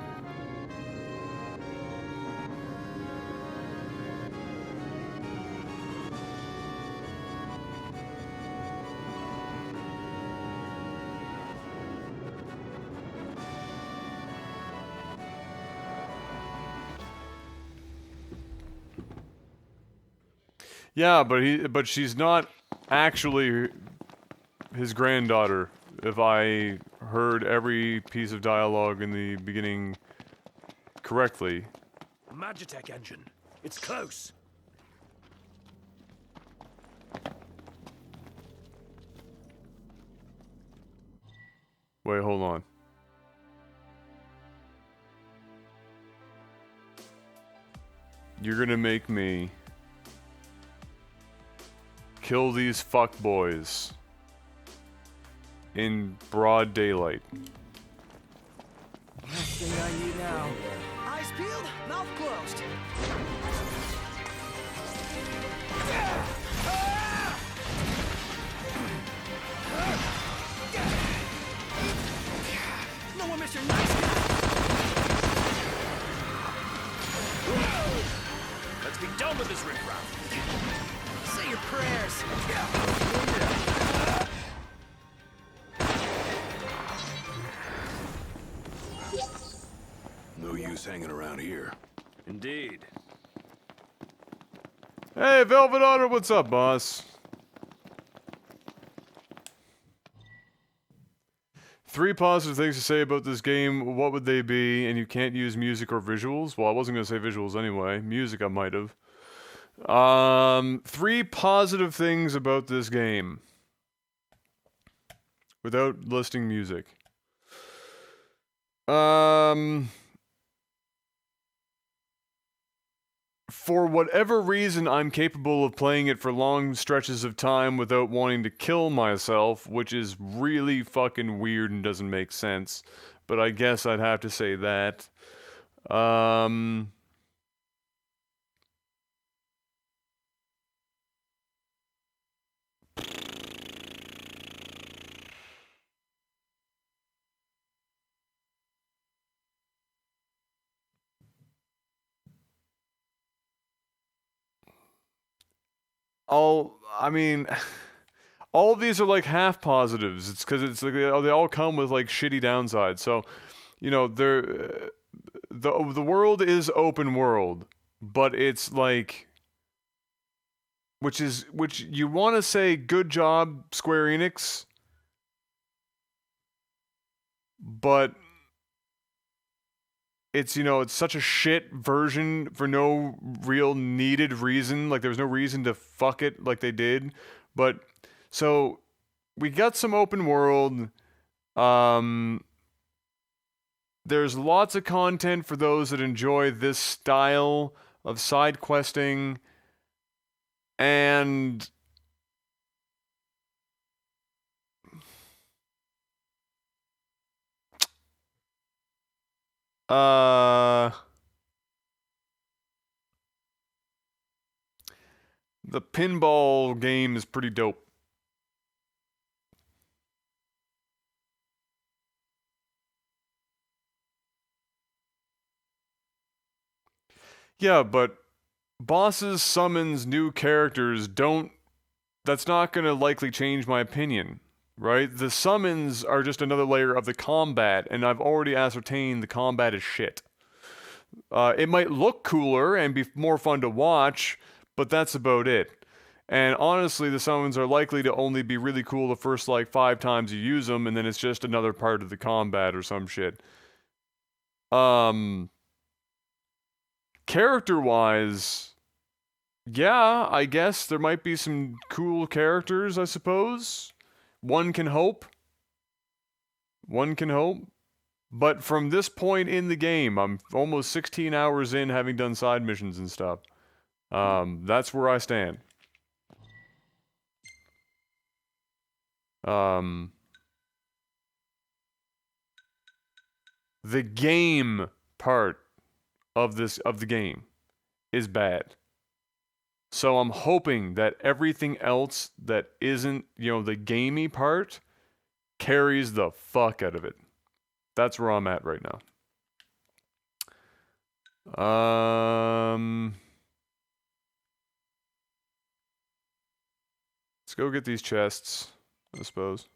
Yeah, but she's not actually his granddaughter, if I heard every piece of dialogue in the beginning correctly. Magitech engine. It's close. Wait, hold on. You're gonna make me kill these fuckboys in broad daylight. Last thing I need now. Eyes peeled, mouth closed. No one miss your nice guy. Let's be done with this riffraff. Say your prayers. No use hanging around here. Indeed. Hey, Velvet Otter, what's up, boss? 3 positive things to say about this game, what would they be? And you can't use music or visuals? Well, I wasn't going to say visuals anyway. Music I might have. 3 positive things about this game. Without listing music. For whatever reason, I'm capable of playing it for long stretches of time without wanting to kill myself, which is really fucking weird and doesn't make sense. But I guess I'd have to say that. I mean, all of these are like half positives. It's because it's like they all come with like shitty downsides. So, you know, the world is open world, but it's like, which you want to say good job, Square Enix, but it's, you know, it's such a shit version for no real needed reason. Like, there was no reason to fuck it like they did. But, so, we got some open world. There's lots of content for those that enjoy this style of side questing. And the pinball game is pretty dope. Yeah, but bosses, summons, new characters that's not going to likely change my opinion, right? The summons are just another layer of the combat, and I've already ascertained the combat is shit. It might look cooler and be more fun to watch, but that's about it. And honestly, the summons are likely to only be really cool the first, like, 5 times you use them, and then it's just another part of the combat or some shit. Character-wise, yeah, I guess there might be some cool characters, I suppose. One can hope. But from this point in the game, I'm almost 16 hours in, having done side missions and stuff. That's where I stand. The game part of the game is bad. So I'm hoping that everything else that isn't, you know, the gamey part carries the fuck out of it. That's where I'm at right now. Let's go get these chests, I suppose.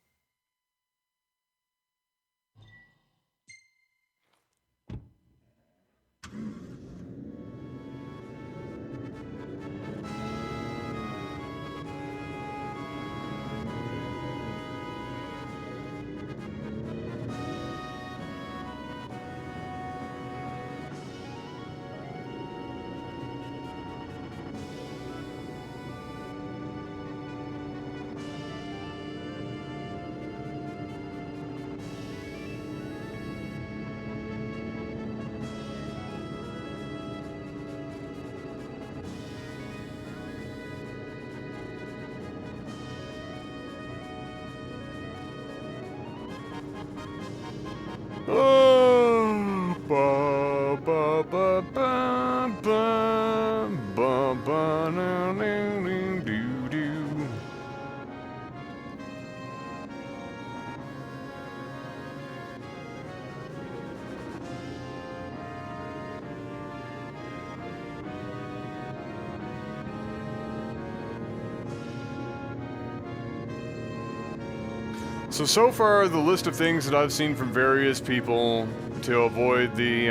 So far, the list of things that I've seen from various people to avoid the,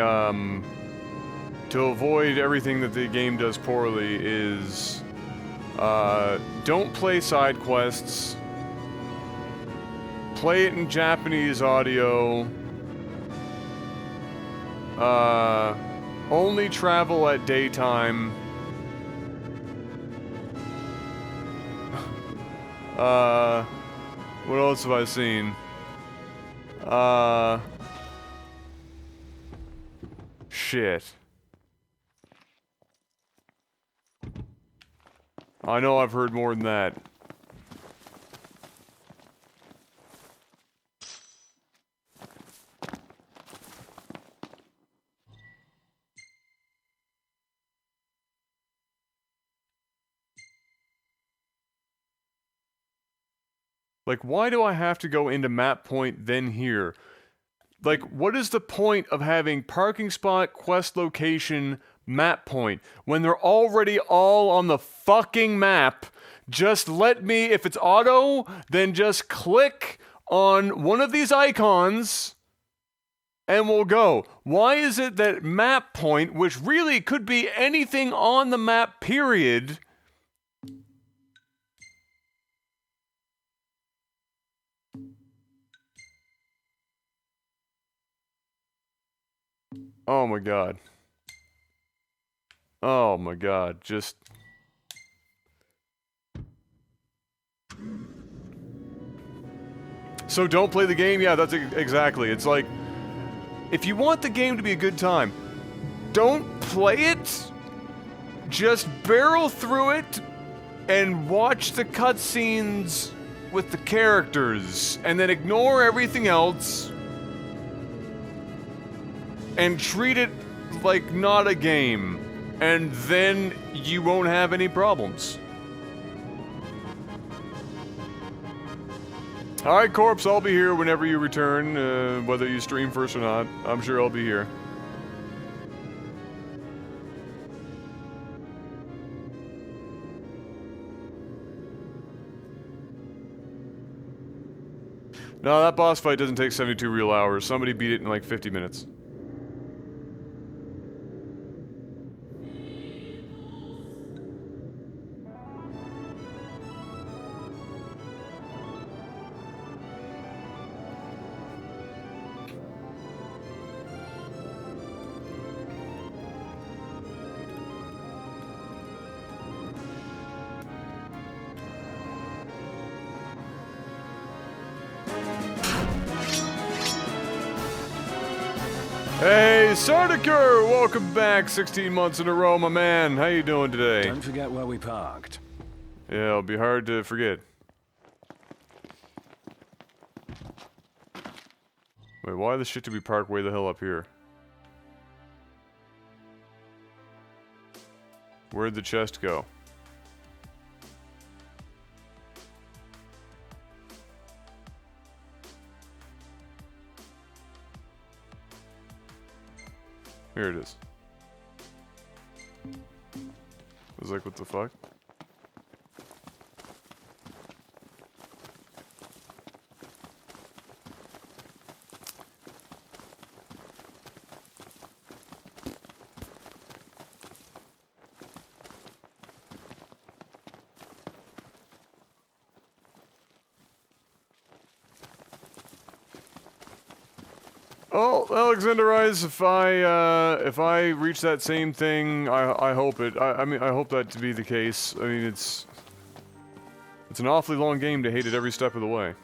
to avoid everything that the game does poorly is, don't play side quests, play it in Japanese audio, only travel at daytime, what else have I seen? Shit. I know I've heard more than that. Like, why do I have to go into map point then here? Like, what is the point of having parking spot, quest location, map point, when they're already all on the fucking map? Just let me, if it's auto, then just click on one of these icons and we'll go. Why is it that map point, which really could be anything on the map, period, oh my god. Oh my god, just... So don't play the game? Yeah, that's exactly. It's like, if you want the game to be a good time, don't play it, just barrel through it and watch the cutscenes with the characters, and then ignore everything else and treat it like not a game, and then you won't have any problems. Alright, Corpse, I'll be here whenever you return, whether you stream first or not. I'm sure I'll be here. No, that boss fight doesn't take 72 real hours. Somebody beat it in like 50 minutes. Hey, Sardaker! Welcome back 16 months in a row, my man. How you doing today? Don't forget where we parked. Yeah, it'll be hard to forget. Wait, why the shit did we park way the hell up here? Where'd the chest go? Here it is. I was like, what the fuck? Oh, Alexander Eyes, if I reach that same thing, I hope it. I mean, I hope that to be the case. I mean, it's an awfully long game to hate it every step of the way.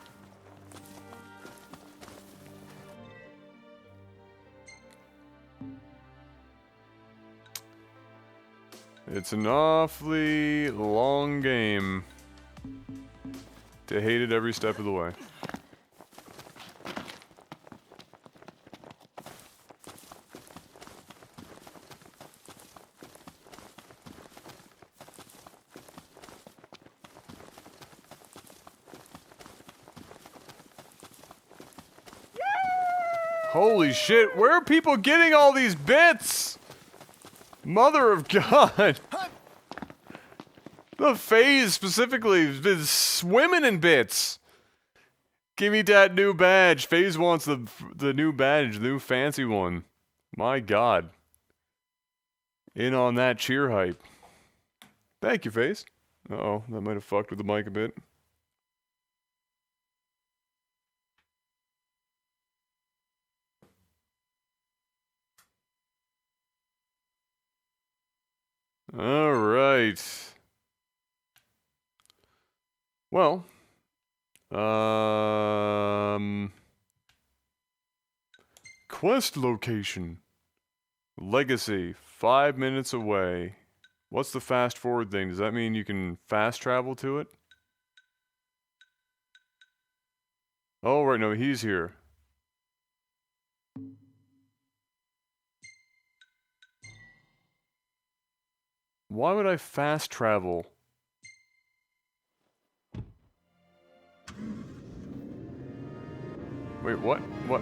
It's an awfully long game to hate it every step of the way. Holy shit, where are people getting all these bits? Mother of God. The phase specifically has been swimming in bits. Give me that new badge. FaZe wants the new badge, the new fancy one. My God. In on that cheer hype. Thank you, FaZe. Uh-oh, that might have fucked with the mic a bit. All right. Well, quest location. Legacy, 5 minutes away. What's the fast forward thing? Does that mean you can fast travel to it? Oh, right, no, he's here. Why would I fast travel? Wait, what? What?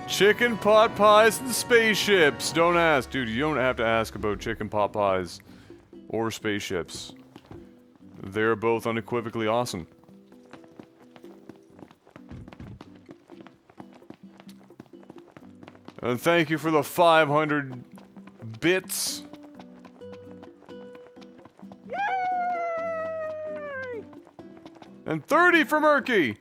Chicken pot pies and spaceships. Don't ask, dude. You don't have to ask about chicken pot pies or spaceships. They're both unequivocally awesome. And thank you for the 500 bits. And 30 for Murky.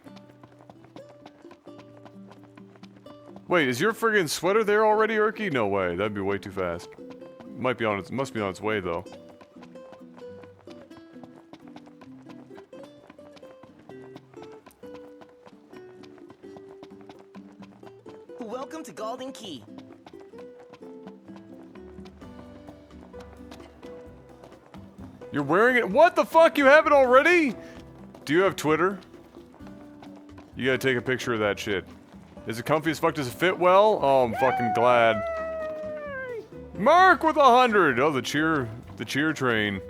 Wait, is your friggin' sweater there already, Urky? No way, that'd be way too fast. Must be on its way though. Welcome to Golden Key. You're wearing it? What the fuck? You have it already? Do you have Twitter? You gotta take a picture of that shit. Is it comfy as fuck? Does it fit well? Oh, I'm fucking glad. Mark with 100! Oh, the cheer train.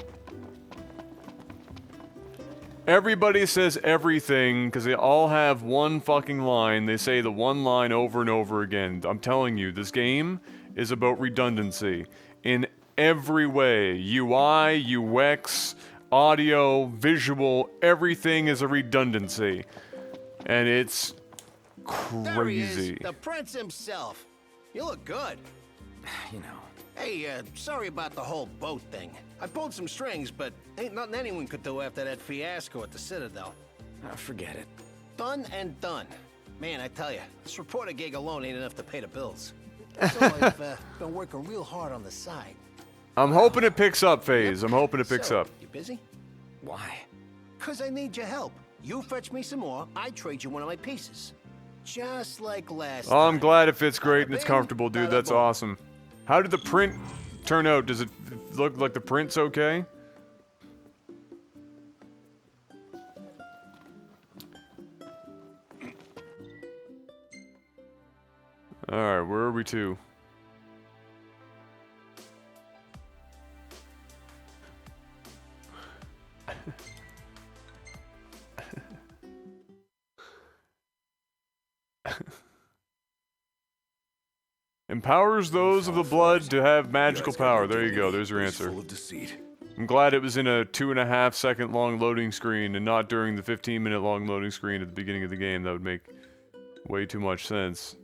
Everybody says everything, because they all have one fucking line. They say the one line over and over again. I'm telling you, this game is about redundancy. In every way. UI, UX, audio, visual, everything is a redundancy. And it's There he crazy. is, the prince himself. You look good. You know. Hey, sorry about the whole boat thing. I pulled some strings, but ain't nothing anyone could do after that fiasco at the Citadel. Forget it. Done and done. Man, I tell you, this reporter gig alone ain't enough to pay the bills. So I've been working real hard on the side. I'm hoping it picks up, FaZe. I'm hoping it picks So, up. You busy? Why? Cause I need your help. You fetch me some more, I trade you one of my pieces. Just like last Oh, I'm time. glad it fits great and it's Bing, comfortable, dude. bada That's boom. awesome. How did the print turn out? Does it look like the print's okay? Alright, where are we to? Empowers those of the blood to have magical power. There you go. There's your answer. Full of deceit. I'm glad it was in a 2.5 second long loading screen and not during the 15-minute long loading screen at the beginning of the game. That would make way too much sense.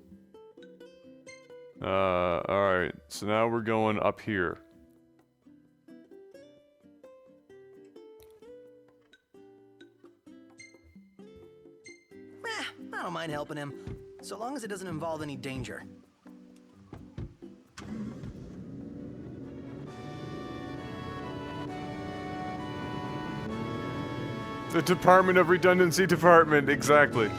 Alright. So now we're going up here. I don't mind helping him, so long as it doesn't involve any danger. The Department of Redundancy Department, exactly.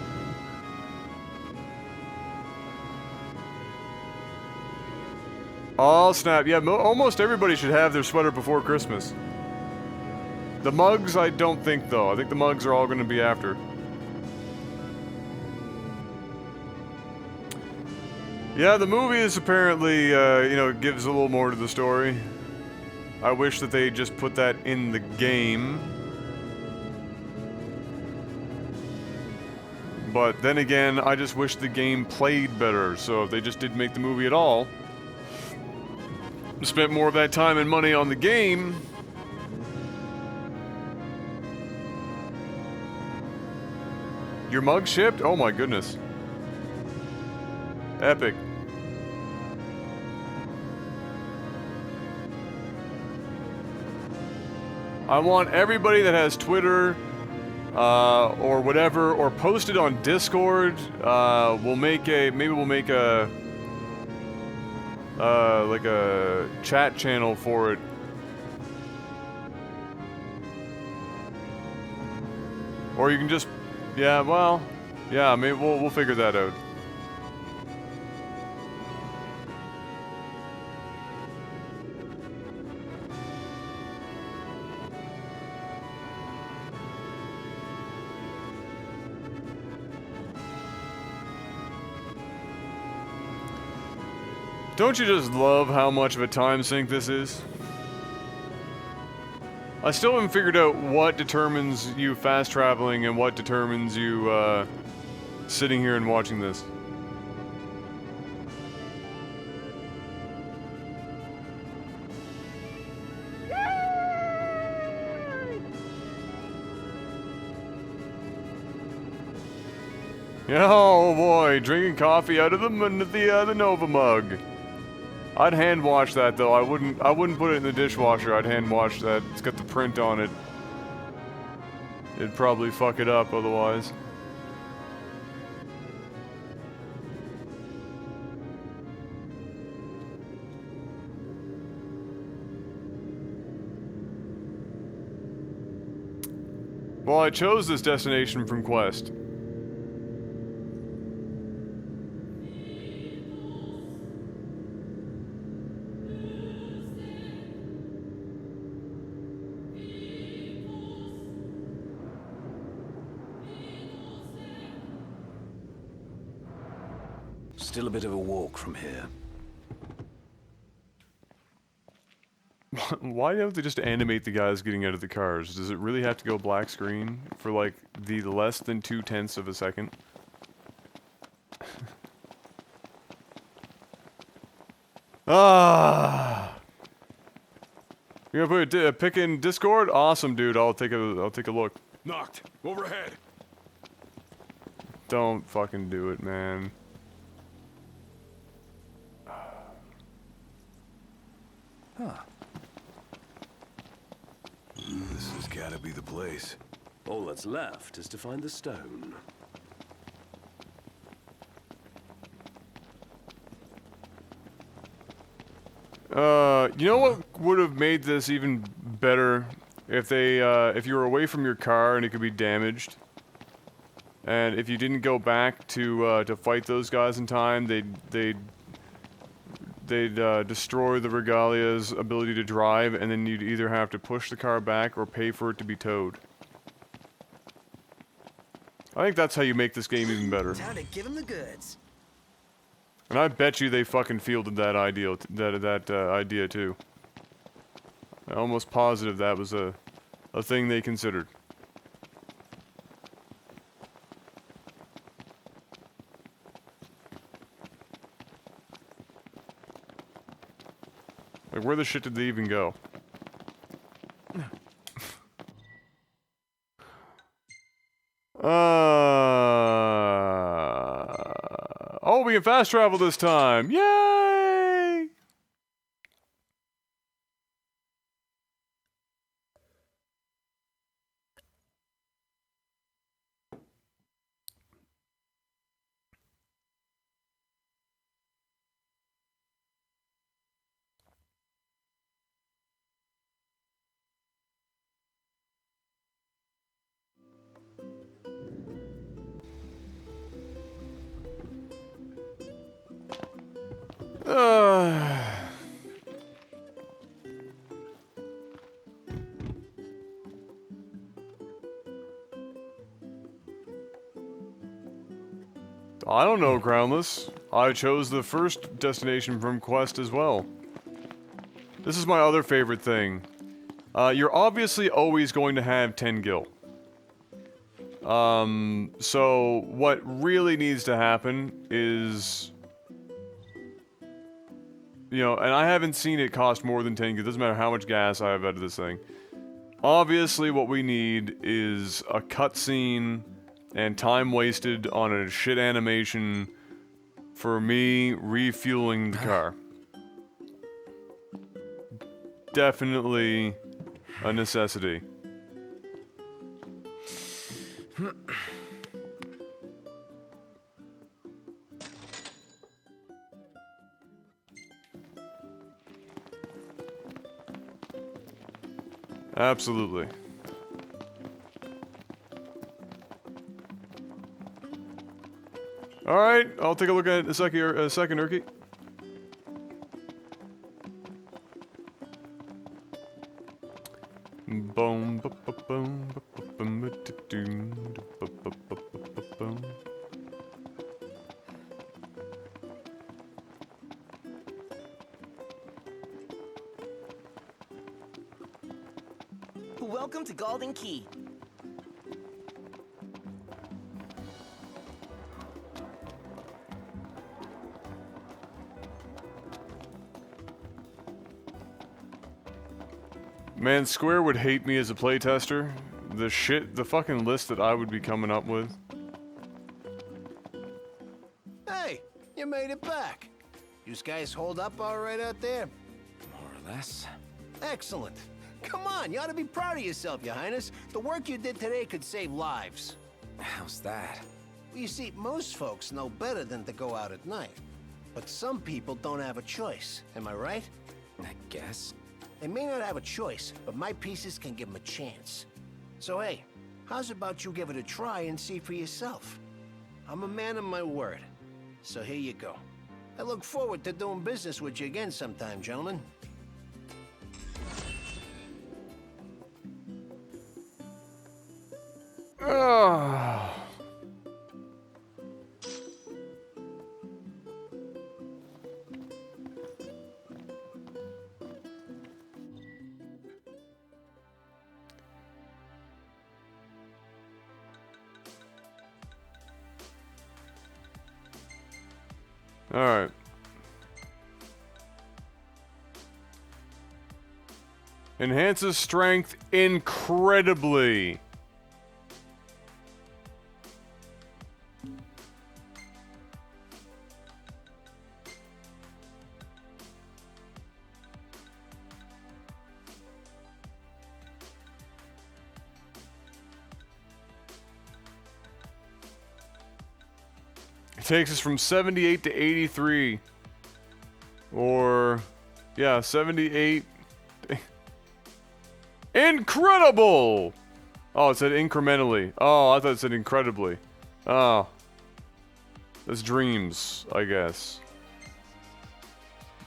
Oh snap, yeah, almost everybody should have their sweater before Christmas. The mugs, I don't think though. I think the mugs are all going to be after. Yeah, the movie is apparently, you know, gives a little more to the story. I wish that they just put that in the game. But then again, I just wish the game played better. So if they just didn't make the movie at all, spent more of that time and money on the game. Your mug shipped? Oh my goodness. Epic. I want everybody that has Twitter or whatever, or post it on Discord. Maybe we'll make a like a chat channel for it. Or you can just, yeah, well, yeah, maybe we'll figure that out. Don't you just love how much of a time sink this is? I still haven't figured out what determines you fast traveling and what determines you sitting here and watching this. Oh boy, drinking coffee out of the Nova mug. I'd hand wash that though. I wouldn't put it in the dishwasher. I'd hand wash that. It's got the print on it. It'd probably fuck it up otherwise. Well, I chose this destination from Quest. Still a bit of a walk from here. Why don't they just animate the guys getting out of the cars? Does it really have to go black screen for like the less than 0.2 of a second? Ah! You're gonna put a pick in Discord? Awesome, dude. I'll take a look. Knocked. Overhead. Don't fucking do it, man. Huh. This has gotta be the place. All that's left is to find the stone. You know what would have made this even better if if you were away from your car and it could be damaged, and if you didn't go back to fight those guys in time, they'd destroy the Regalia's ability to drive, and then you'd either have to push the car back or pay for it to be towed. I think that's how you make this game even better. Time to give him the goods. And I bet you they fucking fielded that idea, idea too. I'm almost positive that was a thing they considered. Like, where the shit did they even go? Oh, we can fast travel this time! Yay! I don't know, Groundless. I chose the first destination from Quest as well. This is my other favorite thing. You're obviously always going to have 10 gil. So what really needs to happen is, you know, and I haven't seen it cost more than 10 gil. It doesn't matter how much gas I have out of this thing. Obviously, what we need is a cutscene and time wasted on a shit animation for me refueling the car. Definitely a necessity. Absolutely. All right, I'll take a look at it in a second, Urki. Boom, boom, boom, boom, boom. Welcome to Golden Key. Man, Square would hate me as a playtester. The fucking list that I would be coming up with. Hey, you made it back. You guys hold up all right out there? More or less. Excellent. Come on, you ought to be proud of yourself, Your Highness. The work you did today could save lives. How's that? Well, you see, most folks know better than to go out at night. But some people don't have a choice, am I right? I guess. They may not have a choice, but my pieces can give them a chance. So hey, how's about you give it a try and see for yourself? I'm a man of my word. So here you go. I look forward to doing business with you again sometime, gentlemen. Alright. Enhances strength incredibly. It takes us from 78 to 83. Or, yeah, 78. Incredible! Oh, it said incrementally. Oh, I thought it said incredibly. Oh. That's dreams, I guess.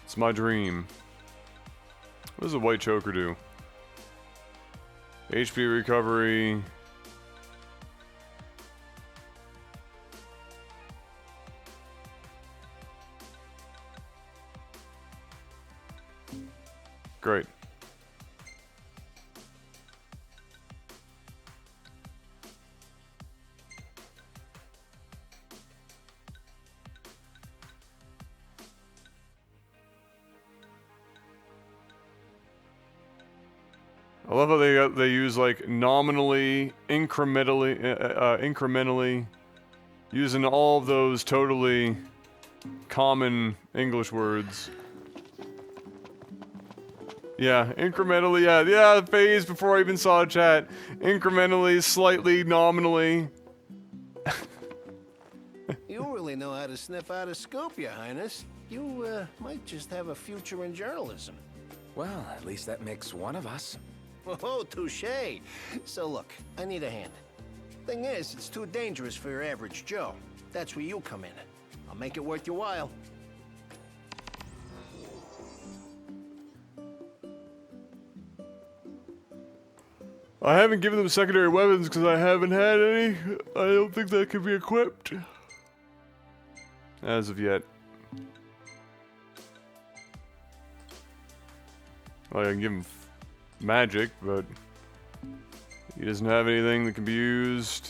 It's my dream. What does a white choker do? HP recovery. Great. I love how they use like nominally, incrementally, using all of those totally common English words. Yeah, incrementally, yeah, phase before I even saw chat. Incrementally, slightly, nominally. You really know how to sniff out a scoop, Your Highness. You, might just have a future in journalism. Well, at least that makes one of us. Oh, touche. So look, I need a hand. Thing is, it's too dangerous for your average Joe. That's where you come in. I'll make it worth your while. I haven't given them secondary weapons because I haven't had any. I don't think that could be equipped. As of yet. Like, I can give him magic, but he doesn't have anything that can be used.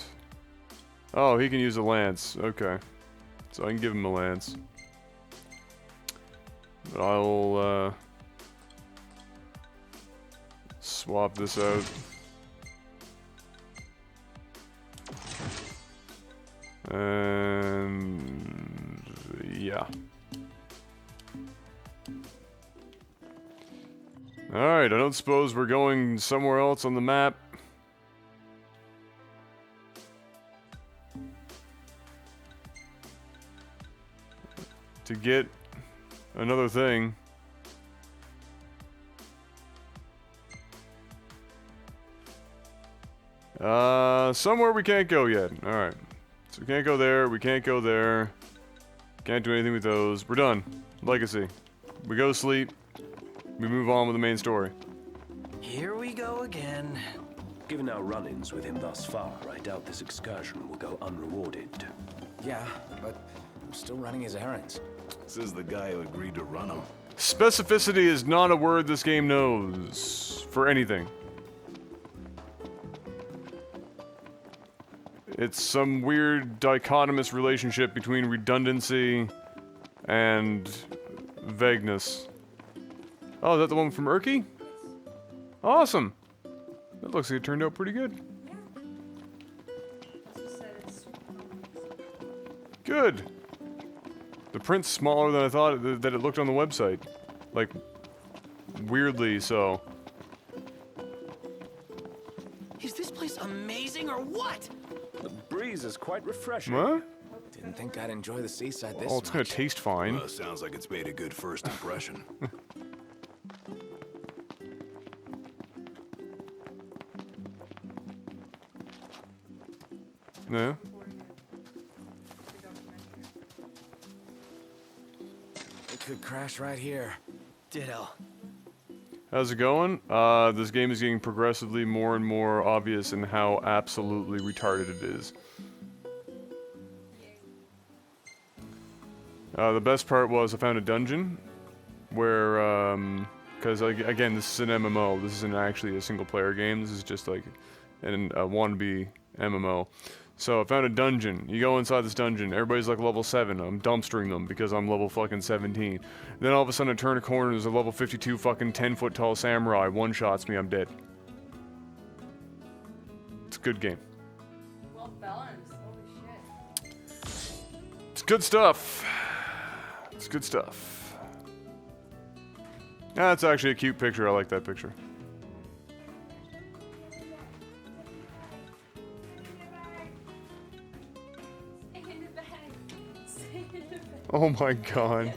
Oh, he can use a lance. Okay. So I can give him a lance. But I'll, swap this out. And yeah. Alright, I don't suppose we're going somewhere else on the map. To get another thing. Somewhere we can't go yet. Alright. So we can't go there, we can't go there. Can't do anything with those. We're done. Legacy. We go sleep. We move on with the main story. Here we go again. Given our run-ins with him thus far, I doubt this excursion will go unrewarded. Yeah, but I'm still running his errands. Says the guy who agreed to run him. Specificity is not a word this game knows for anything. It's some weird dichotomous relationship between redundancy and vagueness. Oh, is that the one from Urki? Awesome! That looks like it turned out pretty good. Good! The print's smaller than I thought that it looked on the website. Like, weirdly so. Is this place amazing or what? The breeze is quite refreshing. What? Didn't think I'd enjoy the seaside this Oh, it's gonna much. taste fine. Well, sounds like it's made a good first impression. Yeah. It could crash right here. Ditto. How's it going? This game is getting progressively more and more obvious in how absolutely retarded it is. The best part was I found a dungeon where, because again, this is an MMO. This isn't actually a single-player game. This is just like a wannabe MMO. So I found a dungeon. You go inside this dungeon. Everybody's like level 7. I'm dumpstering them because I'm level fucking 17. Then all of a sudden I turn a corner and there's a level 52 fucking 10-foot tall samurai. One-shots me, I'm dead. It's a good game. Well balanced. Holy shit. It's good stuff. It's good stuff. That's actually a cute picture. I like that picture. Oh my god.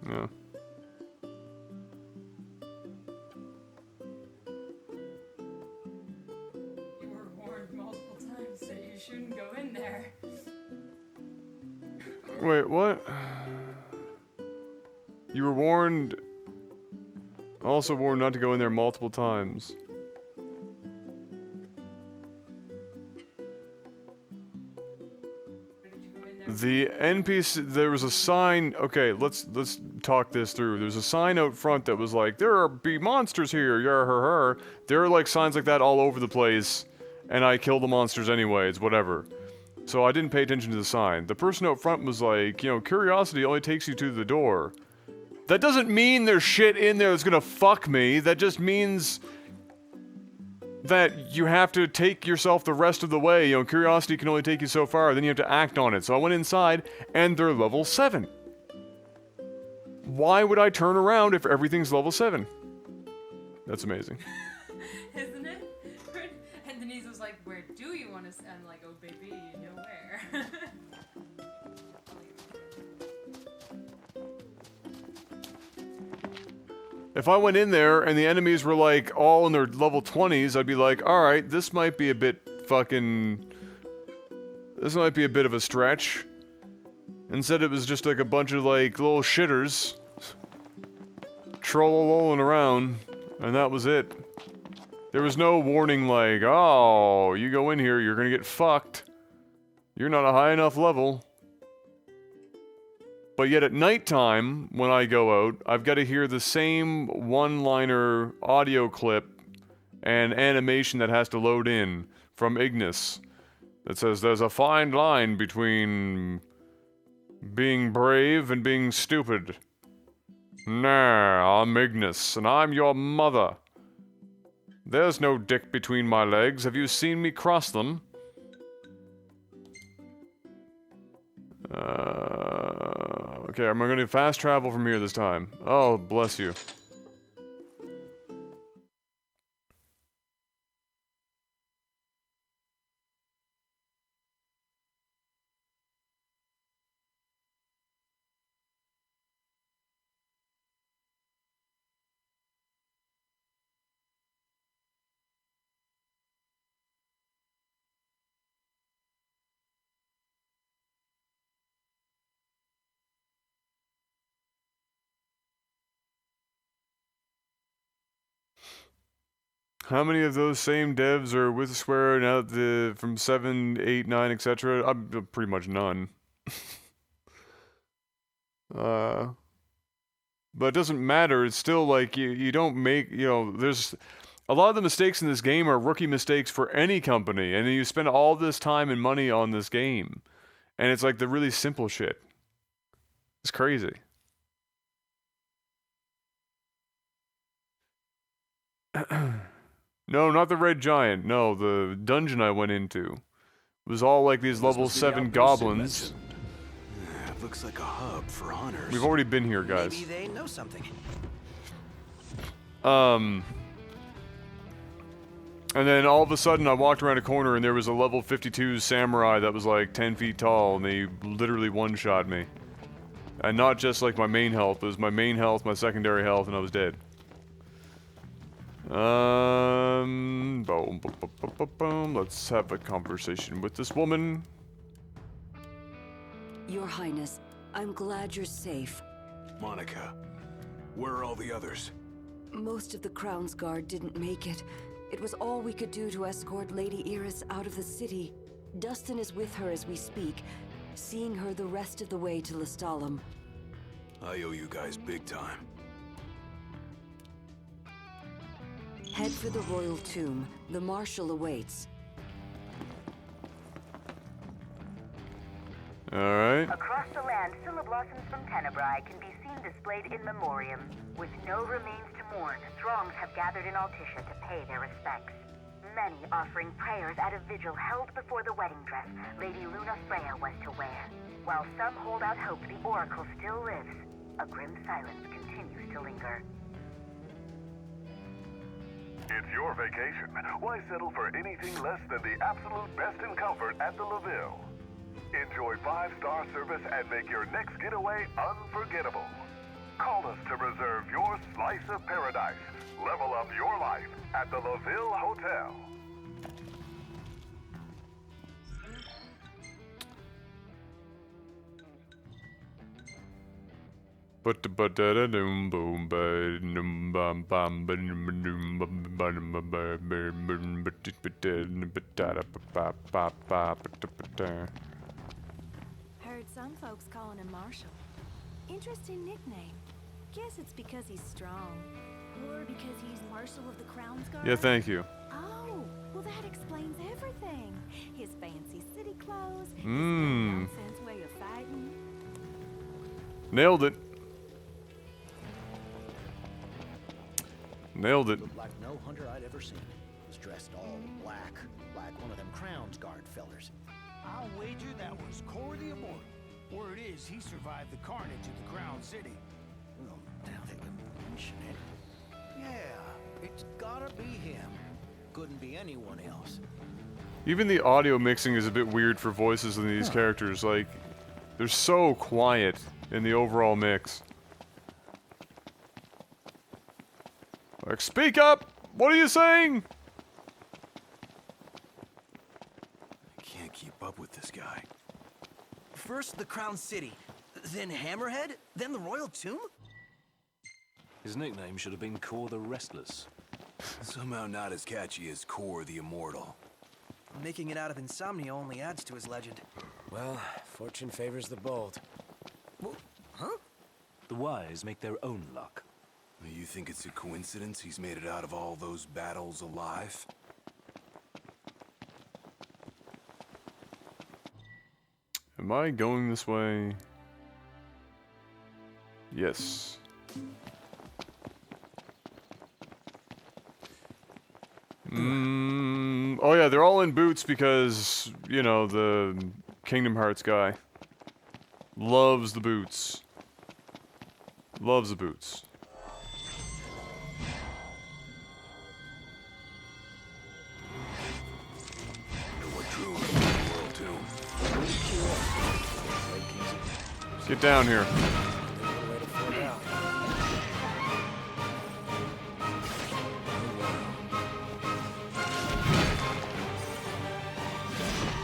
Yeah. You were warned multiple times that you shouldn't go in there. Wait, what? You were warned... Also warned not to go in there multiple times. The NPC, there was a sign, okay, let's talk this through. There's a sign out front that was like, there be monsters here, yar. There are like signs like that all over the place, and I kill the monsters anyways, whatever. So I didn't pay attention to the sign. The person out front was like, you know, curiosity only takes you to the door. That doesn't mean there's shit in there that's gonna fuck me, that just means that you have to take yourself the rest of the way. You know, curiosity can only take you so far, then you have to act on it. So I went inside, and they're level 7. Why would I turn around if everything's level 7? That's amazing. Isn't it? And Denise was like, where do you want to stand? I'm like, oh baby, you know where. If I went in there and the enemies were like all in their level 20s, I'd be like, alright, this might be a bit fucking... This might be a bit of a stretch. Instead, it was just like a bunch of like little shitters trolling around, and that was it. There was no warning like, oh, you go in here, you're gonna get fucked. You're not a high enough level. But yet at nighttime, when I go out, I've got to hear the same one-liner audio clip and animation that has to load in from Ignis that says there's a fine line between being brave and being stupid. Nah, I'm Ignis, and I'm your mother. There's no dick between my legs. Have you seen me cross them? Okay, I'm gonna fast travel from here this time. Oh, bless you. How many of those same devs are with Square now from 7, 8, 9, etc.? I'm pretty much none. But it doesn't matter. It's still like you don't make, there's a lot of the mistakes in this game are rookie mistakes for any company, and then you spend all this time and money on this game, and it's like the really simple shit. It's crazy. No, not the Red Giant. No, the dungeon I went into was all like these level 7 goblins. It looks like a hub for hunters. We've already been here, guys. Maybe they know something. And then all of a sudden I walked around a corner and there was a level 52 samurai that was like 10 feet tall, and they literally one-shot me. And not just like my main health, it was my main health, my secondary health, and I was dead. Boom, boom, boom, boom, boom. Let's have a conversation with this woman. Your Highness, I'm glad you're safe. Monica, where are all the others? Most of the Crown's Guard didn't make it. It was all we could do to escort Lady Iris out of the city. Dustin is with her as we speak, seeing her the rest of the way to Lestalem. I owe you guys big time. Head for the Royal Tomb. The Marshal awaits. Alright. Across the land, Scylla blossoms from Tenebrae can be seen displayed in memoriam. With no remains to mourn, throngs have gathered in Altissia to pay their respects. Many offering prayers at a vigil held before the wedding dress Lady Luna Freya was to wear. While some hold out hope the Oracle still lives, a grim silence continues to linger. It's your vacation. Why settle for anything less than the absolute best in comfort at the LaVille? Enjoy 5-star service and make your next getaway unforgettable. Call us to reserve your slice of paradise. Level up your life at the LaVille Hotel. Heard some folks calling him Marshall. Interesting nickname. Guess it's because he's strong. Or because he's Marshal of the Crown's Guard? Yeah, thank you. Oh, well that explains everything. His fancy city clothes, his Mmm. nonsense way of fighting. Nailed it. Nailed it. Looked like no hunter I'd ever seen. Was dressed all black, like one of them Crown's Guard fellers. I'll wager that was Corey the Immortal. Word is he survived the carnage at the Crown City. Well, now that you mention it. Yeah, it's gotta be him. Couldn't be anyone else. Even the audio mixing is a bit weird for voices in these characters. Like, they're so quiet in the overall mix. Like, speak up! What are you saying? can't keep up with this guy. First the Crown City, then Hammerhead, then the Royal Tomb? His nickname should have been Kor the Restless. Somehow not as catchy as Kor the Immortal. Making it out of insomnia only adds to his legend. Well, fortune favors the bold. Huh? The wise make their own luck. You think it's a coincidence he's made it out of all those battles alive? Am I going this way? Yes. Oh yeah, they're all in boots because, you know, the Kingdom Hearts guy loves the boots. Loves the boots. Get down here.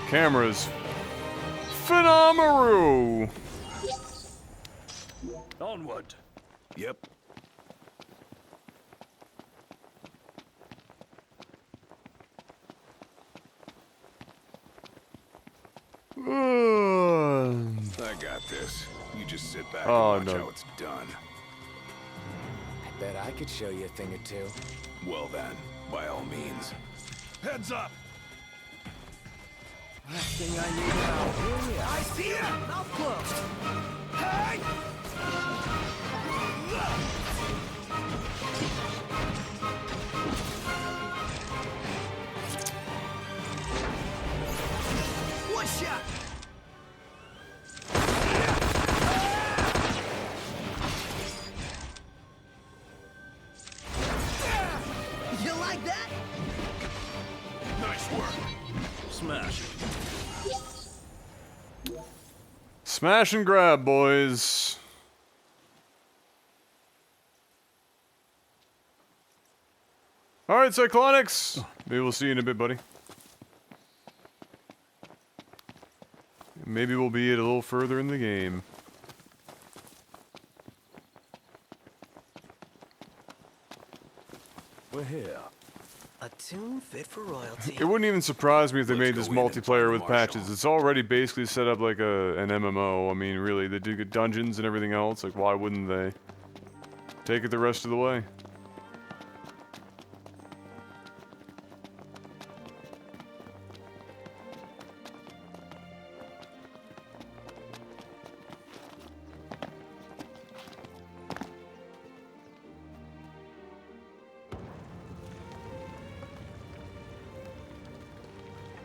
Cameras. Phenomenal. Onward. Yep. I got this. You just sit back and watch how it's done. I bet I could show you a thing or two. Well then, by all means. Heads up! Last thing I need now. I see it! Mouth closed! Hey! One shot! You like that? Nice work. Smash. Smash and grab, boys. Alright, Cyclonics. Maybe we'll see you in a bit, buddy. Maybe we'll be a little further in the game. We're here. A tune fit for royalty. It wouldn't even surprise me if they made this multiplayer with patches. It's already basically set up like an MMO. I mean, really, they do good dungeons and everything else. Like, why wouldn't they take it the rest of the way?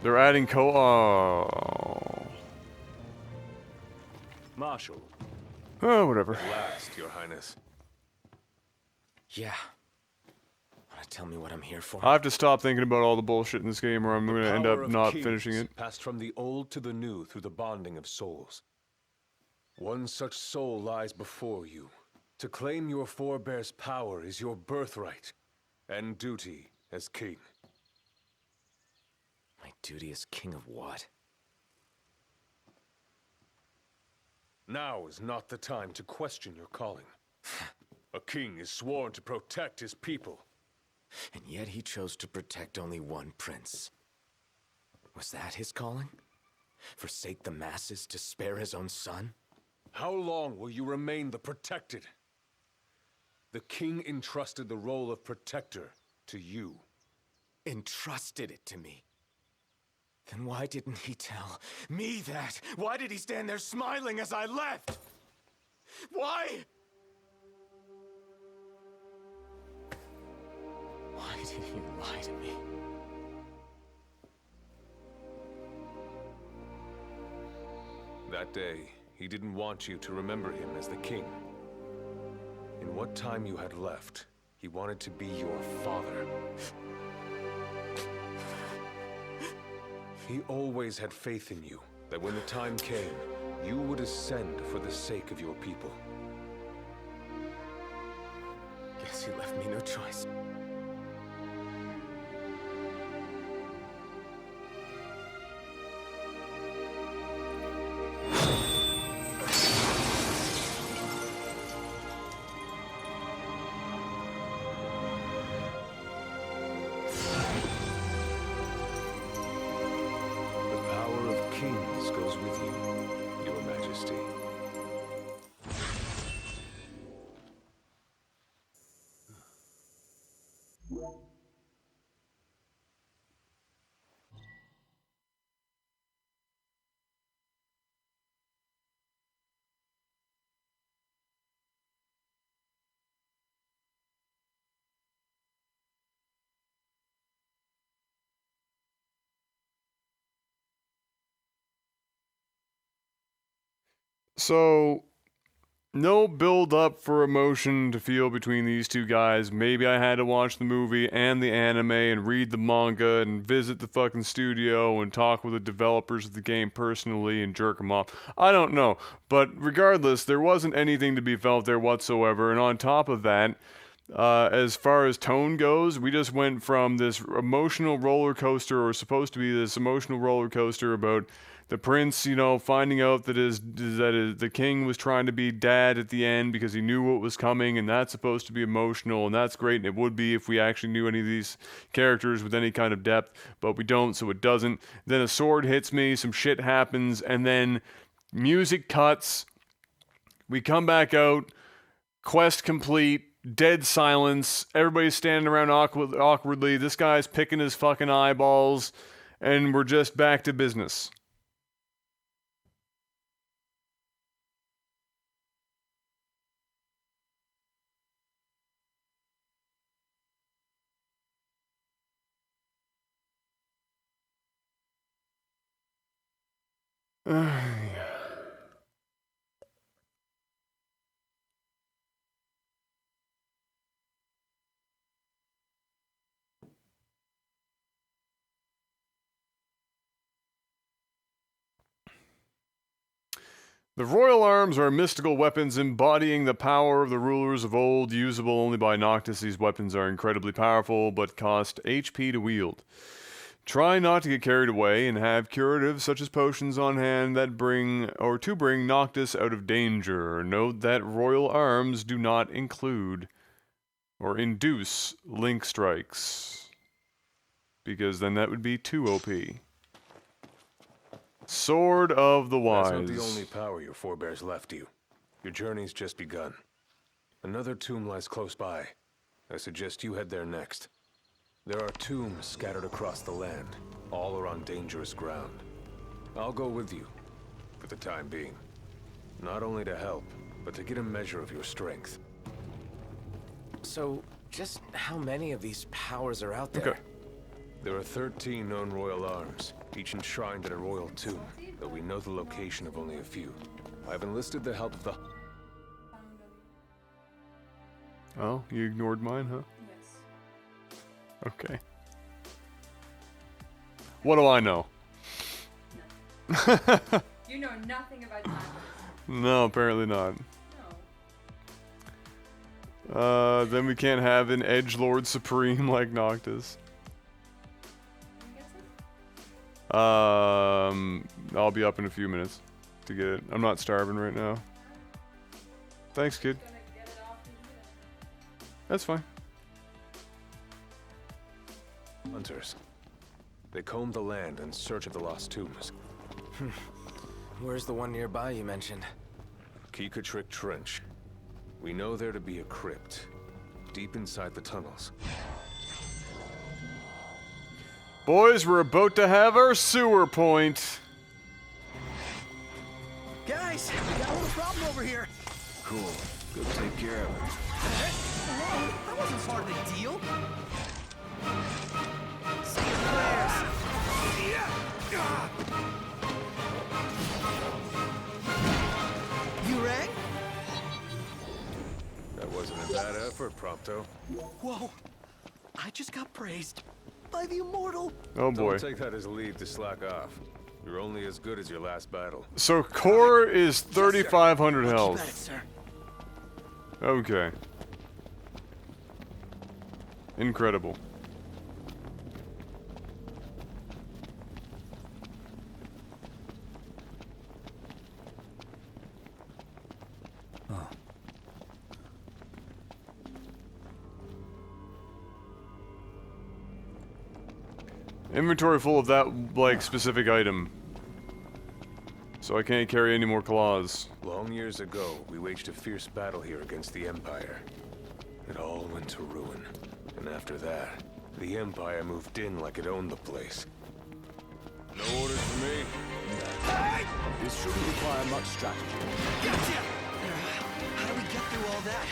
They're adding oh. Marshal. Oh, whatever. At last, Your Highness. Yeah. Wanna tell me what I'm here for? I have to stop thinking about all the bullshit in this game or I'm going to end Power up of not kings finishing it. Passed from the old to the new through the bonding of souls. One such soul lies before you. To claim your forebear's power is your birthright and duty as king. My duty as king of what? Now is not the time to question your calling. A king is sworn to protect his people. And yet he chose to protect only one prince. Was that his calling? Forsake the masses to spare his own son? How long will you remain the protected? The king entrusted the role of protector to you. Entrusted it to me? Then why didn't he tell me that? Why did he stand there smiling as I left? Why? Why did he lie to me? That day, he didn't want you to remember him as the king. In what time you had left, he wanted to be your father. He always had faith in you, that when the time came, you would ascend for the sake of your people. Guess he left me no choice. kings goes with you, Your Majesty. So, no build up for emotion to feel between these two guys. Maybe I had to watch the movie and the anime and read the manga and visit the fucking studio and talk with the developers of the game personally and jerk them off. I don't know. But regardless, there wasn't anything to be felt there whatsoever. And on top of that, as far as tone goes, we just went from this emotional roller coaster, or supposed to be this emotional roller coaster about the prince, you know, finding out that the king was trying to be dad at the end because he knew what was coming, and that's supposed to be emotional, and that's great, and it would be if we actually knew any of these characters with any kind of depth, but we don't, so it doesn't. Then a sword hits me, some shit happens, and then music cuts. We come back out, quest complete, dead silence, everybody's standing around awkwardly, this guy's picking his fucking eyeballs, and we're just back to business. The royal arms are mystical weapons embodying the power of the rulers of old, usable only by Noctis. These weapons are incredibly powerful, but cost HP to wield. Try not to get carried away and have curatives such as potions on hand that bring Noctis out of danger. Note that royal arms do not include or induce link strikes, because then that would be too OP. Sword of the Wise. That's not the only power your forebears left you. Your journey's just begun. Another tomb lies close by. I suggest you head there next. There are tombs scattered across the land. All are on dangerous ground. I'll go with you, for the time being. Not only to help, but to get a measure of your strength. So, just how many of these powers are out there? Okay. There are 13 known royal arms, each enshrined in a royal tomb, though we know the location of only a few. I've enlisted the help of the... Oh, you ignored mine, huh? Yes. Okay. What do I know? You know nothing about time. No, apparently not. No. Then we can't have an edgelord supreme like Noctis. I'll be up in a few minutes to get it. I'm not starving right now. Thanks, kid. That's fine. Hunters. They combed the land in search of the lost tombs. Where's the one nearby you mentioned? Keekatrick Trench. We know there to be a crypt, deep inside the tunnels. Boys, we're about to have our sewer point. Guys, we got a little problem over here. Cool. Go take care of it. Whoa, that wasn't part of the deal. Say your prayers. You rang? That wasn't a bad effort, Prompto. Whoa, I just got praised by the immortal. Oh boy. Don't take that as a lead to slack off. You're only as good as your last battle. So core is 3,500 health. Much better, sir. Okay. Incredible. Oh. Inventory full of that, like, specific item. so I can't carry any more claws. Long years ago, we waged a fierce battle here against the Empire. It all went to ruin. And after that, the Empire moved in like it owned the place. No orders for me. This shouldn't require much strategy. Gotcha! How do we get through all that?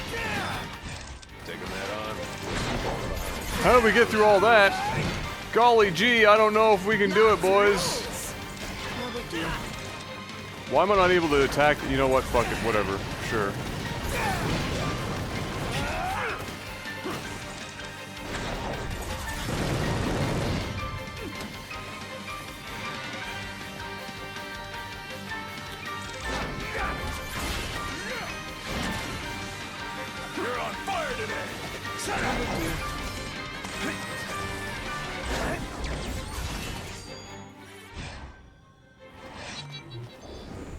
Taking that on. How do we get through all that? Golly gee, I don't know if we can do it, boys. Why am I not able to attack? You know what? Fuck it. Whatever. Sure. You're on fire today! Shut up!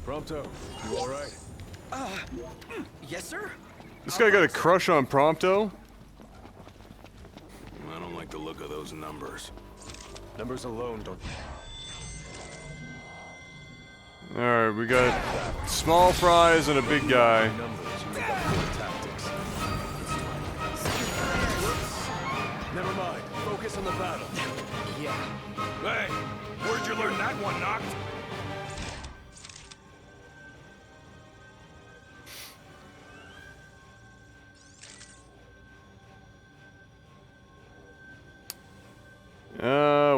Prompto, you alright? Yes, sir? This guy got a crush on Prompto? I don't like the look of those numbers. Numbers alone don't... Alright, we got small fries and a big guy. Never mind. Focus on the battle. Yeah. Hey, where'd you learn that one, Noct?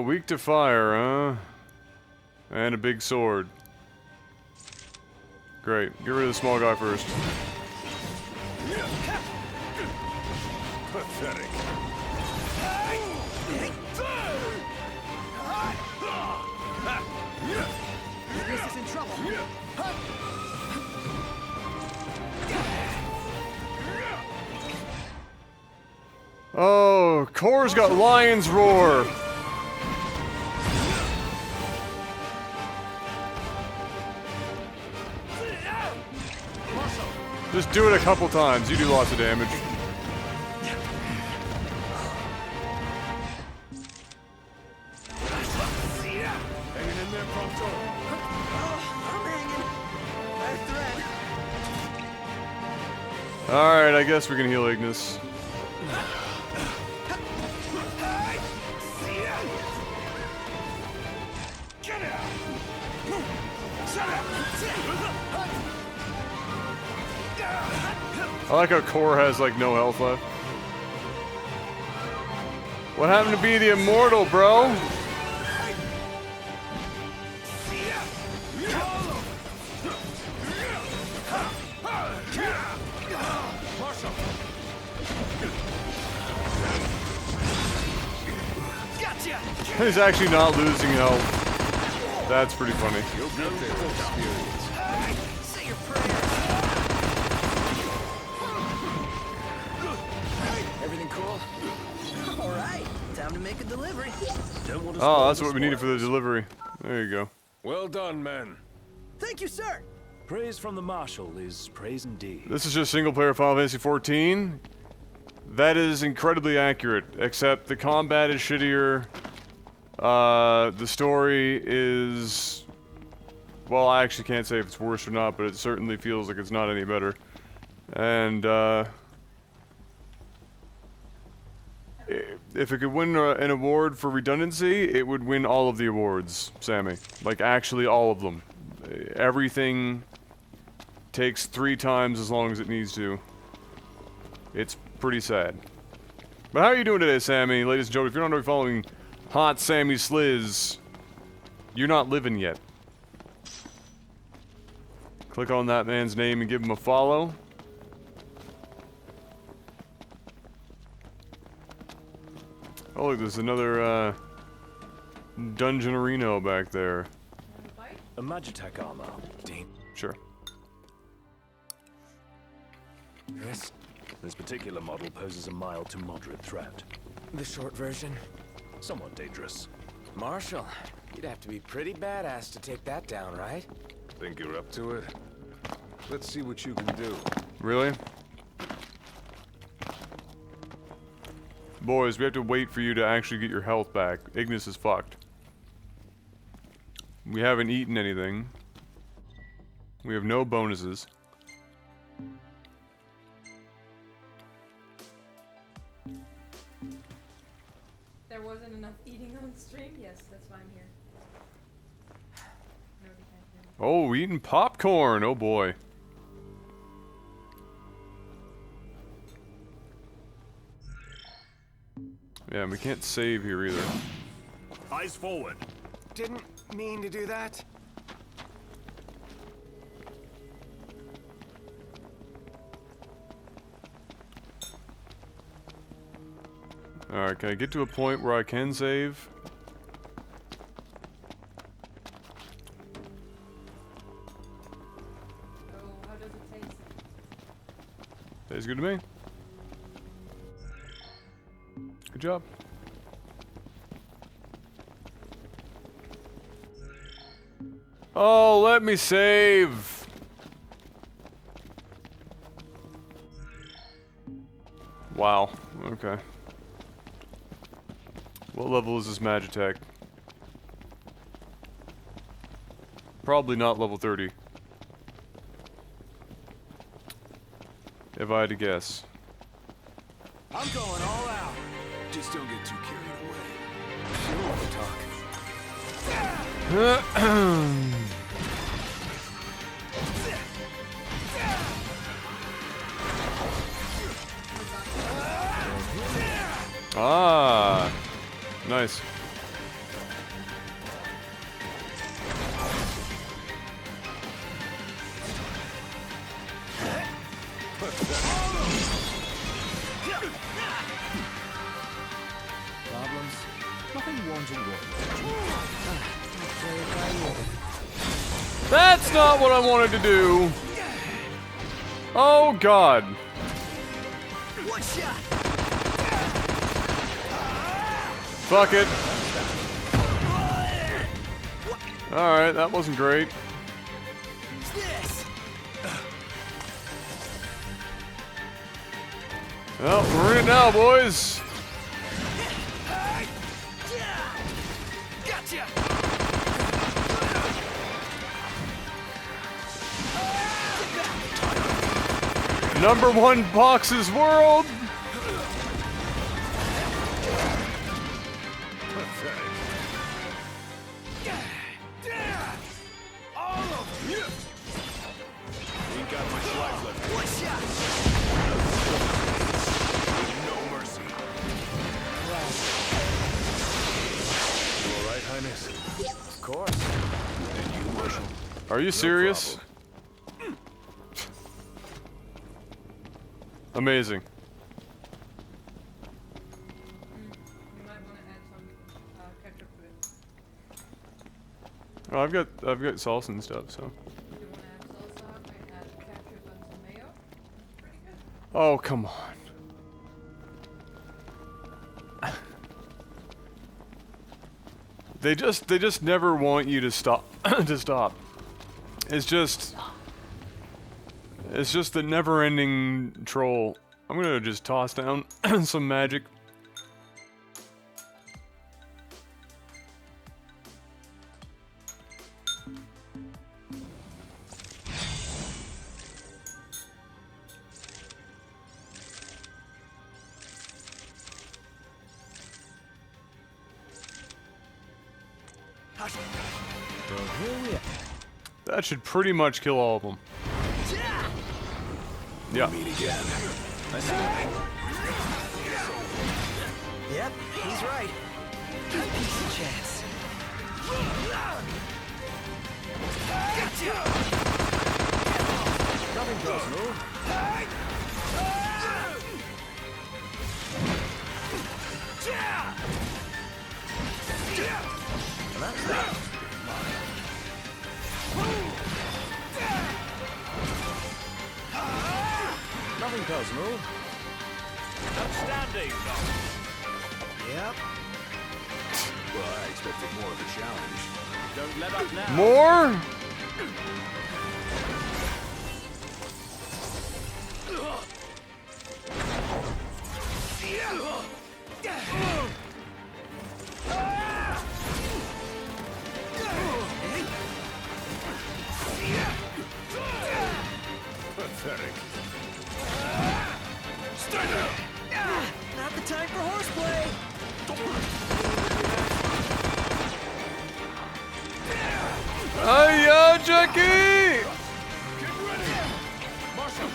Weak to fire, huh? And a big sword. Great. Get rid of the small guy first. Pathetic. This is in trouble. Oh, Kor's got Lion's Roar. Just do it a couple times. You do lots of damage. Hanging in there, Prompto. I'm hanging. I thread. Alright, I guess we can heal Ignis. Get out! Shut up! I like how Kor has like no health left. What happened to be the immortal, bro? Gotcha! He's actually not losing health. That's pretty funny. Say your prayers. Everything cool? All right, time to make a delivery. Oh, that's what we needed for the delivery. There you go. Well done, men. Thank you, sir. Praise from the Marshal is praise indeed. This is just single player Final Fantasy XIV. That is incredibly accurate, except the combat is shittier. The story is... Well, I actually can't say if it's worse or not, but it certainly feels like it's not any better. And, if it could win an award for redundancy, it would win all of the awards, Sammy. Like, actually all of them. Everything takes 3 times as long as it needs to. It's pretty sad. But how are you doing today, Sammy? Ladies and gentlemen, if you're not already following Hot Sammy Sliz, you're not living yet. Click on that man's name and give him a follow. Oh, look, there's another, Dungeon Arena back there. A Magitek armor. Sure. This particular model poses a mild to moderate threat. The short version? Somewhat dangerous. Marshal, you'd have to be pretty badass to take that down, right? Think you're up to it? Let's see what you can do. Really? Boys, we have to wait for you to actually get your health back. Ignis is fucked. We haven't eaten anything. We have no bonuses. There wasn't enough eating on stream? Yes, that's why I'm here. Nobody can hear me. Oh, eating popcorn. Oh boy. Yeah, and we can't save here either. Eyes forward. Didn't mean to do that. Alright, can I get to a point where I can save? Oh, how does it taste? Tastes good to me. Good job. Oh, let me save. Wow. Okay. What level is this Magitech? Probably not level 30. If I had to guess. I'm going all out. Just don't get too carried away. You don't want to talk. Ah, nice. Problems? Nothing wanting That's not what I wanted to do. Oh God. Fuck it. Alright, that wasn't great. Well, we're in it now, boys. #1 boxes world. Ain't got much life left. No mercy. You all right, Highness? Of course. And you, Marshal? Are you serious? Amazing. You might want to add some ketchup to it. Oh, I've got salsa and stuff, so. You want to add salsa and add ketchup and some mayo? Pretty good. Oh, come on. They just never want you to stop to stop. It's just the never-ending troll. I'm gonna just toss down some magic. That should pretty much kill all of them. Yeah. Meet again. Yep, he's right. Decent chance. Gotcha! Nothing personal. And that's that. Nothing personal. Outstanding. Yep. Well, I expected more of a challenge. Don't let up now. More? Becky! Marshal!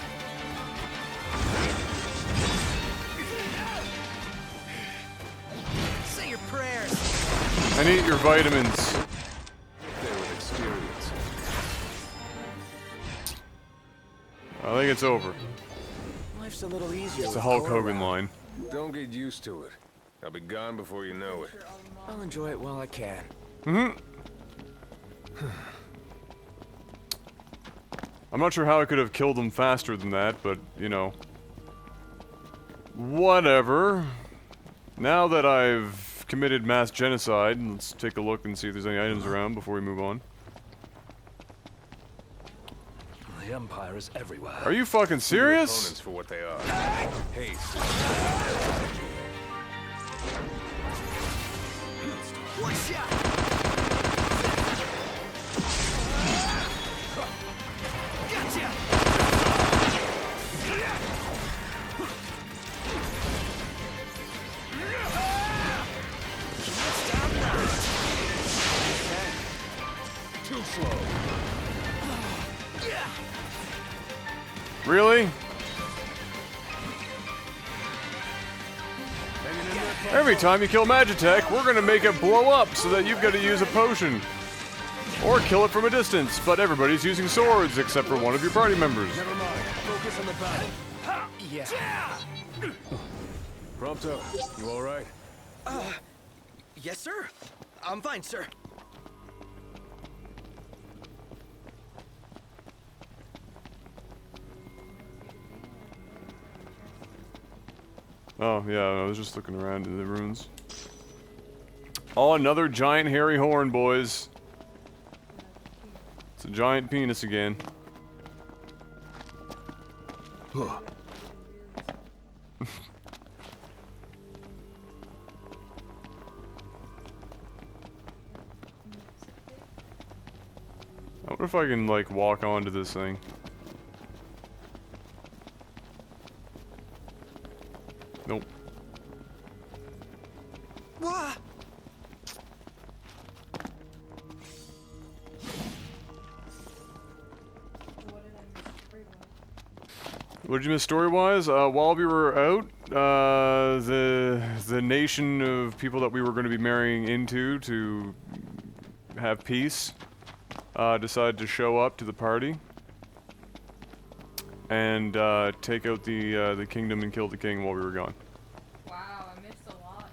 Say your prayers. And eat your vitamins. They would experience. I think it's over. Life's a little easier. It's a with Hulk Cora Hogan around. line. Don't get used to it. I'll be gone before you know it. I'll enjoy it while I can. Mm-hmm. I'm not sure how I could have killed him faster than that, but, you know. Whatever. Now that I've committed mass genocide, let's take a look and see if there's any items around before we move on. The Empire is everywhere. Are you fucking serious? Opponents for what they are. Haste. One shot. Gotcha. Too slow. Really? Every time you kill Magitech, we're gonna make it blow up so that you've got to use a potion. Or kill it from a distance, but everybody's using swords except for one of your party members. Never mind. Focus on the battle. Yeah. Prompto, you alright? Yes, sir. I'm fine, sir. Oh, yeah, I was just looking around in the ruins. Oh, another giant hairy horn, boys. It's a giant penis again. I wonder if I can, like, walk onto this thing. Nope. Wah! What did you miss story-wise? While we were out, the nation of people that we were going to be marrying into to have peace decided to show up to the party and take out the kingdom and kill the king while we were gone. Wow, I missed a lot.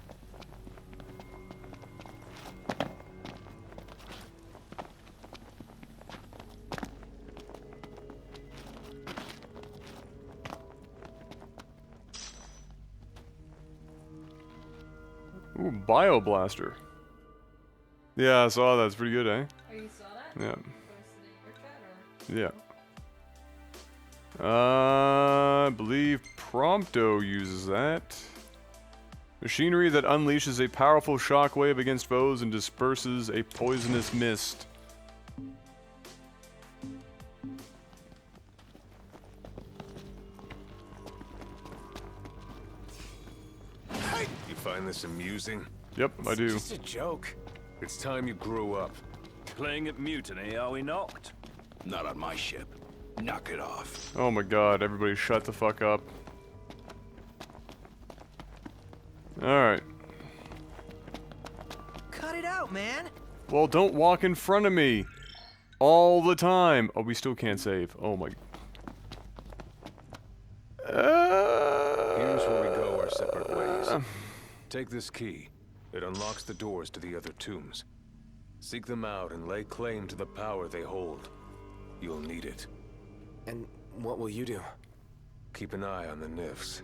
Ooh, Bioblaster. Yeah, I saw that. It's pretty good, eh? Oh, you saw that? Yeah. Posted it in your chat, or? Yeah. I believe Prompto uses that. Machinery that unleashes a powerful shockwave against foes and disperses a poisonous mist. You find this amusing? Yep, I do. It's just a joke. It's time you grew up. Playing at mutiny, are we not? Not on my ship. Knock it off. Oh my god, everybody shut the fuck up. Alright. Cut it out, man. Well, don't walk in front of me. All the time. Oh, we still can't save. Oh my... Here's where we go our separate ways. Take this key. It unlocks the doors to the other tombs. Seek them out and lay claim to the power they hold. You'll need it. And what will you do? Keep an eye on the Nifs.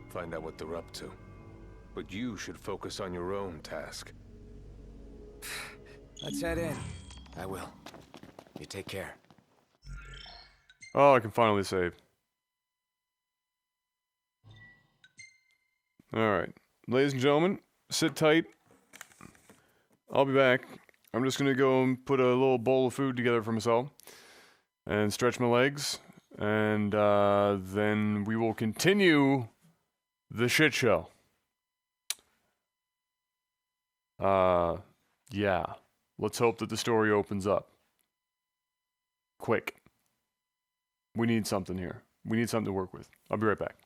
Find out what they're up to. But you should focus on your own task. Let's head in. I will. You take care. Oh, I can finally save. Alright. Ladies and gentlemen, sit tight. I'll be back. I'm just gonna go and put a little bowl of food together for myself. And stretch my legs. And then we will continue the shit show. Yeah. Let's hope that the story opens up. quick. We need something here. We need something to work with. I'll be right back.